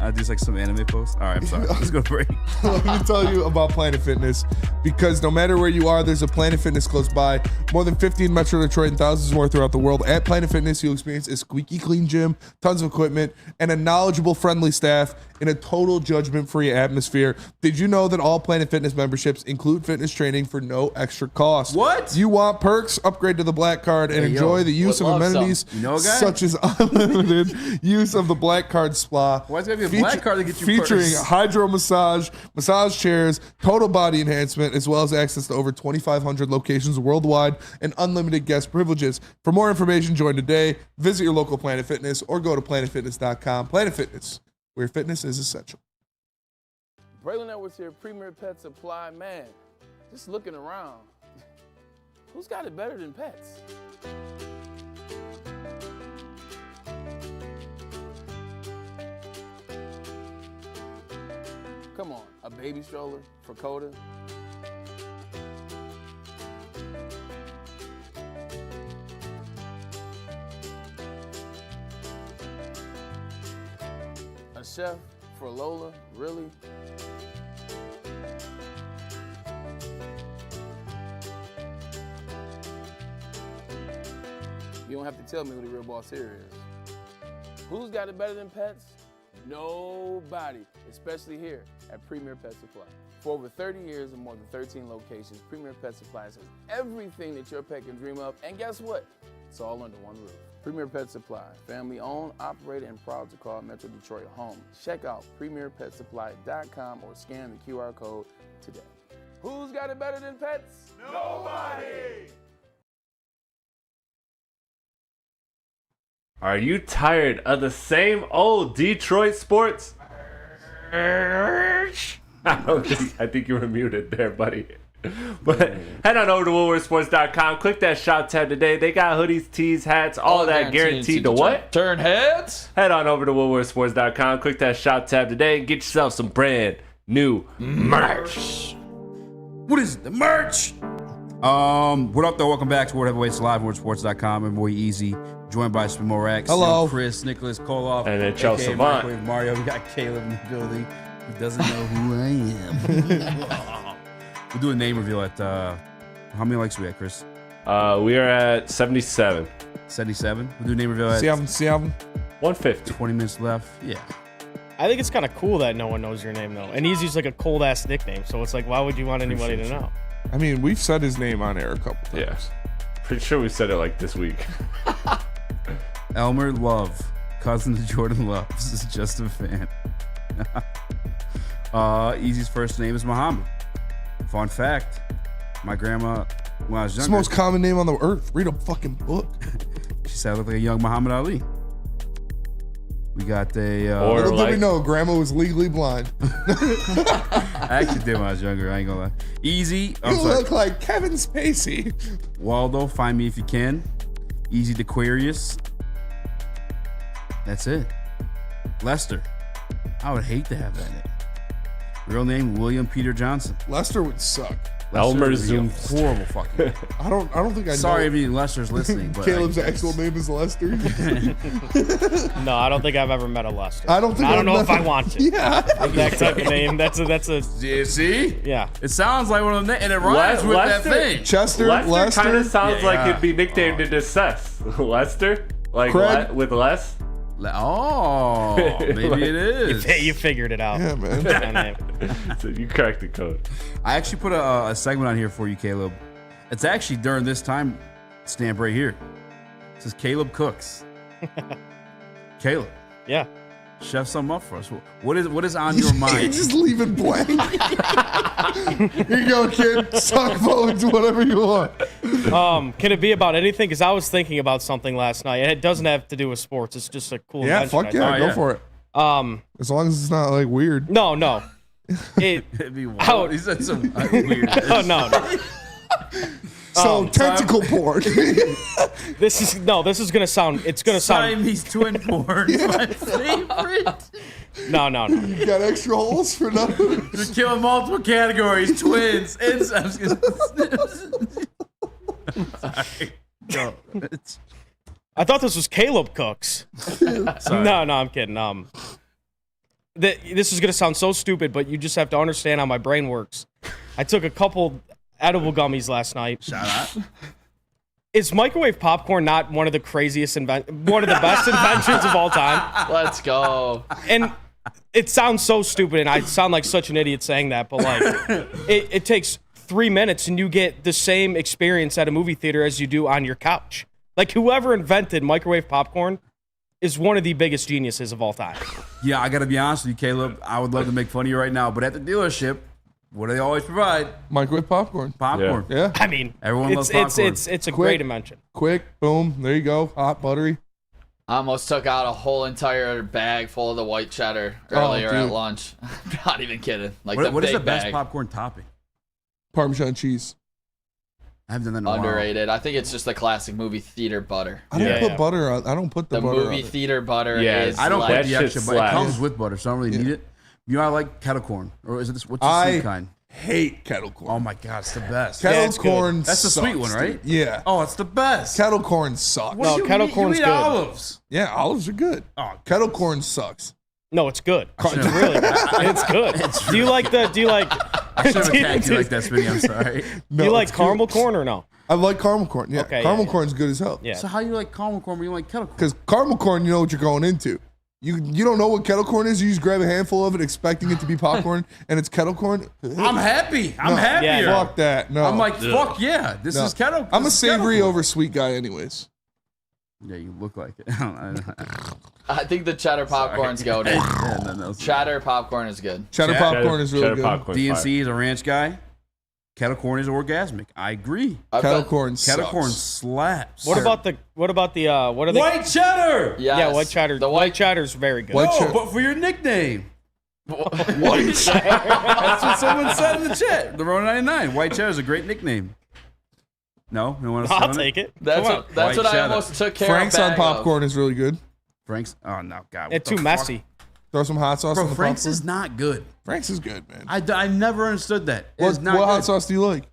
I do like some anime posts. All right, I'm sorry. Let's go break. Let me tell you about Planet Fitness, because no matter where you are, there's a Planet Fitness close by. More than 50 in Metro Detroit and thousands more throughout the world. At Planet Fitness, you'll experience a squeaky clean gym, tons of equipment, and a knowledgeable, friendly staff in a total judgment-free atmosphere. Did you know that all Planet Fitness memberships include fitness training for no extra cost? What? You want perks? Upgrade to the Black Card and enjoy the use of amenities such as unlimited use of the Black Card spa. Why is it going to be a Black Card to get you featuring perks? hydro massage, massage chairs, total body enhancement, as well as access to over 2,500 locations worldwide and unlimited guest privileges. For more information, join today. Visit your local Planet Fitness or go to planetfitness.com. Planet Fitness, where fitness is essential. Braylon Edwards here, Premier Pet Supply. Man, just looking around. Who's got it better than pets? Come on, a baby stroller for Coda? A chef for Lola? Really? You don't have to tell me who the real boss here is. Who's got it better than pets? Nobody, especially here at Premier Pet Supply. For over 30 years and more than 13 locations, Premier Pet Supply has everything that your pet can dream of, and guess what? It's all under one roof. Premier Pet Supply, family owned, operated, and proud to call Metro Detroit home. Check out premierpetsupply.com or scan the QR code today. Who's got it better than pets? Nobody! Are you tired of the same old Detroit sports? I think you were muted there, buddy. But head on over to WoodwardSports.com. Click that shop tab today. They got hoodies, tees, hats, all that guaranteed to what? Turn heads. Head on over to WoodwardSports.com. Click that shop tab today and get yourself some brand new merch. What is it? The merch? What up, though? Welcome back to World Heavyweights Live, WoodwardSports.com. I'm Boy Easy, joined by Raxter. Hello. Chris, Nicholas Kohloff, and then Chelsea Savant. Microwave Mario. We got Caleb in the building who doesn't know who I am. We'll do a name reveal at, how many likes are we at, Chris? We are at 77. 77? We'll do a name reveal at 150. 20 minutes left. Yeah. I think it's kind of cool that no one knows your name, though. And Easy's like a cold-ass nickname, so it's like, why would you want anybody to know? I mean, we've said his name on air a couple times. Yeah. Pretty sure we said it like this week. Elmer Love, cousin to Jordan Love. This is just a fan. Easy's first name is Muhammad. Fun fact, my grandma, when I was It's the younger, most common name on the earth. Read a fucking book. she said I looked like a young Muhammad Ali. We got a... Little did we know, grandma was legally blind. I actually did when I was younger, I ain't gonna lie. Easy. You look like Kevin Spacey. Waldo, find me if you can. Easy Aquarius. That's it. Lester. I would hate to have that name. Real name, William Peter Johnson. Lester would suck. Elmer Zoom. Horrible fucking name. I don't think I know. Sorry if Lester's listening, but Caleb's actual name is Lester. No, I don't think I've ever met a Lester. I don't know if I want to. Yeah. That type of name. That's a. See? Yeah. It sounds like one of them, and it rhymes with Lester, that thing. Chester, Lester kind of sounds like it'd be nicknamed in Cess. Lester, like with less. Oh, maybe it is. You figured it out. Yeah, man. So you cracked the code. I actually put a segment on here for you, Caleb. It's actually during this time stamp right here. It says Caleb Cooks. Caleb. Yeah. Chef something up for us. What is on your mind? Just leave it blank. Here you go, kid. Talk about whatever you want. Can it be about anything? Because I was thinking about something last night, and it doesn't have to do with sports. It's just a cool invention. Fuck yeah, go for it. As long as it's not like weird. No. It'd be wild. He said some weird. No. So tentacle porn. This is gonna sound. It's gonna sound. Siamese twin porn. My favorite. No. You got extra holes for nothing. You're killing multiple categories. Twins. Sorry. No. I thought this was Caleb Cooks. No, I'm kidding. This is gonna sound so stupid, but you just have to understand how my brain works. I took a couple edible gummies last night. Shout out. Is microwave popcorn not one of the craziest one of the best inventions of all time? Let's go. And it sounds so stupid, and I sound like such an idiot saying that, but like, it takes 3 minutes, and you get the same experience at a movie theater as you do on your couch. Like, whoever invented microwave popcorn is one of the biggest geniuses of all time. Yeah, I gotta be honest with you, Caleb. I would love to make fun of you right now, but at the dealership, what do they always provide? Microwave popcorn. Popcorn. Yeah. I mean, everyone loves popcorn. It's a great invention. Quick, boom, there you go. Hot, buttery. I almost took out a whole entire bag full of the white cheddar earlier at lunch. I'm not even kidding. Like what is the big best bag. popcorn topping? Parmesan cheese. I haven't done that in a while. Underrated. I think it's just the classic movie theater butter. I don't put butter on. I don't put the butter movie on theater butter. Yeah, is I don't like, put the extra, but it comes with butter, so I don't really need it. You know, I like kettle corn, or is it this? What's the sweet kind? Hate kettle corn. Oh my god, it's the best. Kettle corn. That's the sweet one, right? Dude. Yeah. Oh, it's the best. Kettle corn sucks. No, kettle corn's you eat good. olives. Yeah, olives are good. Oh, kettle corn sucks. No, it's good. It's really good. It's good. Do you like? I should have attacked you like that, Spinny. I'm sorry. Do you like caramel corn or no? I like caramel corn. Yeah, Okay, caramel corn's good as hell. Yeah. So how you like caramel corn, but you like kettle corn? Because caramel corn, you know what you're going into. You don't know what kettle corn is. You just grab a handful of it, expecting it to be popcorn, and it's kettle corn. I'm happy. I'm happier. Yeah, Fuck that. No. I'm like, fuck yeah. This is kettle. I'm a this is kettle savory corn. over sweet guy, anyways. Yeah, you look like it. I think the cheddar popcorn's goated. Cheddar popcorn is good. Cheddar popcorn is really good. DNC is a ranch guy. Kettle corn is orgasmic. I agree. Kettle corn slaps. What about the what are they? White cheddar? Yes. Yeah, white cheddar. The white cheddar's very good. But for your nickname. White cheddar. That's what someone said in the chat. The Rona 99. White cheddar is a great nickname. No? You want to I'll take it. That's what I almost took care Frank's of. on popcorn is really good. Frank's? Oh, no. God. It's too messy. Throw some hot sauce on the Frank's popcorn. is not good. Frank's is good, man. I never understood that. What hot sauce do you like?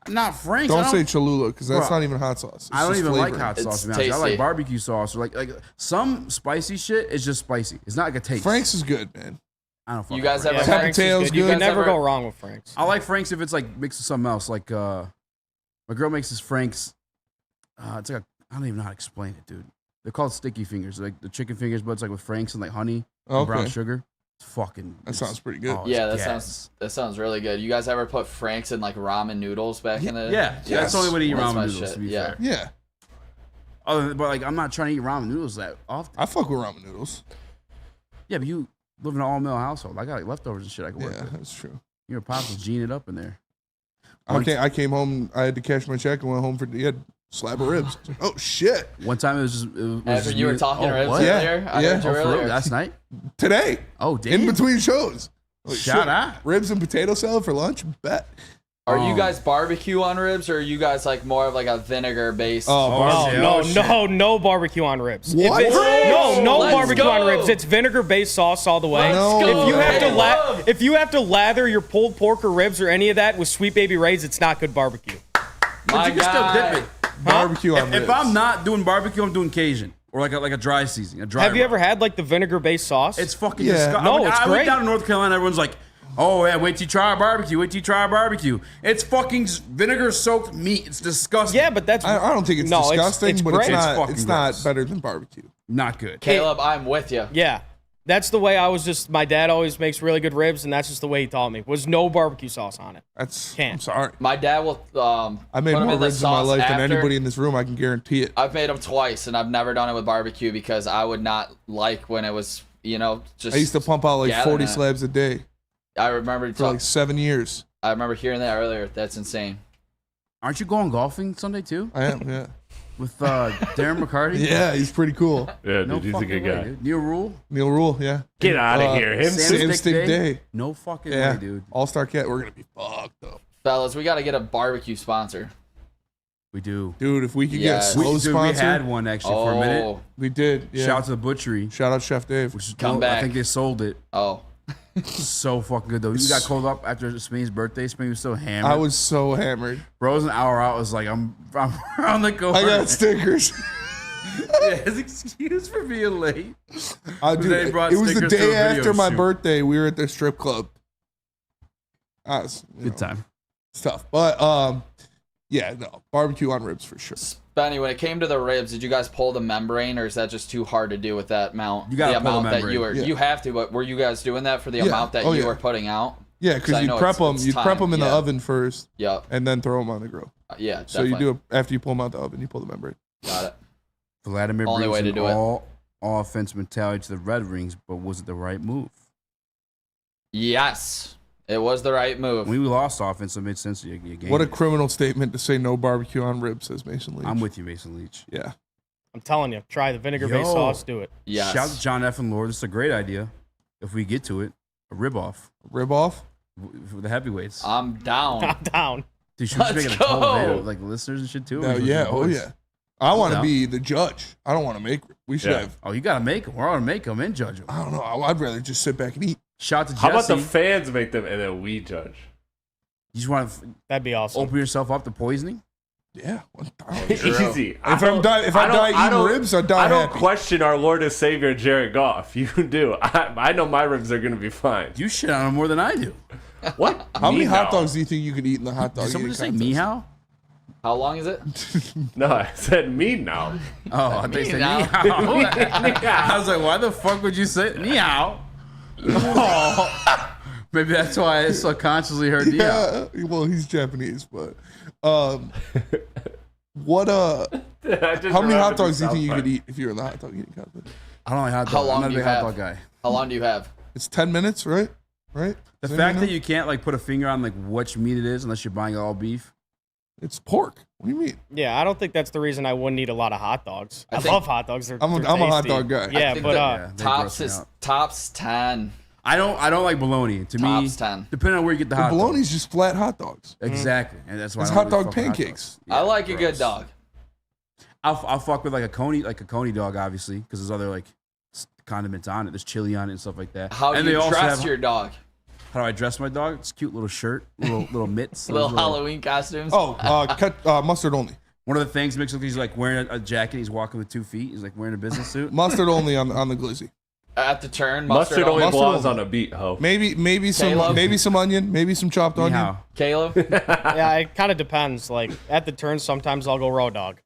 Not Frank's. Don't say Cholula, because that's not even hot sauce. It's I don't just even flavor. like hot sauce. It's I like tasty. barbecue sauce. Or like some spicy shit is just spicy. It's not like a taste. Frank's is good, man. I don't. You guys ever Yeah, had Frank's Tail's is good. You good. can never Ever- go wrong with Frank's. I like Frank's if it's like mixed with something else. Like my girl makes this Frank's. It's like I don't even know how to explain it, dude. They're called sticky fingers, like the chicken fingers, but it's like with Frank's and like honey and brown Okay. sugar. It's fucking. That sounds pretty good. Oh, Yeah, it's that sounds really good. You guys ever put Frank's in like ramen noodles back in the? Yeah, that's the only way to eat That's ramen my noodles. shit. To be Yeah. fair. Yeah. But like, I'm not trying to eat ramen noodles that often. I fuck with ramen noodles. Yeah, but you live in an all-male household. I got like leftovers and shit I can work Yeah, with. that's true. Your pops was geeing it up in there. I came home. I had to cash my check and went home for slab of ribs. I was like, oh shit! One time it was just. It was After just you were weird. talking ribs what? earlier, I heard you Oh, for real? earlier. Last night? Today. Oh, damn. In between shows. Like, Shout shit, out. Ribs and potato salad for lunch. Bet. Are you guys barbecue on ribs, or are you guys like more of like a vinegar based? No barbecue on ribs. What? If it's, no Let's barbecue go. on ribs. It's vinegar-based sauce all the way. No. If you have Hey, to love. if you have to lather your pulled pork or ribs or any of that with Sweet Baby Ray's, it's not good barbecue. My You can still guy. dip it. Barbecue on ribs. If I'm not doing barbecue, I'm doing Cajun or like a dry seasoning. A dry. Have you rub. ever had like the vinegar-based sauce? It's fucking Yeah. disgusting. No, it's I great. went down to North Carolina. Everyone's like, "Oh yeah, wait till you try our barbecue. Wait till you try our barbecue." It's fucking vinegar-soaked meat. It's disgusting. yeah, but that's I don't think it's No, it's- disgusting, it's but great. it's not. It's fucking It's not gross. better than barbecue. Not good. Caleb, I'm with you. yeah. That's the way I was just. My dad always makes really good ribs, and that's just the way he taught me. Was no barbecue sauce on it. That's. Can't. I'm sorry. My dad will. I made put 'em more in the ribs in my sauce life than after. anybody in this room. I can guarantee it. I've made them twice, and I've never done it with barbecue because I would not like when it was, just. I used to pump out like gathering 40 it. slabs a day I remember. for like 7 years. I remember hearing that earlier. That's insane. Aren't you going golfing Sunday too? I am. Yeah. With Darren McCarty? Yeah, he's pretty cool. Yeah, No dude, he's a fucking good way, guy. dude. Neil Rule? Neil Rule. Yeah. Get out of here. Him Sam Stick Day. No fucking Yeah. way, dude. All-Star Cat. We're gonna be fucked up, Fellas, we got to get a barbecue sponsor. We do. dude. If we could Yes. get slow Dude, we sponsor, had one actually for a minute. we did. Yeah. Shout out to the butchery. Shout out Chef Dave. Which is Come I back. think they sold it. Oh. So fucking good though. You got called up after Spain's birthday. Spain was so hammered. I was so hammered. Bro, it was an hour out. I was like, I'm on the go. I got stickers. Yeah, his excuse for being late. Dude, They brought it was the stickers to a day video after my shoot. birthday. We were at the strip club. Good time. It's tough, but yeah, no barbecue on ribs for sure. Benny, when it came to the ribs, did you guys pull the membrane, or is that just too hard to do with that amount? You gotta the pull the amount that membrane. you were. Yeah. You have to, but were you guys doing that for the Yeah. amount that Oh, you yeah. were putting out? Yeah, 'Cause because I you know prep it's- them. it's You prep time, them in the yeah. oven first, Yep. and then throw them on the grill. Yeah. So you definitely. do it after you pull them out the oven. You pull the membrane. Got it. Vladimir Only brings way to an do it. all offense mentality to the Red Wings, but was it the right move? Yes, it was the right move. When we lost offense, it made sense to your game. What a criminal statement to say no barbecue on ribs, says Mason Leach. I'm with you, Mason Leach. Yeah. I'm telling you, try the vinegar-based Yo. sauce. Do it. Yes. Shout out to John F. and Lord. This is a great idea. If we get to it, a rib off Rib off? for the heavyweights. I'm down. I'm down. Dude, should we make it a total video, like listeners and shit too? No, yeah, oh yeah. I want to be the judge. I don't want to make. We should have. Oh, you gotta make them. We're gonna make them and judge them. I don't know. I'd rather just sit back and eat. Shout out to Jesse. How about the fans make them and then we judge? You just want to That'd be awesome. Open yourself up to poisoning? Yeah. Easy. If I die eating ribs, I die I don't happy. question our Lord and Savior Jared Goff. You do. I know my ribs are gonna be fine. You shit on him more than I do. What? How many hot dogs do you think you could eat in the hot dog? Did someone eating just say contest? meow? How long is it? No, I said me now. Oh, I thought you said Meow. meow. I was like, why the fuck would you say meow? Oh. Maybe that's why I subconsciously heard meow. Yeah. Well, he's Japanese, but what how many hot dogs do you think you could eat if you're in the hot dog eating contest? I don't like hot dogs. How I'm long not a do you big hot have? dog guy. How long do you have? It's 10 minutes, right? Right? The Does fact anybody that know? you can't like put a finger on like which meat it is unless you're buying all beef. It's pork. What do you mean? Yeah, I don't think that's the reason I wouldn't eat a lot of hot dogs. I think- love hot dogs. I'm a hot tasty. dog guy. Yeah, I think but that they tops gross me is out. tops 10. I don't like bologna. To me, Tops 10. depending on where you get the hot Bologna's just flat hot dogs. dog. Exactly, and that's why It's I don't hot really dog fuck with hot pancakes. dogs. Yeah, I like a gross. good dog. I'll fuck with like a coney dog, obviously, because there's other like condiments on it. There's chili on it and stuff like that. How do and you they also dress have- your dog? How do I dress my dog? It's a cute little shirt, little mitts, Little those Halloween costumes. Oh, mustard only. One of the things makes it look like he's like wearing a jacket. He's walking with 2 feet. He's like wearing a business suit. Mustard only on the glizzy. At the turn, Mustard only Mustard belongs only. on a beat, ho. Maybe Caleb? some onion, maybe some chopped onion. Anyhow, Caleb? yeah, it kind of depends. Like at the turn, sometimes I'll go raw dog.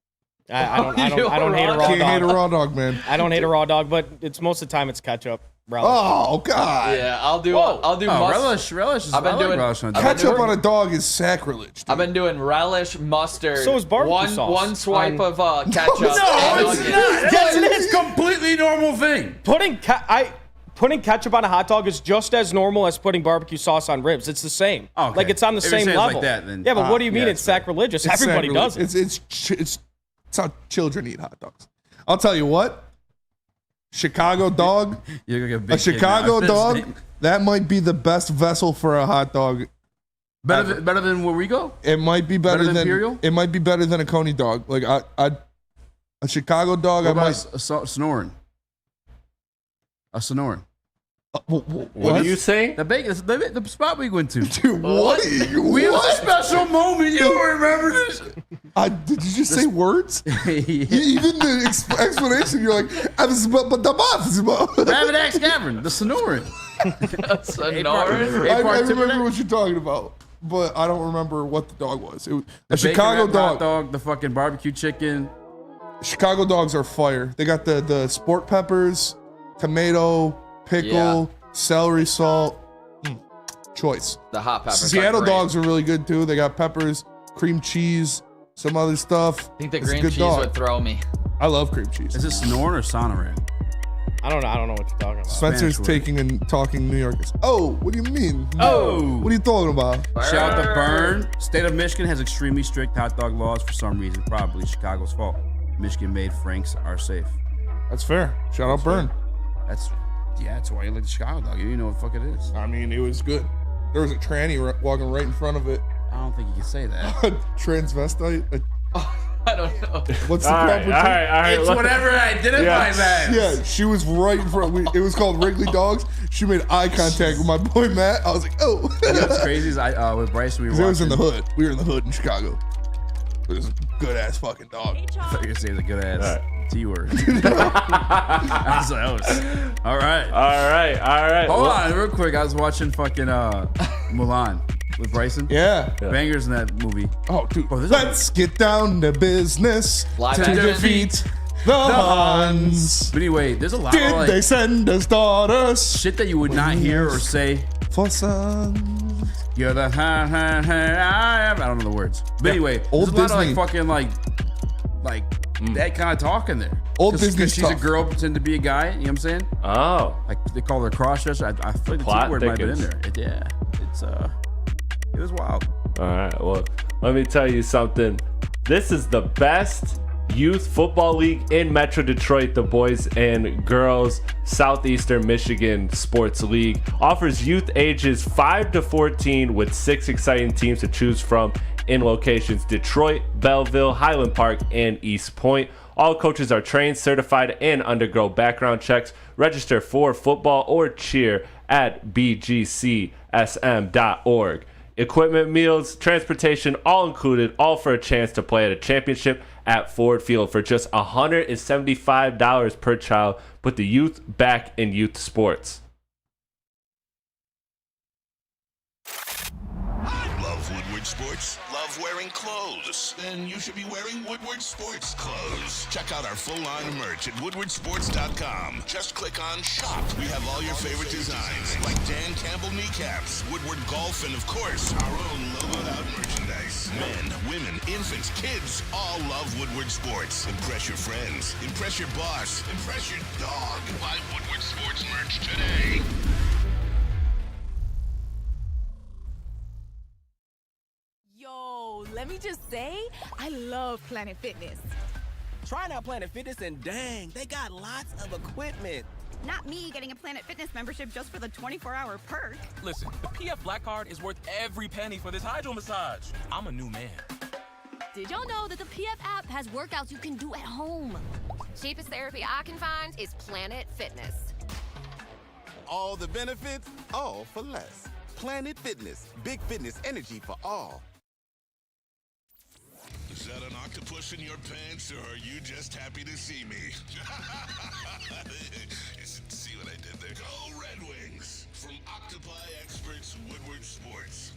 I don't hate a raw Can't hate a dog. raw dog, man. I don't hate a raw dog, but it's most of the time it's ketchup. Relish. Oh God! Yeah, I'll do mustard. relish. Is, I've been I like doing- relish on I've dog. been Ketchup on a dog is sacrilege. Dude. I've been doing relish, mustard. So is barbecue one, sauce. One swipe of ketchup. No, and it's onions. not. It's a completely normal thing. Putting ketchup on a hot dog is just as normal as putting barbecue sauce on ribs. It's the same. Okay. Like it's on the If you same say it's level. like that, then- yeah, but what do you mean yeah, it's it's fair. sacrilegious? It's Everybody sacrilege. does it. It's how children eat hot dogs. I'll tell you what. Chicago dog. You're like a big A Chicago kid now. dog. That might be the best vessel for a hot dog. Better than where we go. It might be better Better than than Imperial? It might be better than a Coney dog. Like a Chicago dog. What I about might. Sonoran? A Sonoran. What are you saying? The spot we went to. Dude, what? We have a special moment. You don't remember this? Did you just say words? Even the explanation, you're like, Rabbit Axe Cavern, the Sonoran. I remember what you're talking about, but I don't remember what the dog was. It was a Chicago Bacon wrapped hot dog. dog, the fucking barbecue chicken. Chicago dogs are fire. They got the sport peppers, tomato, pickle, celery salt. Choice. The hot peppers. Seattle are great. dogs are really good too. They got peppers, cream cheese, some other stuff. I think the It's a cream good cheese dog. would throw me. I love cream cheese. Is it Sonoran or Sonoran? I don't know what you're talking about. Spencer's Spanish word. taking and talking New Yorkers. Oh, what do you mean? Oh. What are you talking about? Shout out to Burn. State of Michigan has extremely strict hot dog laws for some reason. Probably Chicago's fault. Michigan-made Franks are safe. That's fair. Shout out Burn. That's why you like the Chicago dog. You know what the fuck it is. I mean, it was good. There was a tranny walking right in front of it. I don't think you can say that. Transvestite. I don't know. What's the All proper right, all right, all right. It's whatever identifies as. Yeah, she was right in front. It was called Wrigley Dogs. She made eye contact with my boy Matt. I was like, oh. You know what's crazy is with Bryce we were It was in the watching- hood. We were in the hood in Chicago. It was a good ass fucking dog. I thought you were gonna say it was a good ass T-word. I was like, all right. All right. Hold on, real quick. I was watching fucking Mulan with Bryson. Yeah. Bangers in that movie. Oh, dude. Bro, Let's get down to business Live to action. defeat the Huns. But anyway, there's a lot Did of like they send us daughters shit that you would not hear or say. for sons? You're the I don't know the words. But anyway, old there's a lot of Disney. like fucking like that kind of talk in there. Old 'Cause Disney's she's a tough. girl pretending to be a guy. You know what I'm saying? Oh. Like they call her cross-dresser. I feel like the Plot T word might have been in thickens. there. It was wild. All right. Well, let me tell you something. This is the best youth football league in Metro Detroit. The Boys and Girls Southeastern Michigan Sports League offers youth ages 5 to 14 with 6 exciting teams to choose from in locations Detroit, Belleville, Highland Park, and East Point. All coaches are trained, certified, and undergo background checks. Register for football or cheer at bgcsm.org. Equipment, meals, transportation, all included, all for a chance to play at a championship at Ford Field for just $175 per child. Put the youth back in youth sports. Love Woodward Sports? Love wearing clothes? Then you should be wearing Woodward Sports clothes. Check out our full line of merch at woodwardsports.com. Just click on shop. We have all your favorite designs, like Dan Campbell kneecaps, Woodward golf, and of course, our own logoed out merchandise. Men, women, infants, kids all love Woodward Sports. Impress your friends. Impress your boss. Impress your dog. Buy Woodward Sports merch today. Yo, let me just say, I love Planet Fitness. Trying out Planet Fitness and dang, they got lots of equipment. Not me getting a Planet Fitness membership just for the 24-hour perk. Listen, the PF Black Card is worth every penny for this hydro massage. I'm a new man. Did y'all know that the PF app has workouts you can do at home? Cheapest therapy I can find is Planet Fitness. All the benefits, all for less. Planet Fitness, big fitness energy for all. Is that an octopus in your pants, or are you just happy to see me? See what I did there? Go Red Wings! From Octopi Experts, Woodward Sports.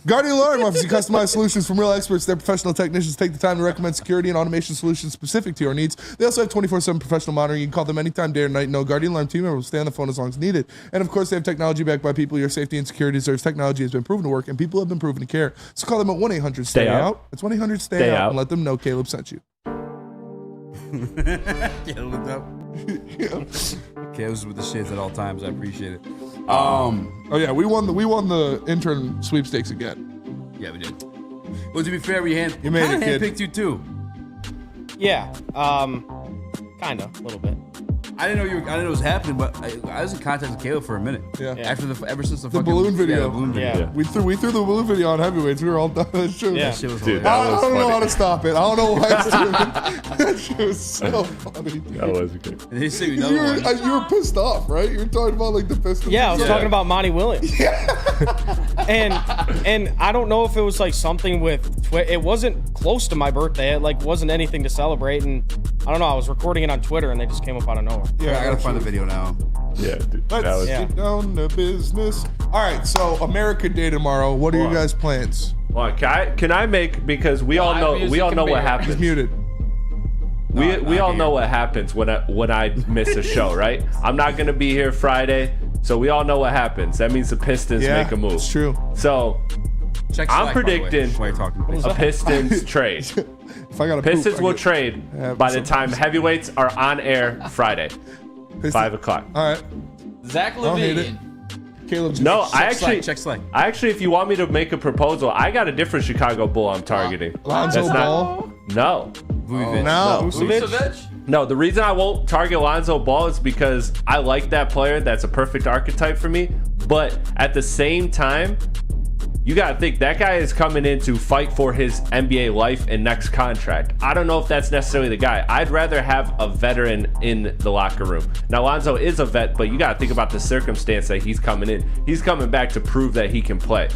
Guardian Alarm offers you customized solutions from real experts. Their professional technicians take the time to recommend security and automation solutions specific to your needs. They also have 24/7 professional monitoring. You can call them anytime, day or night. No Guardian Alarm team member will stay on the phone as long as needed. And of course, they have technology backed by people. Your safety and security deserves. Technology has been proven to work, and people have been proven to care. So call them at 1-800-STAY-OUT. It's 1-800-STAY-OUT, and let them know Caleb sent you. Caleb up. Caleb's with the shits at all times. I appreciate it. Oh yeah, we won the intern sweepstakes again. Yeah, we did. Well, to be fair, we you made it, kid. Picked you too. Yeah, kind of, a little bit. I didn't know it was happening, but I was in contact with Caleb for a minute. Yeah. Ever since the balloon video. Yeah, the balloon video. Yeah. We threw the balloon video on heavyweights. We were all done. That shit was Dude, I don't know how to stop it. I don't know why it's doing it. That shit was so funny. That was good. And they say another one. You were pissed off, right? You were talking about like the Pistons. Yeah, I was talking about Monty Williams. and I don't know if it was like something with Twitter. It wasn't close to my birthday. It like wasn't anything to celebrate. And I don't know. I was recording it on Twitter, and they just came up out of nowhere. Yeah, I gotta find the video now. Yeah, dude. Let's get down to business. All right, so America Day tomorrow. What are your guys' plans? Well, can I make, because we all know what happens. He's muted. We all know what happens when I miss a show, right? I'm not gonna be here Friday, so we all know what happens. That means the Pistons make a move. It's true. So Check I'm Slack, predicting a Pistons trade. If I got Pistons will trade by the time heavyweights are on air Friday, 5 o'clock. All right. Zach LaVine. Caleb. No, check Slack. Actually, if you want me to make a proposal, I got a different Chicago Bull I'm targeting. Lonzo Ball? No. Vucevic? No, the reason I won't target Lonzo Ball is because I like that player. That's a perfect archetype for me. But at the same time, you got to think that guy is coming in to fight for his NBA life and next contract. I don't know if that's necessarily the guy. I'd rather have a veteran in the locker room. Now, Lonzo is a vet, but you got to think about the circumstance that he's coming in. He's coming back to prove that he can play.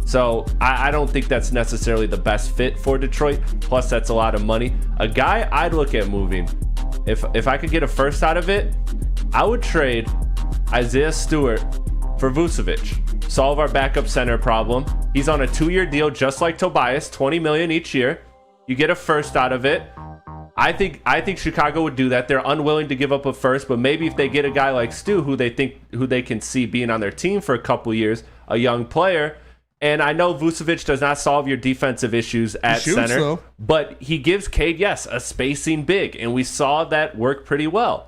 So I don't think that's necessarily the best fit for Detroit. Plus, that's a lot of money. A guy I'd look at moving, if I could get a first out of it, I would trade Isaiah Stewart for Vucevic. Solve our backup center problem. He's on a 2-year deal just like Tobias, $20 million each year. You get a first out of it. I think Chicago would do that. They're unwilling to give up a first, but maybe if they get a guy like Stu who they can see being on their team for a couple years, a young player. And I know Vucevic does not solve your defensive issues at center, but he gives Cade, a spacing big, and we saw that work pretty well.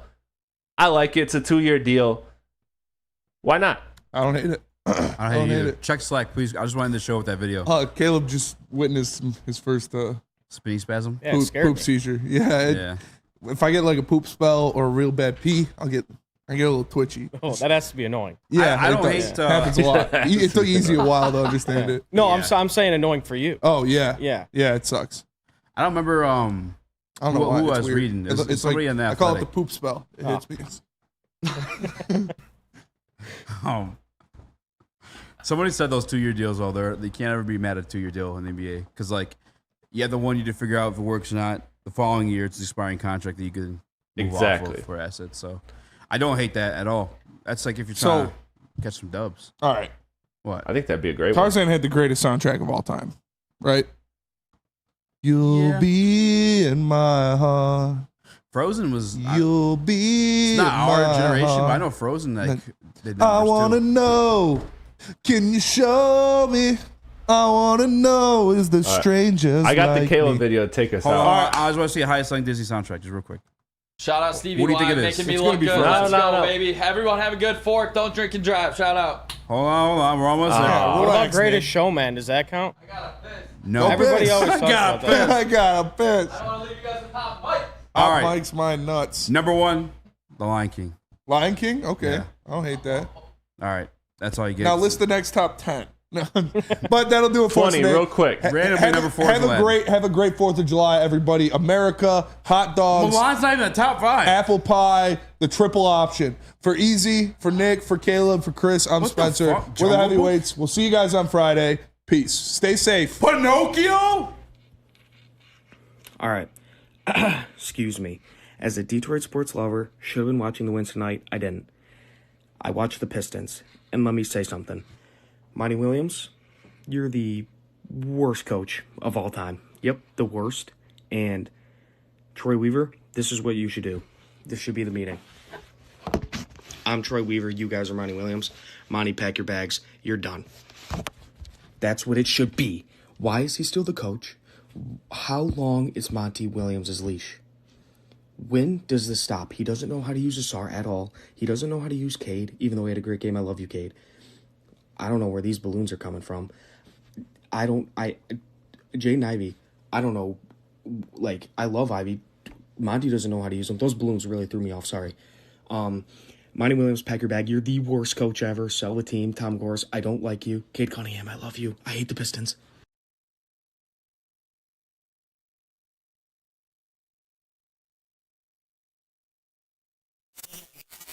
I like it. It's a 2-year deal. Why not? I don't hate it. I don't hate it. Check Slack, please. I just wanted to show with that video. Caleb just witnessed his first spinning spasm. Poop seizure. Yeah. If I get like a poop spell or a real bad pee, I'll get I get a little twitchy. Oh, that has to be annoying. Yeah, I don't it does. hate, happens a lot. It took easy a while to understand it. No, I'm saying annoying for you. Oh yeah, Yeah. It sucks. I don't remember. I don't know why. Who I It's was weird. reading. It's Somebody like, in the I call it the Athletic. poop spell. It hits me. Somebody said those 2-year deals. Well, they can't ever be mad at a 2-year deal in the NBA because, like, you have the one year to figure out if it works or not. The following year, it's an expiring contract that you could move off of for assets. So, I don't hate that at all. That's like if you're trying to catch some dubs. All right. What? I think that'd be a great one. Tarzan had the greatest soundtrack of all time, right? You'll be in my heart. Frozen was. You'll be. It's not in our my generation, but I heart. know Frozen. Like, they did I numbers, want to too. know. Can you show me? I want to know. Is the strangers? I got like the Caleb me? video to take us Hold out. on, I just want to see a highest selling Disney soundtrack, just real quick. Shout out Stevie What do you think Wine, it is? making me It's look gonna be good. Frozen. Let's go, baby. Everyone have a good Fourth. Don't drink and drive. Shout out. Hold on. We're almost there. What about Relax, Greatest Showman? Does that count? No. Everybody always talks about that. I got a piss. I don't want to leave you guys with hot mic. All right. Mike's my nuts. Number 1, The Lion King. Lion King? Okay. Yeah. I don't hate that. All right. That's all you get. Now list the next top 10. But that'll do it for us 20, today. real quick. Randomly, number 4 is Have a Aladdin. great 4th of July, everybody. America, hot dogs, Mulan's not even in the top 5. apple pie, the triple option. For Easy, for Nick, for Caleb, for Chris, I'm What the Spencer. fuck? We're the Jungle Book? heavyweights. We'll see you guys on Friday. Peace. Stay safe. Pinocchio? All right. Excuse me. As a Detroit sports lover, should have been watching the wins tonight. I didn't. I watched the Pistons. And let me say something. Monty Williams, you're the worst coach of all time. Yep, the worst. And Troy Weaver, this is what you should do. This should be the meeting. I'm Troy Weaver. You guys are Monty Williams. Monty, pack your bags. You're done. That's what it should be. Why is he still the coach? How long is Monty Williams' leash? When does this stop? He doesn't know how to use a SAR at all. He doesn't know how to use Cade, even though he had a great game. I love you, Cade. I don't know where these balloons are coming from. Jaden Ivey, I don't know. Like, I love Ivy. Monty doesn't know how to use them. Those balloons really threw me off. Sorry. Monty Williams, pack your bag. You're the worst coach ever. Sell the team. Tom Gores, I don't like you. Cade Cunningham, I love you. I hate the Pistons.